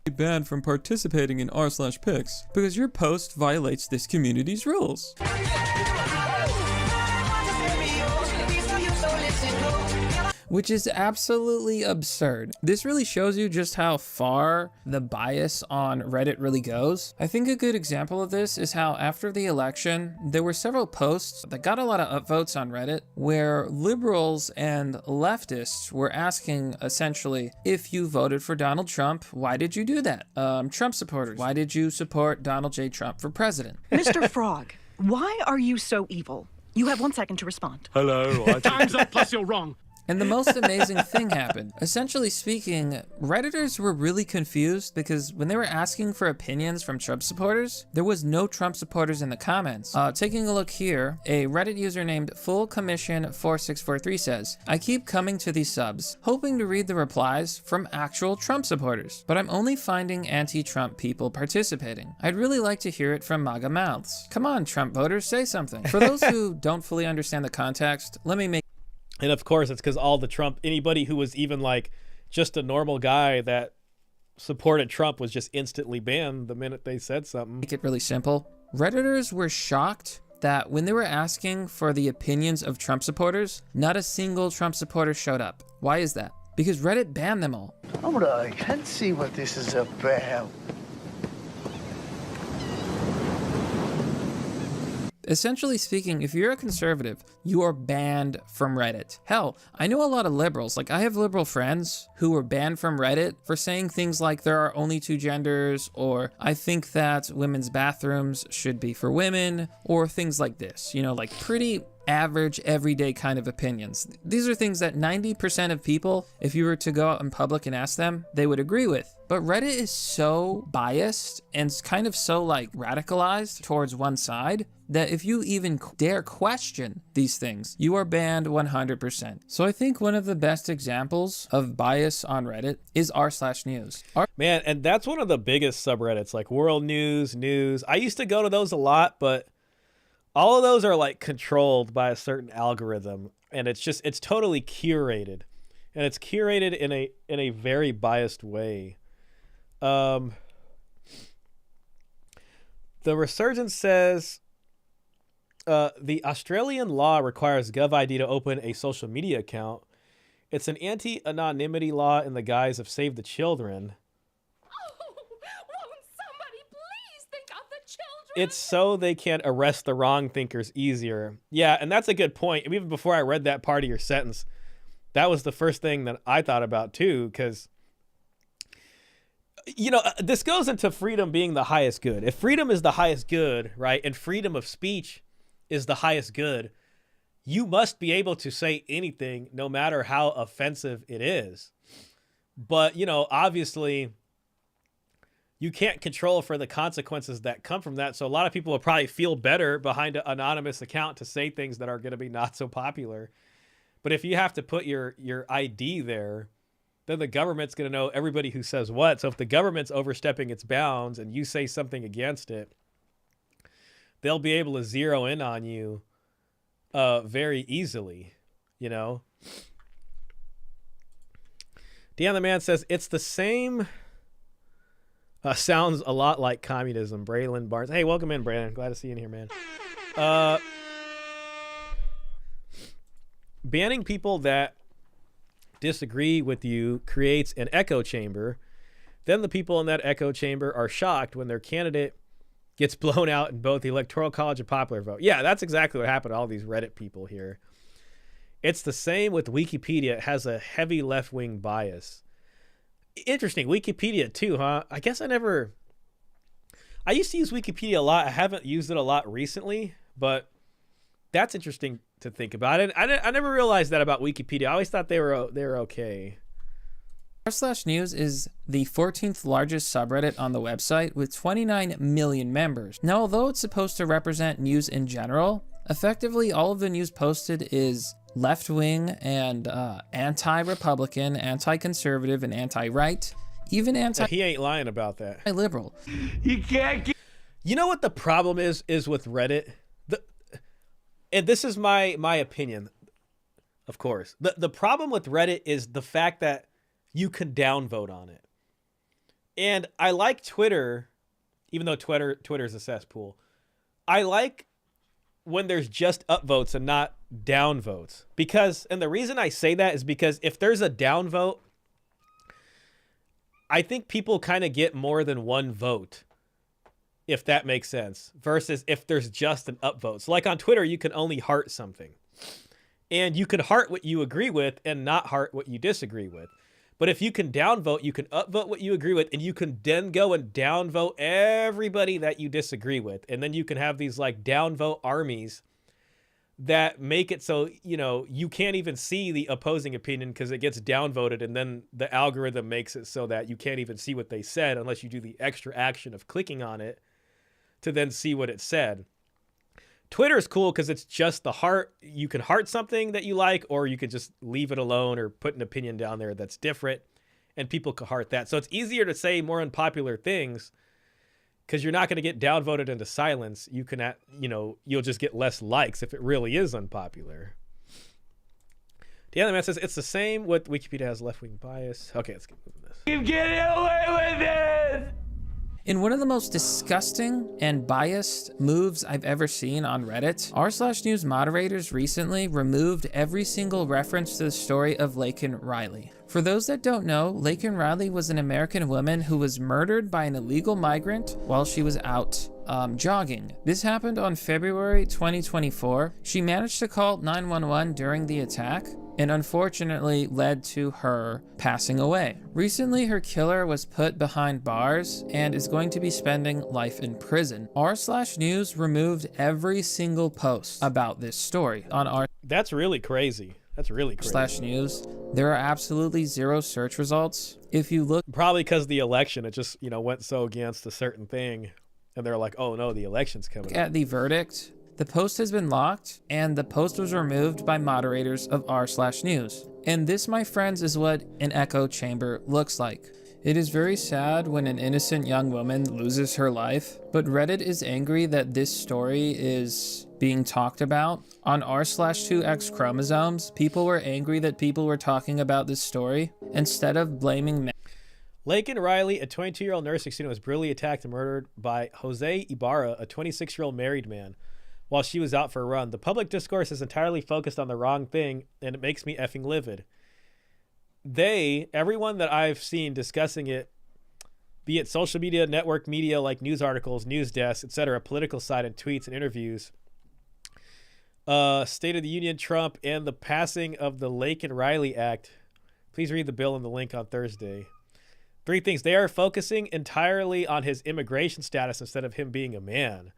Banned from participating in r/pics because your post violates this community's rules. Which is absolutely absurd. This really shows you just how far the bias on Reddit really goes. I think a good example of this is how after the election, there were several posts that got a lot of upvotes on Reddit where liberals and leftists were asking essentially, if you voted for Donald Trump, why did you do that? Trump supporters, why did you support Donald J. Trump for president? Mr. Frog, why are you so evil? You have 1 second to respond. Hello. Time's up, plus you're wrong. And the most amazing thing happened. Essentially speaking, Redditors were really confused because when they were asking for opinions from Trump supporters, there was no Trump supporters in the comments. Taking a look here, a Reddit user named Full Commission 4643 says, I keep coming to these subs, hoping to read the replies from actual Trump supporters, but I'm only finding anti-Trump people participating. I'd really like to hear it from MAGA mouths. Come on, Trump voters, say something. For those who don't fully understand the context, let me make... And of course, it's because all the Trump, anybody who was even like just a normal guy that supported Trump was just instantly banned the minute they said something. Make it really simple. Redditors were shocked that when they were asking for the opinions of Trump supporters, not a single Trump supporter showed up. Why is that? Because Reddit banned them all. All right, let's see what this is about. Essentially speaking, if you're a conservative, you are banned from Reddit. Hell, I know a lot of liberals. Like, I have liberal friends who were banned from Reddit for saying things like there are only two genders, or I think that women's bathrooms should be for women, or things like this. You know, like pretty average, everyday kind of opinions. These are things that 90% of people, if you were to go out in public and ask them, they would agree with. But Reddit is so biased and kind of so like radicalized towards one side that if you even dare question these things, you are banned 100%. So I think one of the best examples of bias on Reddit is r/news. Man, and that's one of the biggest subreddits, like world news. I used to go to those a lot, but all of those are like controlled by a certain algorithm, and it's totally curated, and it's curated in a very biased way. The Resurgence says the Australian law requires GovID to open a social media account. It's an anti-anonymity law in the guise of Save the Children. It's so they can arrest the wrong thinkers easier. Yeah, and that's a good point. Even before I read that part of your sentence, that was the first thing that I thought about too, because, you know, this goes into freedom being the highest good. If freedom is the highest good, right, and freedom of speech is the highest good, you must be able to say anything, no matter how offensive it is. But, you know, obviously, you can't control for the consequences that come from that. So a lot of people will probably feel better behind an anonymous account to say things that are going to be not so popular. But if you have to put your ID there, then the government's going to know everybody who says what. So if the government's overstepping its bounds and you say something against it, they'll be able to zero in on you very easily, you know? Dan the Man says, it's the same... sounds a lot like communism. Braylon Barnes. Hey, welcome in, Brandon. Glad to see you in here, man. Banning people that disagree with you creates an echo chamber. Then the people in that echo chamber are shocked when their candidate gets blown out in both the Electoral College and popular vote. Yeah, that's exactly what happened to all these Reddit people here. It's the same with Wikipedia. It has a heavy left-wing bias. Interesting. Wikipedia too, huh? I guess I used to use Wikipedia a lot. I haven't used it a lot recently, but that's interesting to think about it. I never realized that about Wikipedia. I always thought they were okay. r/news is the 14th largest subreddit on the website with 29 million members. Now, although it's supposed to represent news in general, effectively all of the news posted is left-wing and anti-Republican, anti-conservative, and anti-right, even He ain't lying about that. Liberal. You can't get... You know what the problem is with Reddit? And this is my opinion, of course. The problem with Reddit is the fact that you can downvote on it. And I like Twitter, even though Twitter's a cesspool. I like when there's just upvotes and not downvotes. Because, and the reason I say that is because if there's a downvote, I think people kind of get more than one vote, if that makes sense, versus if there's just an upvote. So like on Twitter, you can only heart something. And you can heart what you agree with and not heart what you disagree with. But if you can downvote, you can upvote what you agree with, and you can then go and downvote everybody that you disagree with. And then you can have these like downvote armies that make it so, you know, you can't even see the opposing opinion because it gets downvoted, and then the algorithm makes it so that you can't even see what they said unless you do the extra action of clicking on it to then see what it said. Twitter is cool because it's just the heart. You can heart something that you like, or you could just leave it alone or put an opinion down there that's different, and people can heart that. So it's easier to say more unpopular things because you're not going to get downvoted into silence. You can, you know, you'll just get less likes if it really is unpopular. The other man says it's the same with Wikipedia has left-wing bias. Okay, let's get moving this. Keep getting away with it! In one of the most disgusting and biased moves I've ever seen on Reddit, r/news moderators recently removed every single reference to the story of Laken Riley. For those that don't know, Laken Riley was an American woman who was murdered by an illegal migrant while she was out jogging. This happened on February 2024. She managed to call 911 during the attack, and unfortunately led to her passing away. Recently, her killer was put behind bars and is going to be spending life in prison. r/news removed every single post about this story on r. That's really crazy. That's really crazy. /news. There are absolutely zero search results. If you look, probably because the election, it just, you know, went so against a certain thing, and they're like, oh no, the election's coming. At the verdict, the post has been locked, and the post was removed by moderators of r/news. And this, my friends, is what an echo chamber looks like. It is very sad when an innocent young woman loses her life, but Reddit is angry that this story is being talked about. On r/2x chromosomes, people were angry that people were talking about this story instead of blaming men. Laken Riley, a 22-year-old nursing student, was brutally attacked and murdered by Jose Ibarra, a 26-year-old married man, while she was out for a run. The public discourse is entirely focused on the wrong thing, and it makes me effing livid. Everyone that I've seen discussing it, be it social media, network media like news articles, news desks, etc., political side and tweets and interviews, State of the Union, Trump, and the passing of the Laken Riley Act. Please read the bill in the link on Thursday. 3 things. They are focusing entirely on his immigration status instead of him being a man.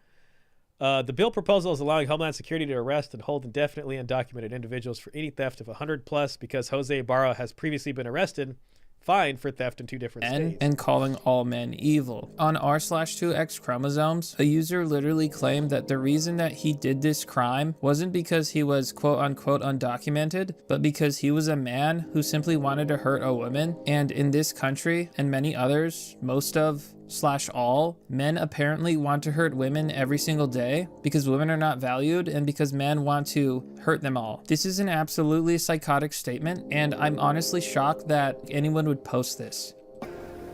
The bill proposal is allowing Homeland Security to arrest and hold indefinitely undocumented individuals for any theft of 100 plus because Jose Ibarra has previously been arrested, fined for theft in 2 different states. And calling all men evil. On r/2x chromosomes, a user literally claimed that the reason that he did this crime wasn't because he was quote unquote undocumented, but because he was a man who simply wanted to hurt a woman. And in this country and many others, most of /all, men apparently want to hurt women every single day because women are not valued and because men want to hurt them all. This is an absolutely psychotic statement, and I'm honestly shocked that anyone would post this.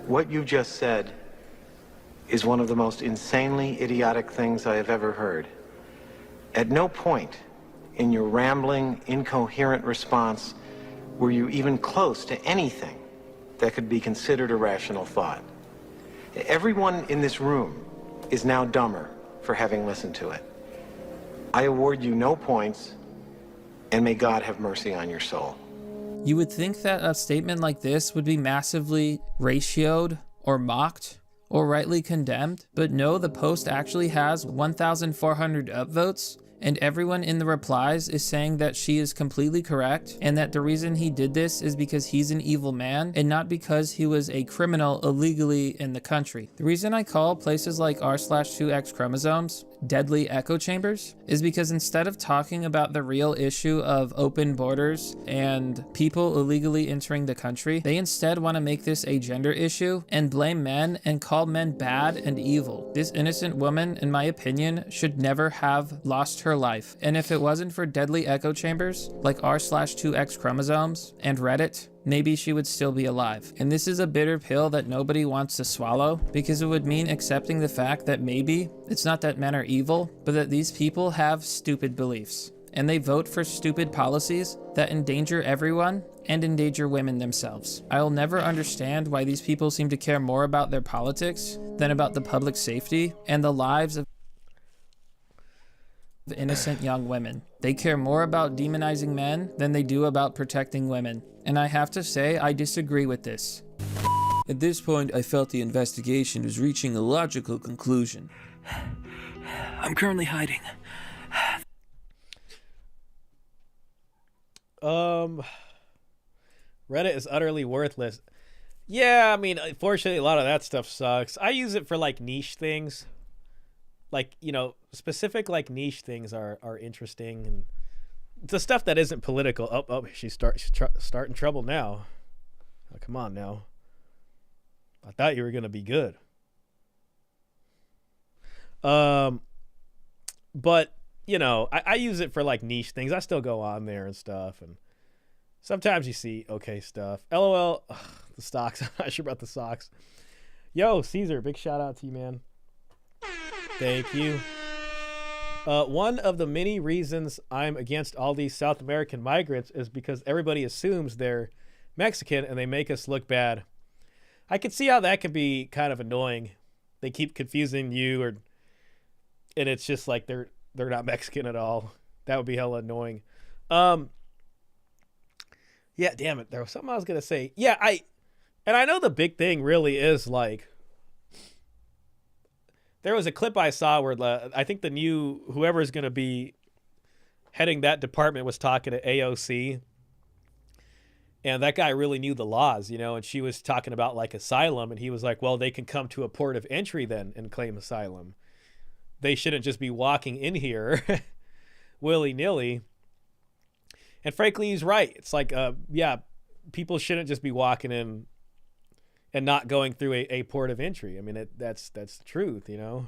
What you just said is one of the most insanely idiotic things I have ever heard. At no point in your rambling, incoherent response were you even close to anything that could be considered a rational thought. Everyone in this room is now dumber for having listened to it. I award you no points, and may God have mercy on your soul. You would think that a statement like this would be massively ratioed or mocked or rightly condemned, but no, the post actually has 1,400 upvotes, and everyone in the replies is saying that she is completely correct and that the reason he did this is because he's an evil man and not because he was a criminal illegally in the country. The reason I call places like r/2x chromosomes deadly echo chambers is because instead of talking about the real issue of open borders and people illegally entering the country, they instead want to make this a gender issue and blame men and call men bad and evil. This innocent woman, in my opinion, should never have lost her life. And if it wasn't for deadly echo chambers like r/2x chromosomes and Reddit, maybe she would still be alive. And this is a bitter pill that nobody wants to swallow because it would mean accepting the fact that maybe it's not that men are evil, but that these people have stupid beliefs. And they vote for stupid policies that endanger everyone and endanger women themselves. I'll never understand why these people seem to care more about their politics than about the public safety and the lives of innocent young women. They care more about demonizing men than they do about protecting women. And I have to say, I disagree with this. At this point, I felt the investigation was reaching a logical conclusion. I'm currently hiding. Reddit is utterly worthless. Yeah, I mean, unfortunately, a lot of that stuff sucks. I use it for like niche things. Like, you know, specific like niche things are interesting, and the stuff that isn't political. She's starting trouble now. Oh, come on now. I thought you were gonna be good. But you know, I use it for like niche things. I still go on there and stuff, and sometimes you see okay stuff. LOL. Ugh, the stocks. I'm not sure about the socks. Yo, Caesar, big shout out to you, man. Thank you. One of the many reasons I'm against all these South American migrants is because everybody assumes they're Mexican and they make us look bad. I can see how that can be kind of annoying. They keep confusing you, and it's just like they're not Mexican at all. That would be hella annoying. Yeah, damn it. There was something I was gonna say. Yeah, I know the big thing really is like, there was a clip I saw where I think the new whoever is gonna be heading that department was talking to AOC, and that guy really knew the laws, you know, and she was talking about like asylum, and he was like, well, they can come to a port of entry then and claim asylum. They shouldn't just be walking in here willy-nilly. And frankly, he's right. It's like, yeah, people shouldn't just be walking in and not going through a port of entry. I mean, that's the truth, you know.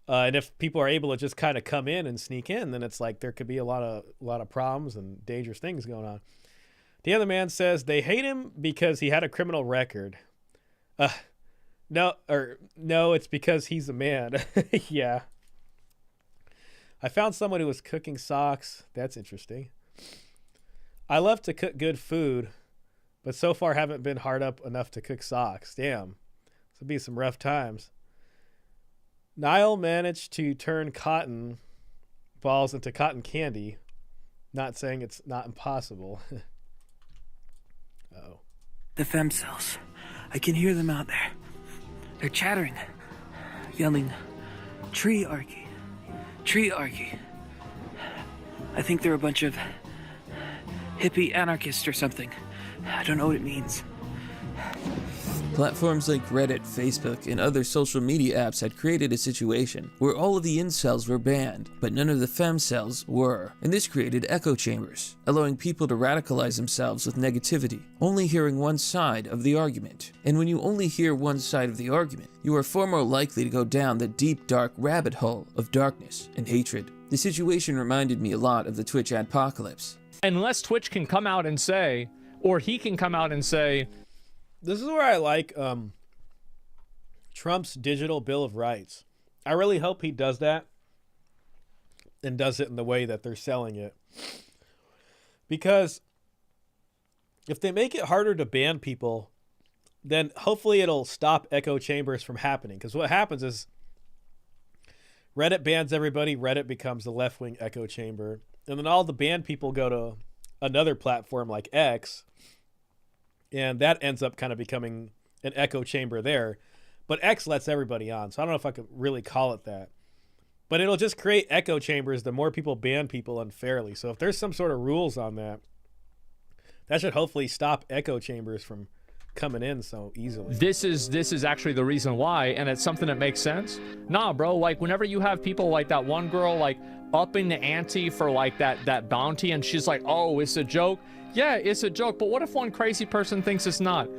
And if people are able to just kind of come in and sneak in, then it's like there could be a lot of problems and dangerous things going on. The other man says they hate him because he had a criminal record. No, it's because he's a man. Yeah. I found someone who was cooking socks. That's interesting. I love to cook good food, but so far haven't been hard up enough to cook socks. Damn. This would be some rough times. Niall managed to turn cotton balls into cotton candy. Not saying it's not impossible. Uh-oh. The femcels. I can hear them out there. They're chattering, yelling, "Triarchy, triarchy." I think they're a bunch of hippie anarchists or something. I don't know what it means. Platforms like Reddit, Facebook, and other social media apps had created a situation where all of the incels were banned, but none of the femcels were, and this created echo chambers, allowing people to radicalize themselves with negativity, only hearing one side of the argument. And when you only hear one side of the argument, you are far more likely to go down the deep, dark rabbit hole of darkness and hatred. The situation reminded me a lot of the Twitch adpocalypse. Unless Twitch can come out and say, or he can come out and say, this is where I like Trump's digital Bill of Rights. I really hope he does that and does it in the way that they're selling it. Because if they make it harder to ban people, then hopefully it'll stop echo chambers from happening. Because what happens is Reddit bans everybody, Reddit becomes the left-wing echo chamber, and then all the banned people go to another platform like X, and that ends up kind of becoming an echo chamber there. But X lets everybody on, so I don't know if I could really call it that. But it'll just create echo chambers the more people ban people unfairly. So if there's some sort of rules on that, that should hopefully stop echo chambers from coming in so easily. this is actually the reason why, and it's something that makes sense. Nah, bro, like whenever you have people like that one girl like upping the ante for like that bounty, and she's like, oh, it's a joke. Yeah, it's a joke, but what if one crazy person thinks it's not?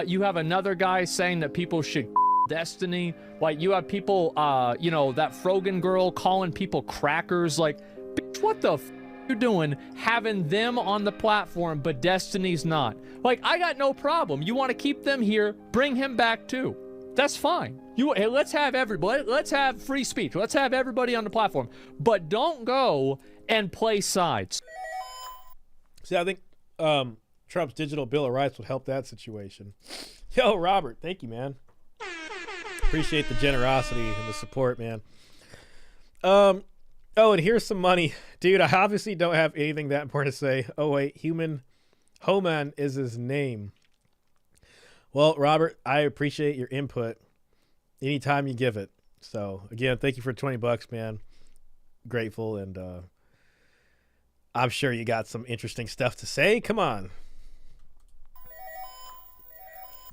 You have another guy saying that people should Destiny. Like, you have people, you know, that Frogan girl calling people crackers. Like, bitch, what the f you doing having them on the platform, but Destiny's not? Like, I got no problem. You want to keep them here, bring him back too. That's fine. Hey, let's have everybody. Let's have free speech. Let's have everybody on the platform. But don't go and play sides. See, I think Trump's digital Bill of Rights would help that situation. Yo, Robert, thank you, man. Appreciate the generosity and the support, man. Oh, and here's some money. Dude, I obviously don't have anything that important to say. Oh, wait, Homan is his name. Well, Robert, I appreciate your input anytime you give it. So, again, thank you for $20, man. Grateful, and I'm sure you got some interesting stuff to say. Come on.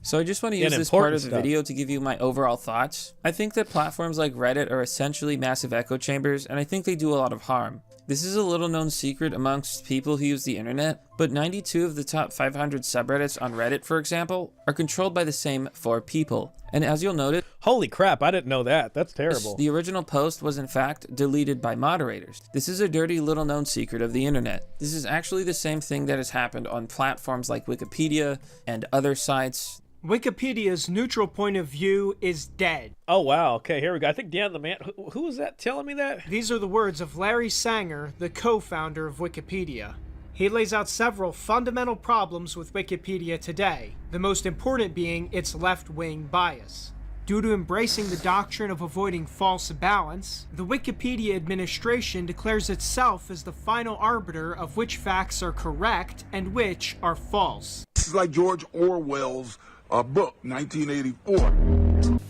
So I just want to use this part of the video to give you my overall thoughts. I think that platforms like Reddit are essentially massive echo chambers, and I think they do a lot of harm. This is a little known secret amongst people who use the internet, but 92 of the top 500 subreddits on Reddit, for example, are controlled by the same 4 people. And as you'll notice, holy crap, I didn't know that. That's terrible. The original post was in fact deleted by moderators. This is a dirty little known secret of the internet. This is actually the same thing that has happened on platforms like Wikipedia and other sites. Wikipedia's neutral point of view is dead. Oh, wow. Okay, here we go. I think Dan the man... Who was that telling me that? These are the words of Larry Sanger, the co-founder of Wikipedia. He lays out several fundamental problems with Wikipedia today, the most important being its left-wing bias. Due to embracing the doctrine of avoiding false balance, the Wikipedia administration declares itself as the final arbiter of which facts are correct and which are false. This is like George Orwell's book, 1984.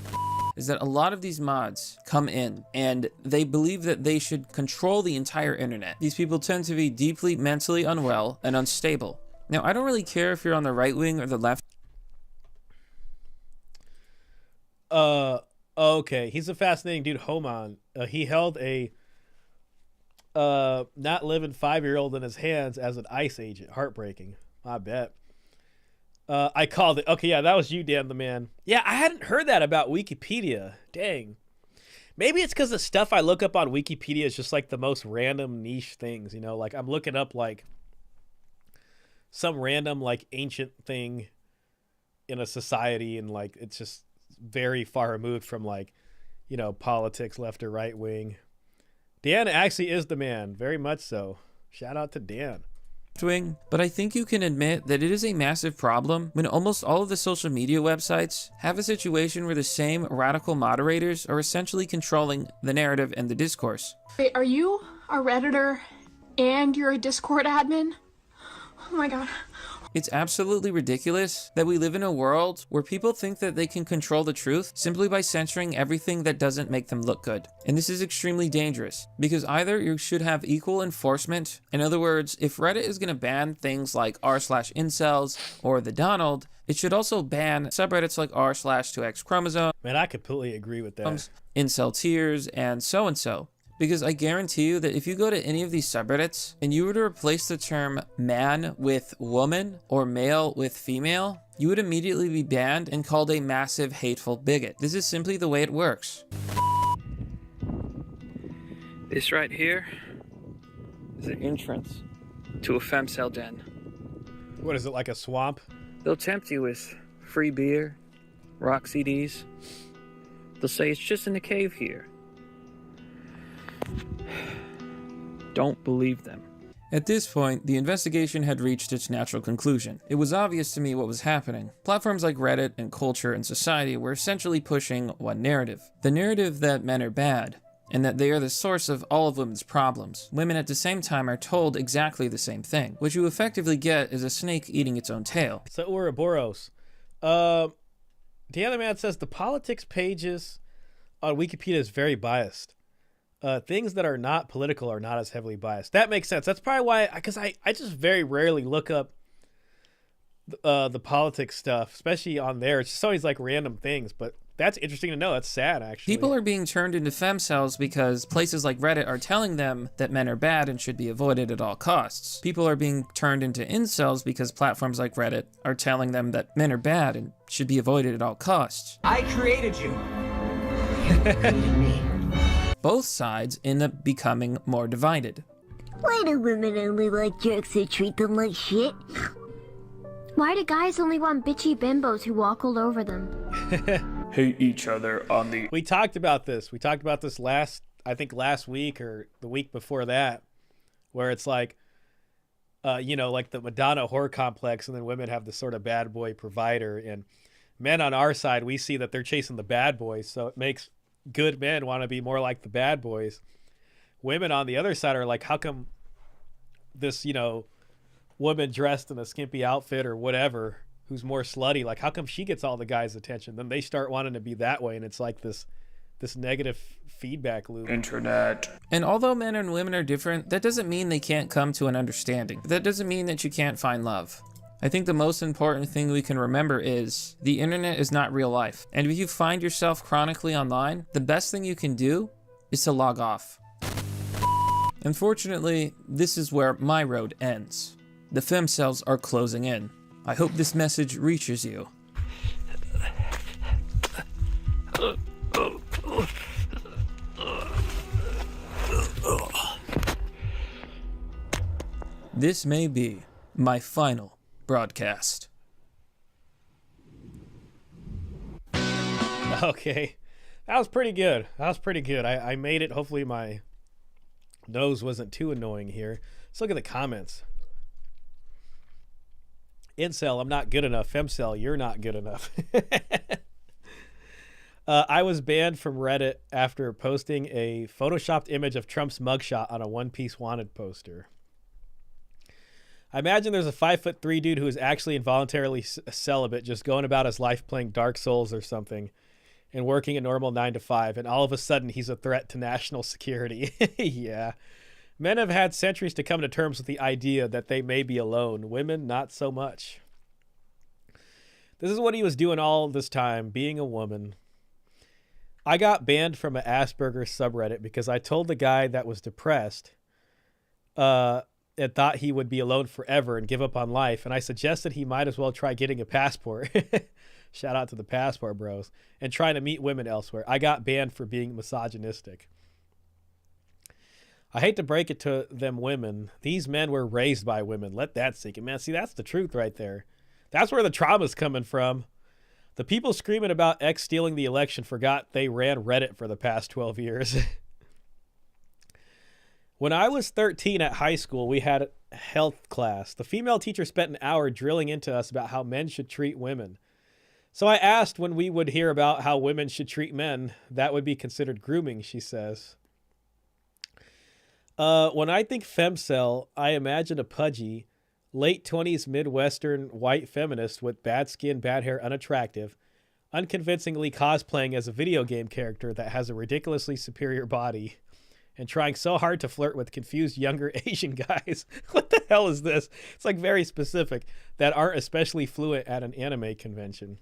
Is that a lot of these mods come in and they believe that they should control the entire internet. These people tend to be deeply mentally unwell and unstable. Now, I don't really care if you're on the right wing or the left. Okay. He's a fascinating dude. Homan. He held a not living 5-year-old in his hands as an ICE agent. Heartbreaking. I bet. I called it. Okay, yeah, that was you, Dan the man. Yeah, I hadn't heard that about Wikipedia. Dang. Maybe it's because the stuff I look up on Wikipedia is just like the most random niche things, you know? Like I'm looking up like some random like ancient thing in a society and like it's just very far removed from like, you know, politics, left or right wing. Dan actually is the man. Very much so. Shout out to Dan. Wing, but I think you can admit that it is a massive problem when almost all of the social media websites have a situation where the same radical moderators are essentially controlling the narrative and the discourse. Wait, are you a Redditor and you're a Discord admin? Oh my god. It's absolutely ridiculous that we live in a world where people think that they can control the truth simply by censoring everything that doesn't make them look good. And this is extremely dangerous because either you should have equal enforcement. In other words, if Reddit is going to ban things like r/incels or the Donald, it should also ban subreddits like r/2x chromosome. Man, I completely agree with that. Incel tears and so. Because I guarantee you that if you go to any of these subreddits and you were to replace the term man with woman or male with female, you would immediately be banned and called a massive hateful bigot. This is simply the way it works. This right here is an entrance to a femcel den. What is it, like a swamp? They'll tempt you with free beer, rock CDs. They'll say it's just in the cave here. Don't believe them. At this point, the investigation had reached its natural conclusion. It was obvious to me what was happening. Platforms like Reddit and culture and society were essentially pushing one narrative. The narrative that men are bad, and that they are the source of all of women's problems. Women at the same time are told exactly the same thing. What you effectively get is a snake eating its own tail. So Ouroboros. The other man says the politics pages on Wikipedia is very biased. Things that are not political are not as heavily biased. That makes sense. That's probably why, because I just very rarely look up the politics stuff, especially on there. It's just always like random things, but that's interesting to know. That's sad, actually. People are being turned into femcels because places like Reddit are telling them that men are bad and should be avoided at all costs. People are being turned into incels because platforms like Reddit are telling them that men are bad and should be avoided at all costs. I created you. Both sides end up becoming more divided. Why do women only like jerks who treat them like shit? Why do guys only want bitchy bimbos who walk all over them? Hate each other on the... We talked about this. We talked about this last week or the week before that, where it's like, you know, like the Madonna whore complex, and then women have the sort of bad boy provider, and men on our side, we see that they're chasing the bad boys, so it makes good men want to be more like the bad boys. Women on the other side are like, how come this, you know, woman dressed in a skimpy outfit or whatever, who's more slutty, like how come she gets all the guys' attention? Then they start wanting to be that way, and it's like this this negative feedback loop. Internet. And although men and women are different, that doesn't mean they can't come to an understanding. That doesn't mean that you can't find love. I think the most important thing we can remember is the internet is not real life. And if you find yourself chronically online, the best thing you can do is to log off. Unfortunately, this is where my road ends. The femcels are closing in. I hope this message reaches you. This may be my final broadcast. Okay. That was pretty good. I made it. Hopefully my nose wasn't too annoying here. Let's look at the comments. Incel, I'm not good enough. Femcel, you're not good enough. I was banned from Reddit after posting a photoshopped image of Trump's mugshot on a One Piece Wanted poster. I imagine there's a 5'3" dude who is actually involuntarily celibate, just going about his life playing Dark Souls or something and working a normal 9 to 5, and all of a sudden he's a threat to national security. Yeah. Men have had centuries to come to terms with the idea that they may be alone. Women, not so much. This is what he was doing all this time, being a woman. I got banned from an Asperger's subreddit because I told the guy that was depressed and thought he would be alone forever and give up on life, and I suggested he might as well try getting a passport. Shout out to the passport bros. And trying to meet women elsewhere. I got banned for being misogynistic. I hate to break it to them women. These men were raised by women. Let that sink in. Man, see, that's the truth right there. That's where the trauma's coming from. The people screaming about X stealing the election forgot they ran Reddit for the past 12 years. When I was 13 at high school, we had a health class. The female teacher spent an hour drilling into us about how men should treat women. So I asked when we would hear about how women should treat men. That would be considered grooming, she says. When I think femcel, I imagine a pudgy, late 20s Midwestern white feminist with bad skin, bad hair, unattractive, unconvincingly cosplaying as a video game character that has a ridiculously superior body and trying so hard to flirt with confused younger Asian guys. What the hell is this? It's like very specific, that aren't especially fluent at an anime convention.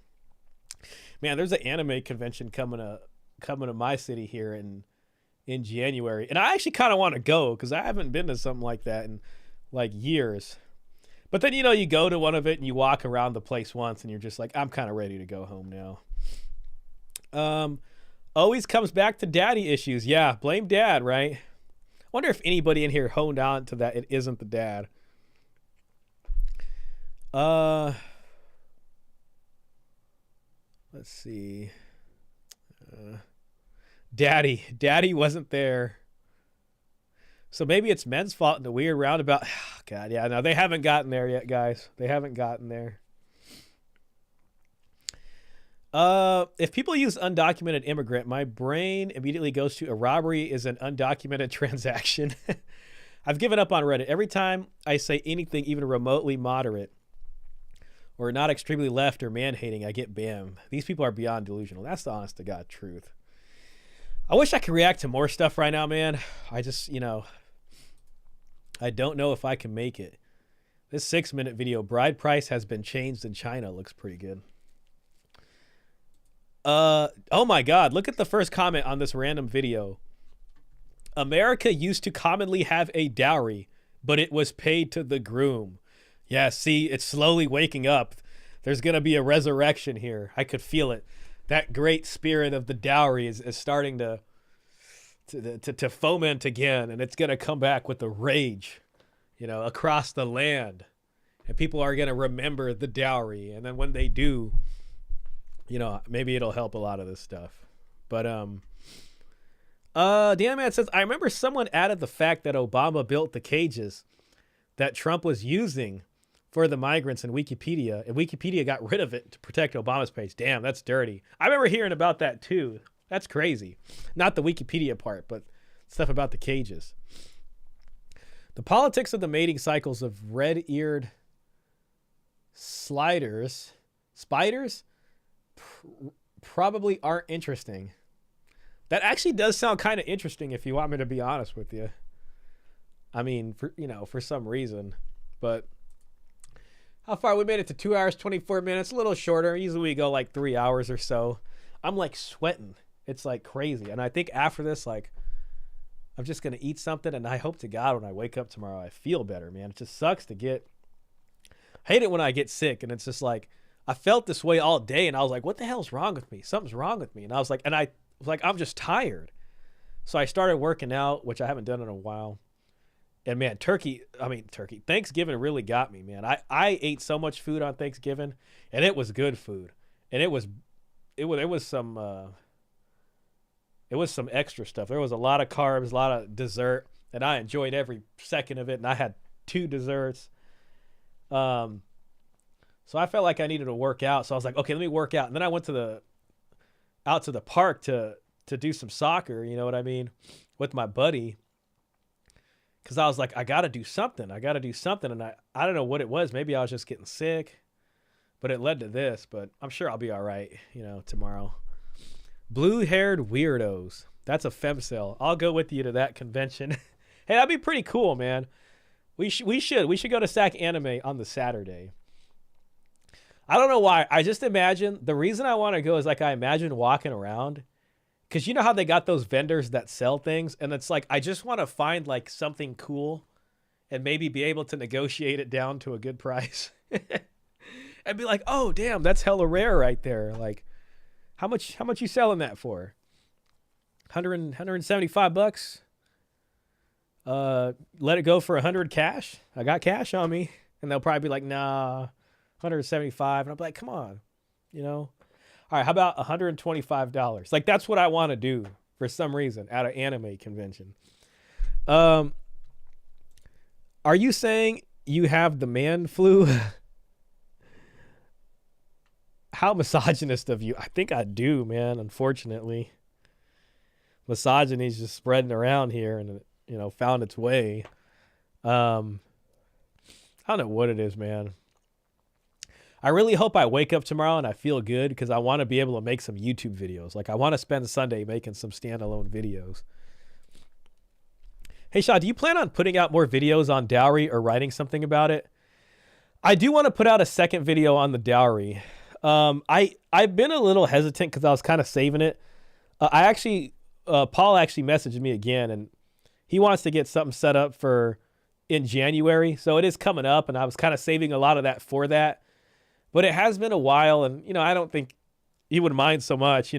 Man, there's an anime convention coming to my city here in January. And I actually kind of want to go because I haven't been to something like that in like years. But then, you know, you go to one of it and you walk around the place once and you're just like, I'm kind of ready to go home now. Always comes back to daddy issues. Yeah, blame dad, right? I wonder if anybody in here honed on to that it isn't the dad. Let's see. Daddy wasn't there. So maybe it's men's fault in the weird roundabout. God, yeah, no, they haven't gotten there yet, guys. They haven't gotten there. If people use undocumented immigrant, my brain immediately goes to a robbery is an undocumented transaction. I've given up on Reddit. Every time I say anything even remotely moderate or not extremely left or man-hating, I get banned. These people are beyond delusional. That's the honest to God truth. I wish I could react to more stuff right now, man. I just, you know, I don't know if I can make it. This 6-minute video, bride price has been changed in China, looks pretty good. Oh my God, look at the first comment on this random video. America used to commonly have a dowry, but it was paid to the groom. Yeah, see, it's slowly waking up. There's going to be a resurrection here. I could feel it. That great spirit of the dowry is starting to foment again, and it's going to come back with a rage, you know, across the land. And people are going to remember the dowry. And then when they do, you know, maybe it'll help a lot of this stuff. But Dan Man says, I remember someone added the fact that Obama built the cages that Trump was using for the migrants in Wikipedia, and Wikipedia got rid of it to protect Obama's page. Damn, that's dirty. I remember hearing about that too. That's crazy. Not the Wikipedia part, but stuff about the cages. The politics of the mating cycles of red-eared spiders probably aren't interesting. That actually does sound kind of interesting if you want me to be honest with you. I mean, for some reason. But how far? We made it to 2 hours, 24 minutes, a little shorter. Usually we go like 3 hours or so. I'm like sweating. It's like crazy. And I think after this, like, I'm just going to eat something. And I hope to God when I wake up tomorrow, I feel better, man. It just sucks to get, I hate it when I get sick. And it's just like, I felt this way all day. And I was like, what the hell's wrong with me? Something's wrong with me. And I was like, I'm just tired. So I started working out, which I haven't done in a while. And man, Thanksgiving really got me, man. I ate so much food on Thanksgiving, and it was good food. And it was some extra stuff. There was a lot of carbs, a lot of dessert, and I enjoyed every second of it. And I had 2 desserts. So I felt like I needed to work out. So I was like, okay, let me work out. And then I went out to the park to do some soccer, you know what I mean, with my buddy. Because I was like, I got to do something. And I don't know what it was. Maybe I was just getting sick. But it led to this. But I'm sure I'll be all right, tomorrow. Blue-haired weirdos. That's a femcel. I'll go with you to that convention. Hey, that'd be pretty cool, man. We should go to SAC Anime on the Saturday. I don't know why. I just imagine, the reason I want to go is like I imagine walking around. Because you know how they got those vendors that sell things? And it's like, I just want to find like something cool and maybe be able to negotiate it down to a good price. And be like, oh, damn, that's hella rare right there. Like, how much you selling that for? 175 bucks? Let it go for 100 cash? I got cash on me. And they'll probably be like, nah, 175. And I'll be like, come on, All right, how about $125? Like, that's what I want to do for some reason at an anime convention. Are you saying you have the man flu? How misogynist of you. I think I do, man, unfortunately. Misogyny's just spreading around here and, found its way. I don't know what it is, man. I really hope I wake up tomorrow and I feel good because I want to be able to make some YouTube videos. Like, I want to spend Sunday making some standalone videos. Hey, Shah, do you plan on putting out more videos on dowry or writing something about it? I do want to put out a second video on the dowry. I've been a little hesitant because I was kind of saving it. Paul actually messaged me again, and he wants to get something set up in January. So it is coming up, and I was kind of saving a lot of that for that. But it has been a while, and, I don't think he would mind so much,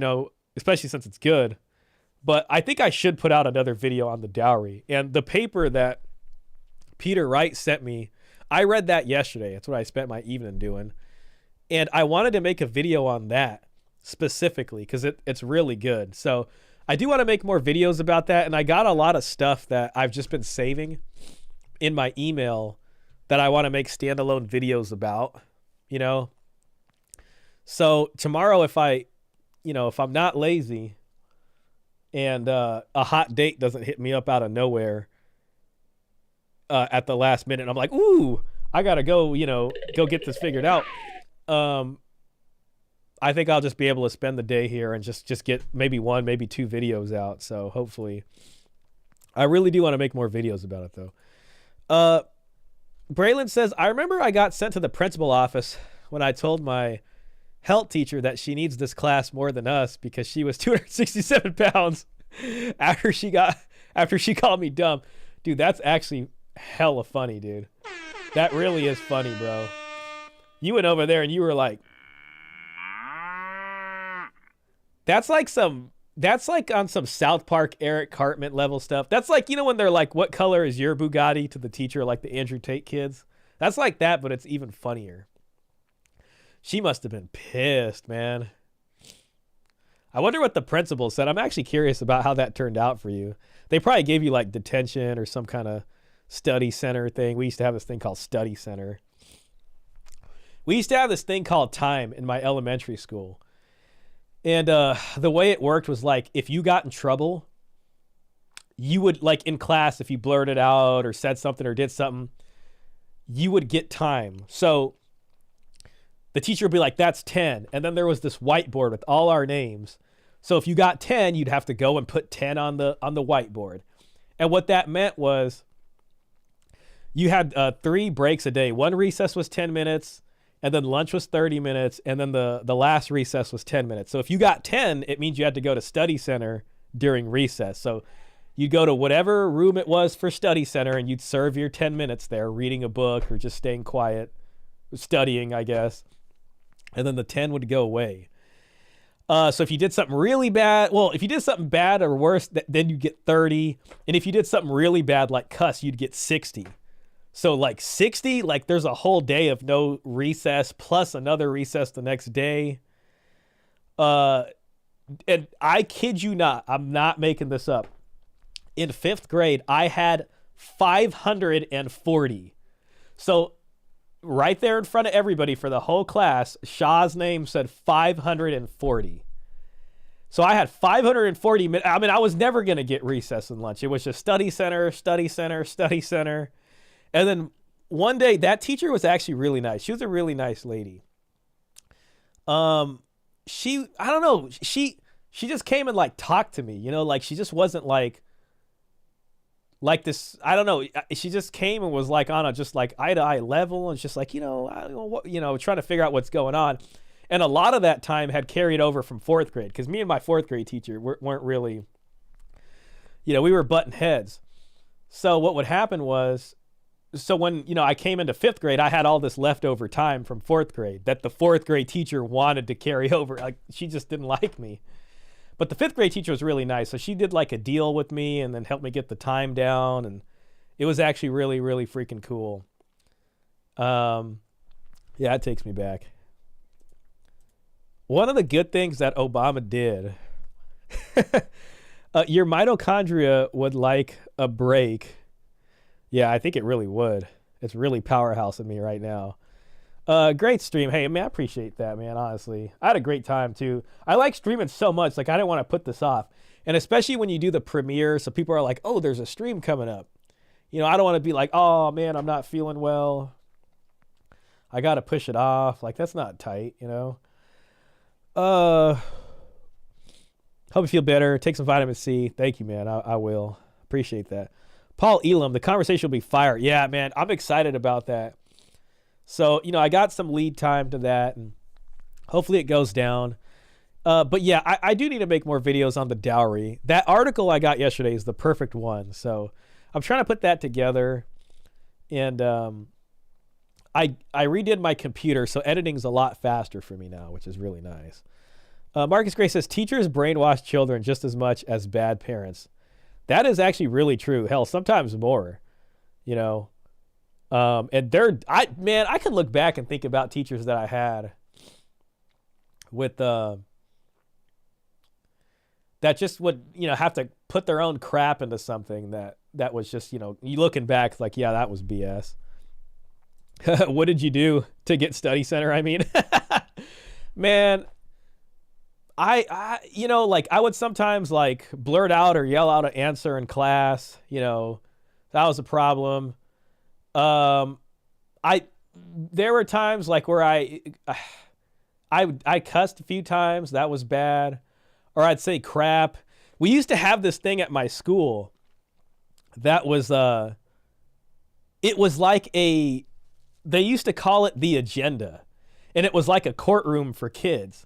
especially since it's good. But I think I should put out another video on the dowry. And the paper that Peter Wright sent me, I read that yesterday. That's what I spent my evening doing. And I wanted to make a video on that specifically because it's really good. So I do want to make more videos about that. And I got a lot of stuff that I've just been saving in my email that I want to make standalone videos about. So tomorrow, if I'm not lazy and a hot date doesn't hit me up out of nowhere at the last minute, I'm like, ooh, I gotta go get this figured out. I think I'll just be able to spend the day here and just get maybe 1, maybe 2 videos out. So hopefully, I really do want to make more videos about it though. Braylon says, I remember I got sent to the principal office when I told my health teacher that she needs this class more than us because she was 267 pounds after she called me dumb. Dude, that's actually hella funny, dude. That really is funny, bro. You went over there and you were like, that's like on some South Park Eric Cartman level stuff. That's like, when they're like, what color is your Bugatti to the teacher, like the Andrew Tate kids? That's like that, but it's even funnier. She must have been pissed, man. I wonder what the principal said. I'm actually curious about how that turned out for you. They probably gave you like detention or some kind of study center thing. We used to have this thing called study center. We used to have this thing called time in my elementary school. And the way it worked was like, if you got in trouble, you would, like in class, if you blurted out or said something or did something, you would get time. So the teacher would be like, that's 10. And then there was this whiteboard with all our names. So if you got 10, you'd have to go and put 10 on the whiteboard. And what that meant was you had 3 breaks a day. One recess was 10 minutes, and then lunch was 30 minutes, and then the last recess was 10 minutes. So if you got 10, it means you had to go to study center during recess. So you'd go to whatever room it was for study center, and you'd serve your 10 minutes there, reading a book or just staying quiet, studying, I guess. And then the 10 would go away. So if you did something really bad, well, if you did something bad or worse, then you get 30. And if you did something really bad, like cuss, you'd get 60. So like 60, like there's a whole day of no recess plus another recess the next day. And I kid you not, I'm not making this up. In 5th grade, I had 540. So right there in front of everybody for the whole class, Shah's name said 540. So I had 540 minutes. I mean, I was never going to get recess and lunch. It was just study center, study center, study center. And then one day, that teacher was actually really nice. She was a really nice lady. I don't know. She just came and like talked to me, you know, like she just wasn't like this, I don't know. She just came and was like on a just like eye to eye level and just like, I don't know what, trying to figure out what's going on. And a lot of that time had carried over from 4th grade because me and my 4th grade teacher weren't really, we were butting heads. So what would happen was, so when, I came into 5th grade, I had all this leftover time from 4th grade that the 4th grade teacher wanted to carry over. Like she just didn't like me. But the 5th grade teacher was really nice. So she did like a deal with me and then helped me get the time down. And it was actually really, really freaking cool. Yeah, it takes me back. One of the good things that Obama did, your mitochondria would like a break. Yeah, I think it really would. It's really powerhousing me right now. Great stream. Hey, man, I appreciate that, man, honestly. I had a great time, too. I like streaming so much. Like, I didn't want to put this off. And especially when you do the premiere, so people are like, oh, there's a stream coming up. I don't want to be like, oh, man, I'm not feeling well. I got to push it off. Like, that's not tight, Hope you feel better. Take some vitamin C. Thank you, man. I will. Appreciate that. Paul Elam, the conversation will be fire. Yeah, man, I'm excited about that. So, I got some lead time to that, and hopefully it goes down. But yeah, I do need to make more videos on the dowry. That article I got yesterday is the perfect one. So I'm trying to put that together. And I redid my computer, so editing's a lot faster for me now, which is really nice. Marcus Gray says, teachers brainwash children just as much as bad parents. That is actually really true. Hell, sometimes more, and I could look back and think about teachers that I had with, that just would, have to put their own crap into something that was just, you looking back like, yeah, that was BS. What did you do to get study center? I mean, man, I would sometimes like blurt out or yell out an answer in class, that was a problem. There were times like where I cussed a few times. That was bad. Or I'd say crap. We used to have this thing at my school that was, it was like they used to call it the agenda, and it was like a courtroom for kids.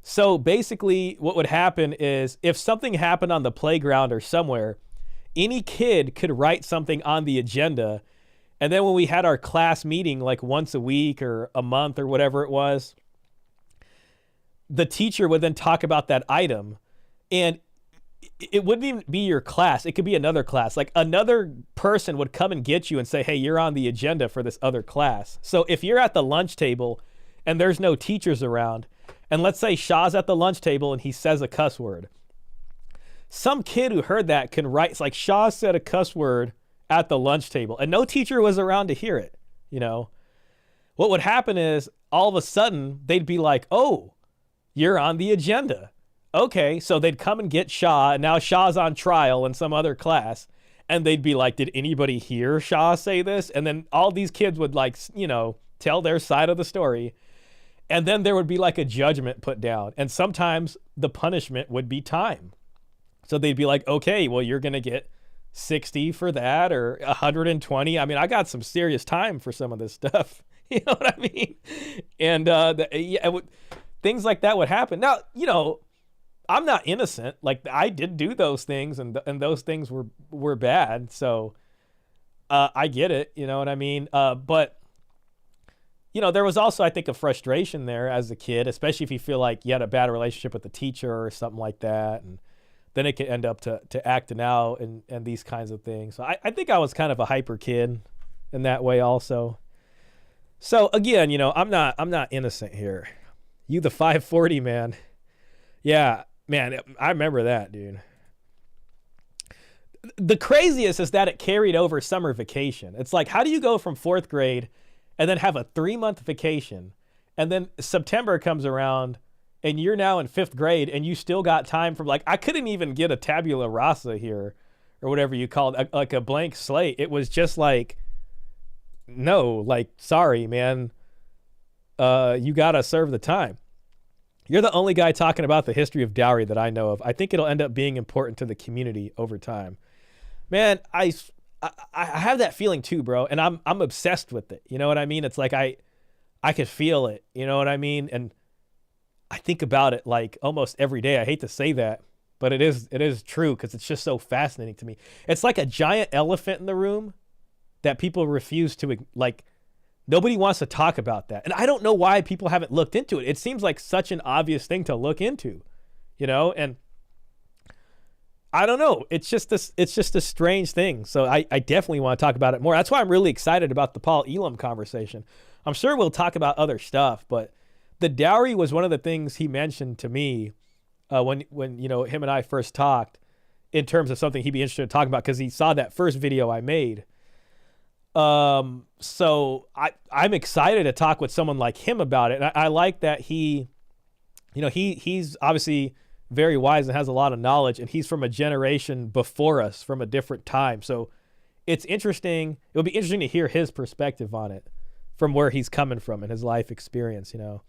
So basically what would happen is if something happened on the playground or somewhere, any kid could write something on the agenda. And then when we had our class meeting like once a week or a month or whatever it was, the teacher would then talk about that item. And it wouldn't even be your class. It could be another class. Like another person would come and get you and say, hey, you're on the agenda for this other class. So if you're at the lunch table and there's no teachers around, and let's say Shah's at the lunch table and he says a cuss word, some kid who heard that can write, it's like Shah said a cuss word at the lunch table and no teacher was around to hear it. What would happen is all of a sudden they'd be like, oh, you're on the agenda. Okay. So they'd come and get Shah, and now Shah's on trial in some other class. And they'd be like, did anybody hear Shah say this? And then all these kids would like, tell their side of the story. And then there would be like a judgment put down. And sometimes the punishment would be time. So they'd be like, okay, well, you're going to get 60 for that or 120. I mean, I got some serious time for some of this stuff. You know what I mean? And things like that would happen. Now, you know, I'm not innocent. Like, I did do those things, and those things were bad. So I get it. You know what I mean? But, you know, there was also, I think, a frustration there as a kid, especially if you feel like you had a bad relationship with the teacher or something like that. And then it could end up to acting out and these kinds of things. So I think I was kind of a hyper kid in that way also. So again, you know, I'm not innocent here. You the 540 man. Yeah, man, I remember that, dude. The craziest is that it carried over summer vacation. It's like, how do you go from 4th grade and then have a 3-month vacation, and then September comes around and you're now in 5th grade and you still got time from, like, I couldn't even get a tabula rasa here or whatever you call it, like a blank slate. It was just like, no, like, sorry, man. You got to serve the time. You're the only guy talking about the history of dowry that I know of. I think it'll end up being important to the community over time. Man, I have that feeling too, bro. And I'm obsessed with it. You know what I mean? It's like, I could feel it. You know what I mean? And I think about it like almost every day. I hate to say that, but it is true, because it's just so fascinating to me. It's like a giant elephant in the room that people refuse to, like, nobody wants to talk about that. And I don't know why people haven't looked into it. It seems like such an obvious thing to look into, you know? And I don't know. It's just a strange thing. So I definitely want to talk about it more. That's why I'm really excited about the Paul Elam conversation. I'm sure we'll talk about other stuff, but the dowry was one of the things he mentioned to me when you know, him and I first talked, in terms of something he'd be interested in talking about, because he saw that first video I made. So I'm excited to talk with someone like him about it. And I like that he's obviously very wise and has a lot of knowledge, and he's from a generation before us, from a different time. So it's interesting. It'll be interesting to hear his perspective on it from where he's coming from and his life experience, you know.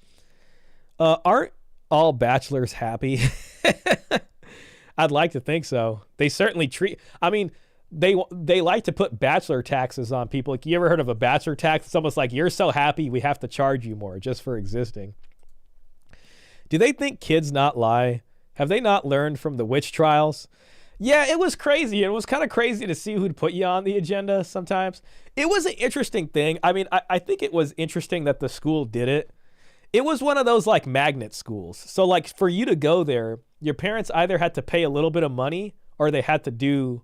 Aren't all bachelors happy? I'd like to think so. They certainly they like to put bachelor taxes on people. Like, you ever heard of a bachelor tax? It's almost like, you're so happy, we have to charge you more just for existing. Do they think kids not lie? Have they not learned from the witch trials? Yeah, it was crazy. It was kind of crazy to see who'd put you on the agenda sometimes. It was an interesting thing. I mean, I think it was interesting that the school did it. It was one of those like magnet schools. So like, for you to go there, your parents either had to pay a little bit of money, or they had to do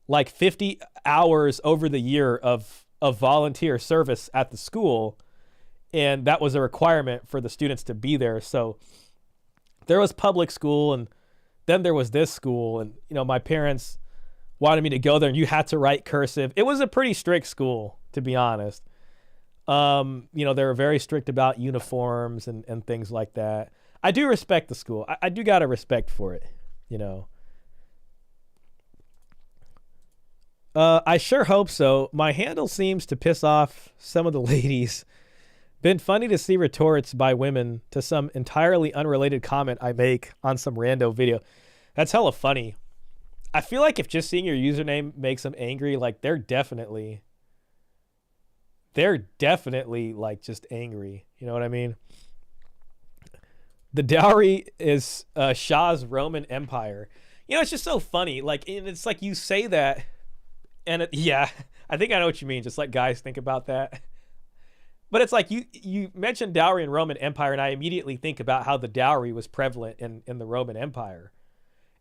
like 50 hours over the year of volunteer service at the school. And that was a requirement for the students to be there. So there was public school, and then there was this school. And, you know, my parents wanted me to go there, and you had to write cursive. It was a pretty strict school, to be honest. You know, they were very strict about uniforms and things like that. I do respect the school. I do got a respect for it, you know. I sure hope so. My handle seems to piss off some of the ladies. Been funny to see retorts by women to some entirely unrelated comment I make on some rando video. That's hella funny. I feel like if just seeing your username makes them angry, like, they're definitely like just angry. You know what I mean? The dowry is Shah's Roman Empire. You know, it's just so funny. Like, and it's like, you say that, and yeah, I think I know what you mean. Just like, guys think about that. But it's like, you mentioned dowry in Roman Empire, and I immediately think about how the dowry was prevalent in the Roman Empire,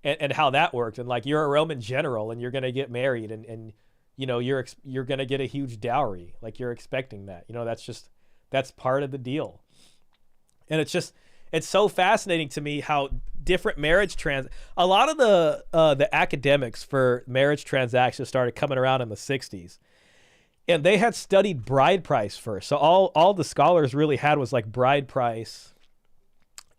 and how that worked. And like, you're a Roman general, and you're going to get married, and you know, you're going to get a huge dowry. Like, you're expecting that, you know, that's part of the deal. And it's so fascinating to me how different a lot of the academics for marriage transactions started coming around in the 60s. And they had studied bride price first. So all the scholars really had was like bride price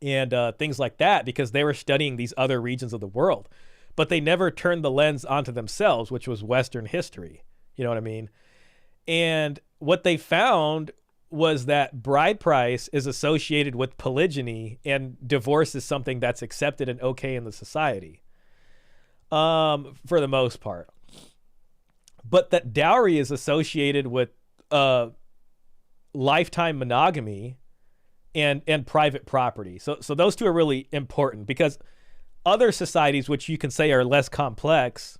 and things like that, because they were studying these other regions of the world. But they never turned the lens onto themselves, which was Western history. You know what I mean? And what they found was that bride price is associated with polygyny and divorce is something that's accepted and okay in the society, for the most part. But that dowry is associated with lifetime monogamy and private property. So those two are really important, because other societies, which you can say are less complex,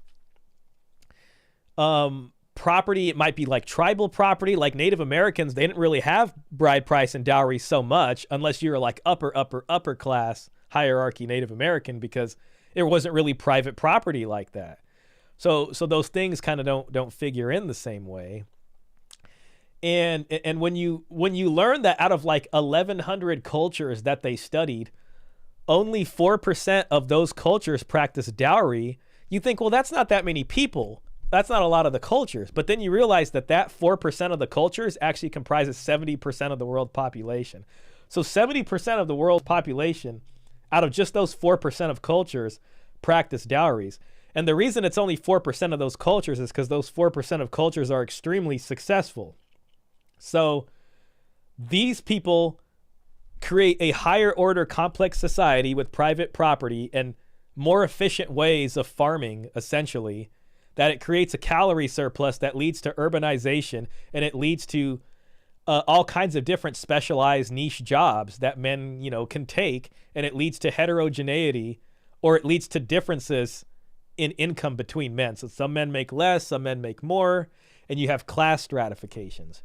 property, it might be like tribal property, like Native Americans, they didn't really have bride price and dowry so much unless you were like upper class hierarchy Native American, because there wasn't really private property like that. So those things kind of don't figure in the same way. And when you learn that out of like 1,100 cultures that they studied, only 4% of those cultures practice dowry, you think, well, that's not that many people. That's not a lot of the cultures. But then you realize that 4% of the cultures actually comprises 70% of the world population. So 70% of the world population, out of just those 4% of cultures, practice dowries. And the reason it's only 4% of those cultures is because those 4% of cultures are extremely successful. So these people create a higher order complex society with private property and more efficient ways of farming, essentially, that it creates a calorie surplus that leads to urbanization, and it leads to all kinds of different specialized niche jobs that men, can take, and it leads to heterogeneity, or it leads to differences in income between men. So some men make less, some men make more, and you have class stratifications.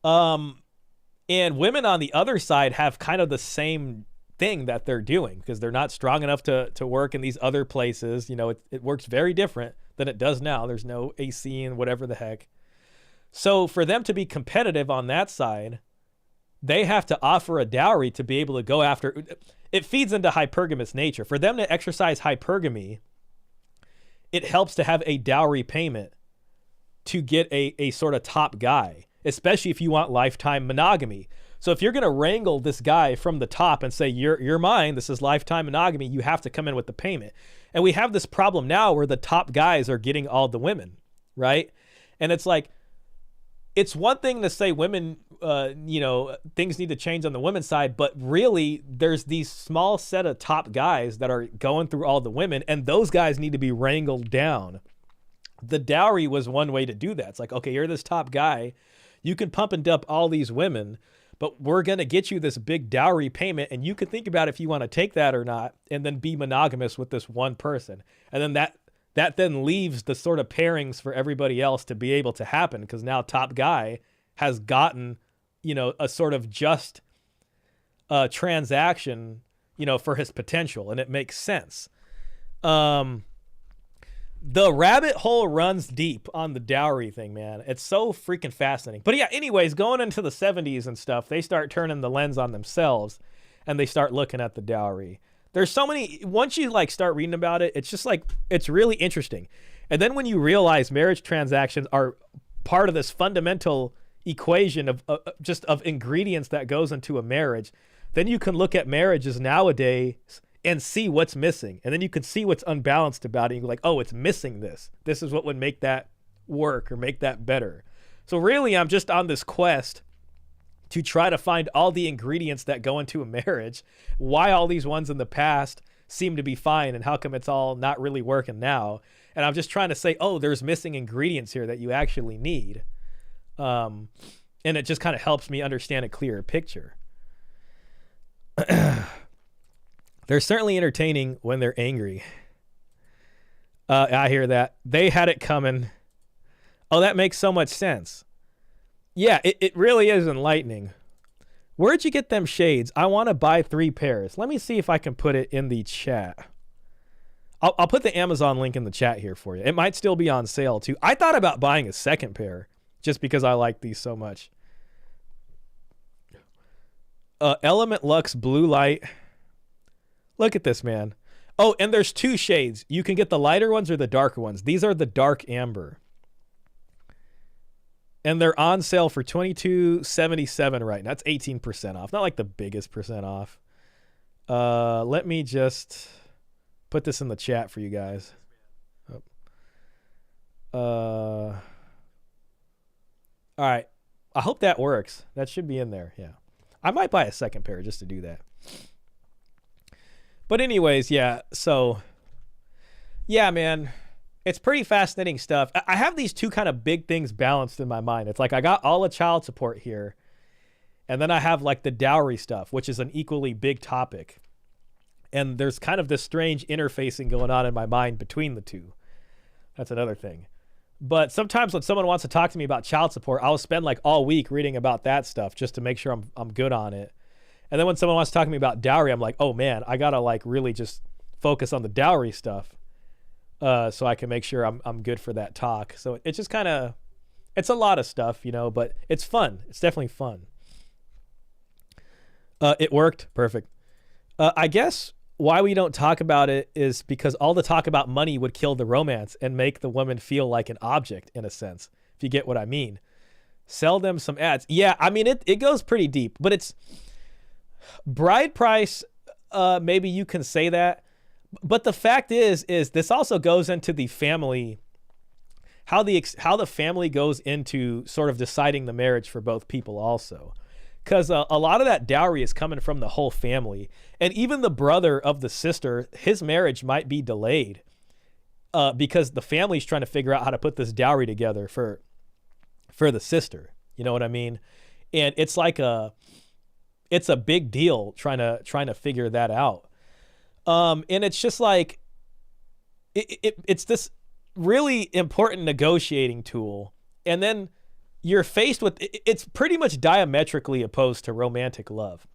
And women on the other side have kind of the same thing that they're doing, because they're not strong enough to work in these other places. It works very different than it does now. There's no AC and whatever the heck. So for them to be competitive on that side, they have to offer a dowry to be able to go after. It feeds into hypergamous nature. For them to exercise hypergamy, it helps to have a dowry payment to get a sort of top guy, especially if you want lifetime monogamy. So if you're going to wrangle this guy from the top and say, you're mine, this is lifetime monogamy, you have to come in with the payment. And we have this problem now where the top guys are getting all the women, right? And it's like, it's one thing to say women, things need to change on the women's side, but really there's these small set of top guys that are going through all the women, and those guys need to be wrangled down. The dowry was one way to do that. It's like, okay, you're this top guy, you can pump and dump all these women, but we're going to get you this big dowry payment, and you can think about if you want to take that or not, and then be monogamous with this one person. And then that then leaves the sort of pairings for everybody else to be able to happen, because now top guy has gotten, a sort of just transaction, for his potential, and it makes sense. The rabbit hole runs deep on the dowry thing, man. It's so freaking fascinating. But yeah, anyways, going into the 70s and stuff, they start turning the lens on themselves, and they start looking at the dowry. There's so many, once you like start reading about it, it's just like, it's really interesting. And then when you realize marriage transactions are part of this fundamental equation of ingredients that goes into a marriage, then you can look at marriages nowadays and see what's missing. And then you can see what's unbalanced about it. You're like, oh, it's missing this. This is what would make that work or make that better. So really, I'm just on this quest to try to find all the ingredients that go into a marriage, why all these ones in the past seem to be fine, and how come it's all not really working now. And I'm just trying to say, oh, there's missing ingredients here that you actually need. And it just kind of helps me understand a clearer picture. They're certainly entertaining when they're angry. I hear that. They had it coming. Oh, that makes so much sense. Yeah, it really is enlightening. Where'd you get them shades? I want to buy 3 pairs. Let me see if I can put it in the chat. I'll put the Amazon link in the chat here for you. It might still be on sale too. I thought about buying a second pair just because I like these so much. Element Lux Blue Light. Look at this, man. Oh, and there's 2 shades. You can get the lighter ones or the darker ones. These are the dark amber. And they're on sale for $22.77 right now. That's 18% off. Not like the biggest percent off. Let me just put this in the chat for you guys. All right. I hope that works. That should be in there. Yeah. I might buy a second pair just to do that. But anyways, yeah. So, yeah, man, it's pretty fascinating stuff. I have these two kind of big things balanced in my mind. It's like I got all the child support here, and then I have like the dowry stuff, which is an equally big topic. And there's kind of this strange interfacing going on in my mind between the two. That's another thing. But sometimes when someone wants to talk to me about child support, I'll spend like all week reading about that stuff just to make sure I'm good on it. And then when someone wants to talk to me about dowry, I'm like, oh man, I gotta like really just focus on the dowry stuff, so I can make sure I'm good for that talk. So it's just kind of, it's a lot of stuff, you know, but it's fun. It's definitely fun. It worked perfect. I guess why we don't talk about it is because all the talk about money would kill the romance and make the woman feel like an object in a sense, if you get what I mean. Sell them some ads. Yeah, I mean, it goes pretty deep, but it's bride price. Maybe you can say that, but the fact is this also goes into the family, how the family goes into sort of deciding the marriage for both people also. Because a lot of that dowry is coming from the whole family. And even the brother of the sister, his marriage might be delayed because the family's trying to figure out how to put this dowry together for the sister. You know what I mean? And it's like it's a big deal trying to figure that out. And it's just like, it's this really important negotiating tool. And then you're faced with, it's pretty much diametrically opposed to romantic love.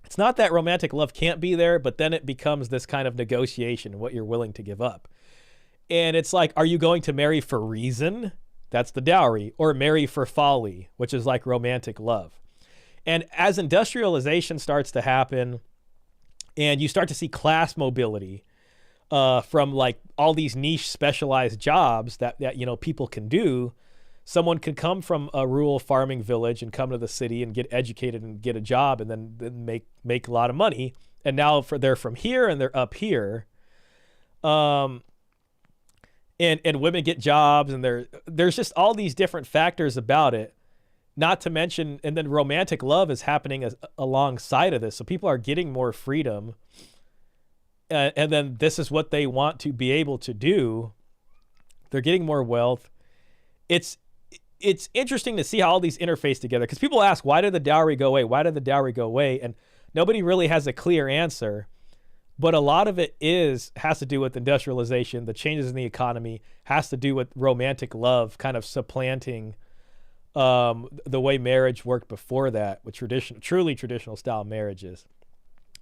It's not that romantic love can't be there, but then it becomes this kind of negotiation, what you're willing to give up. And it's like, are you going to marry for reason? That's the dowry. Or marry for folly, which is like romantic love. And as industrialization starts to happen and you start to see class mobility from like all these niche specialized jobs that you know people can do, someone can come from a rural farming village and come to the city and get educated and get a job and then make a lot of money. And now they're from here and they're up here. And women get jobs and there's just all these different factors about it. Not to mention, and then romantic love is happening alongside of this. So people are getting more freedom. And then this is what they want to be able to do. They're getting more wealth. It's interesting to see how all these interface together, because people ask, why did the dowry go away? Why did the dowry go away? And nobody really has a clear answer, but a lot of it has to do with industrialization. The changes in the economy has to do with romantic love kind of supplanting the way marriage worked before that, with truly traditional style marriages.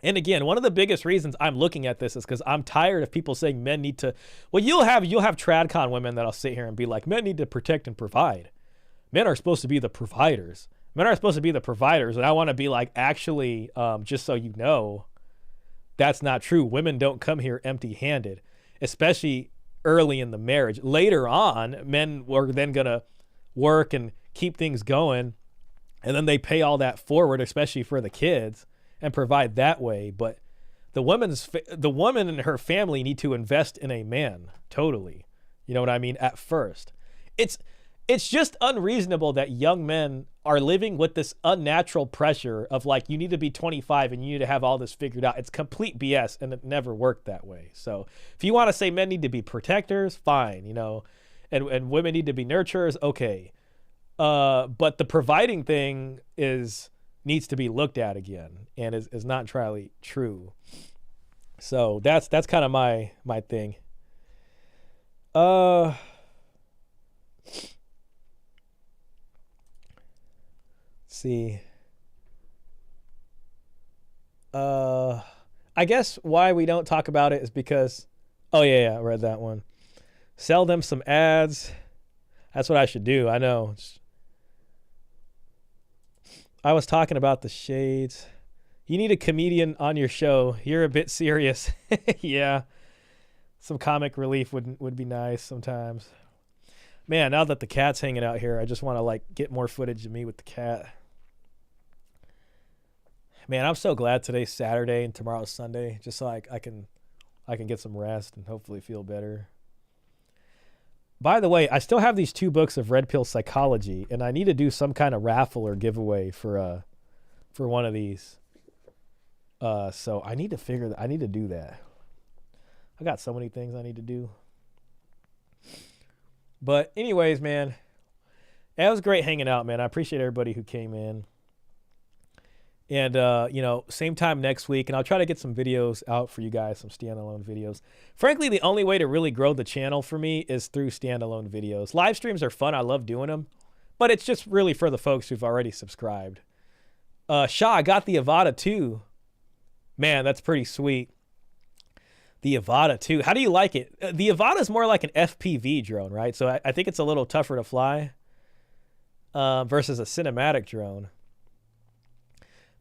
And again, one of the biggest reasons I'm looking at this is because I'm tired of people saying men need to, well, you'll have TradCon women that'll sit here and be like, men need to protect and provide. Men are supposed to be the providers. Men are supposed to be the providers. And I want to be like, actually, just so you know, that's not true. Women don't come here empty-handed, especially early in the marriage. Later on, men were then going to work and keep things going, and then they pay all that forward, especially for the kids, and provide that way. But the woman and her family need to invest in a man totally. You know what I mean? At first, it's just unreasonable that young men are living with this unnatural pressure of like, you need to be 25 and you need to have all this figured out. It's complete BS, and it never worked that way. So if you want to say men need to be protectors, fine, you know, and women need to be nurturers, okay. But the providing thing needs to be looked at again, and is not entirely true. So that's kind of my thing. See. I guess why we don't talk about it is because, oh yeah, I read that one. Sell them some ads. That's what I should do. I know. I was talking about the shades. You need a comedian on your show. You're a bit serious. Yeah. Some comic relief would be nice sometimes. Man, now that the cat's hanging out here, I just want to like get more footage of me with the cat. Man, I'm so glad today's Saturday and tomorrow's Sunday, just so I can get some rest and hopefully feel better. By the way, I still have these 2 books of Red Pill Psychology, and I need to do some kind of raffle or giveaway for one of these. So I need to I need to do that. I got so many things I need to do. But anyways, man, it was great hanging out, man. I appreciate everybody who came in. And, you know, same time next week, and I'll try to get some videos out for you guys, some standalone videos. Frankly, the only way to really grow the channel for me is through standalone videos. Live streams are fun. I love doing them. But it's just really for the folks who've already subscribed. Shah, I got the Avata 2. Man, that's pretty sweet. The Avata 2. How do you like it? The Avata is more like an FPV drone, right? So I think it's a little tougher to fly versus a cinematic drone.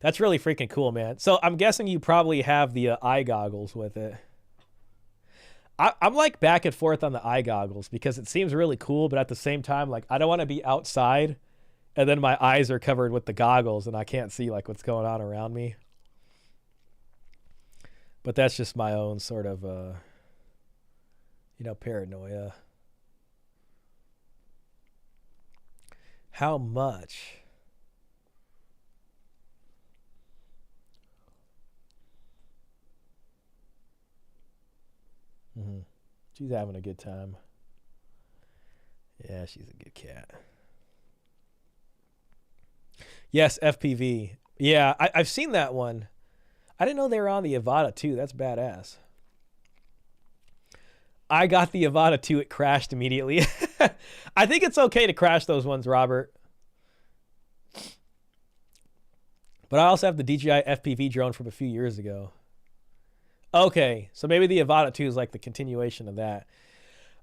That's really freaking cool, man. So I'm guessing you probably have the eye goggles with it. I'm like back and forth on the eye goggles because it seems really cool, but at the same time, like I don't want to be outside and then my eyes are covered with the goggles and I can't see like what's going on around me. But that's just my own sort of, you know, paranoia. How much? She's having a good time. Yeah, she's a good cat. Yes, FPV. Yeah, I've seen that one. I didn't know they were on the Avata 2. That's badass. I got the Avata 2. It crashed immediately. I think it's okay to crash those ones, Robert. But I also have the DJI FPV drone from a few years ago. Okay, so maybe the Avata 2 is like the continuation of that.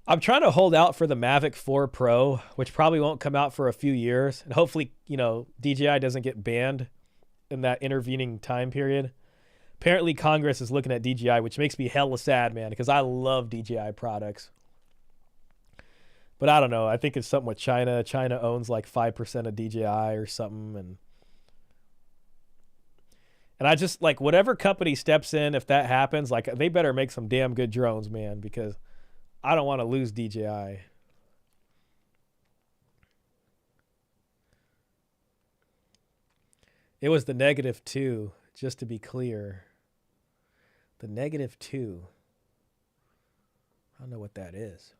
I'm trying to hold out for the Mavic 4 Pro, which probably won't come out for a few years. And hopefully, you know, DJI doesn't get banned in that intervening time period. Apparently, Congress is looking at DJI, which makes me hella sad, man, because I love DJI products. But I don't know. I think it's something with China. China owns like 5% of DJI or something. And I just, like, whatever company steps in, if that happens, like, they better make some damn good drones, man, because I don't want to lose DJI. It was the -2, just to be clear. The -2. I don't know what that is.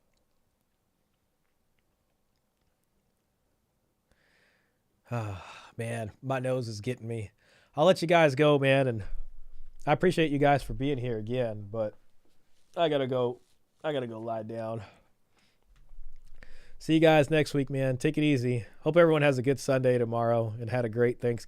Ah, man, my nose is getting me. I'll let you guys go, man, and I appreciate you guys for being here again, but I gotta go lie down. See you guys next week, man. Take it easy. Hope everyone has a good Sunday tomorrow and had a great Thanksgiving.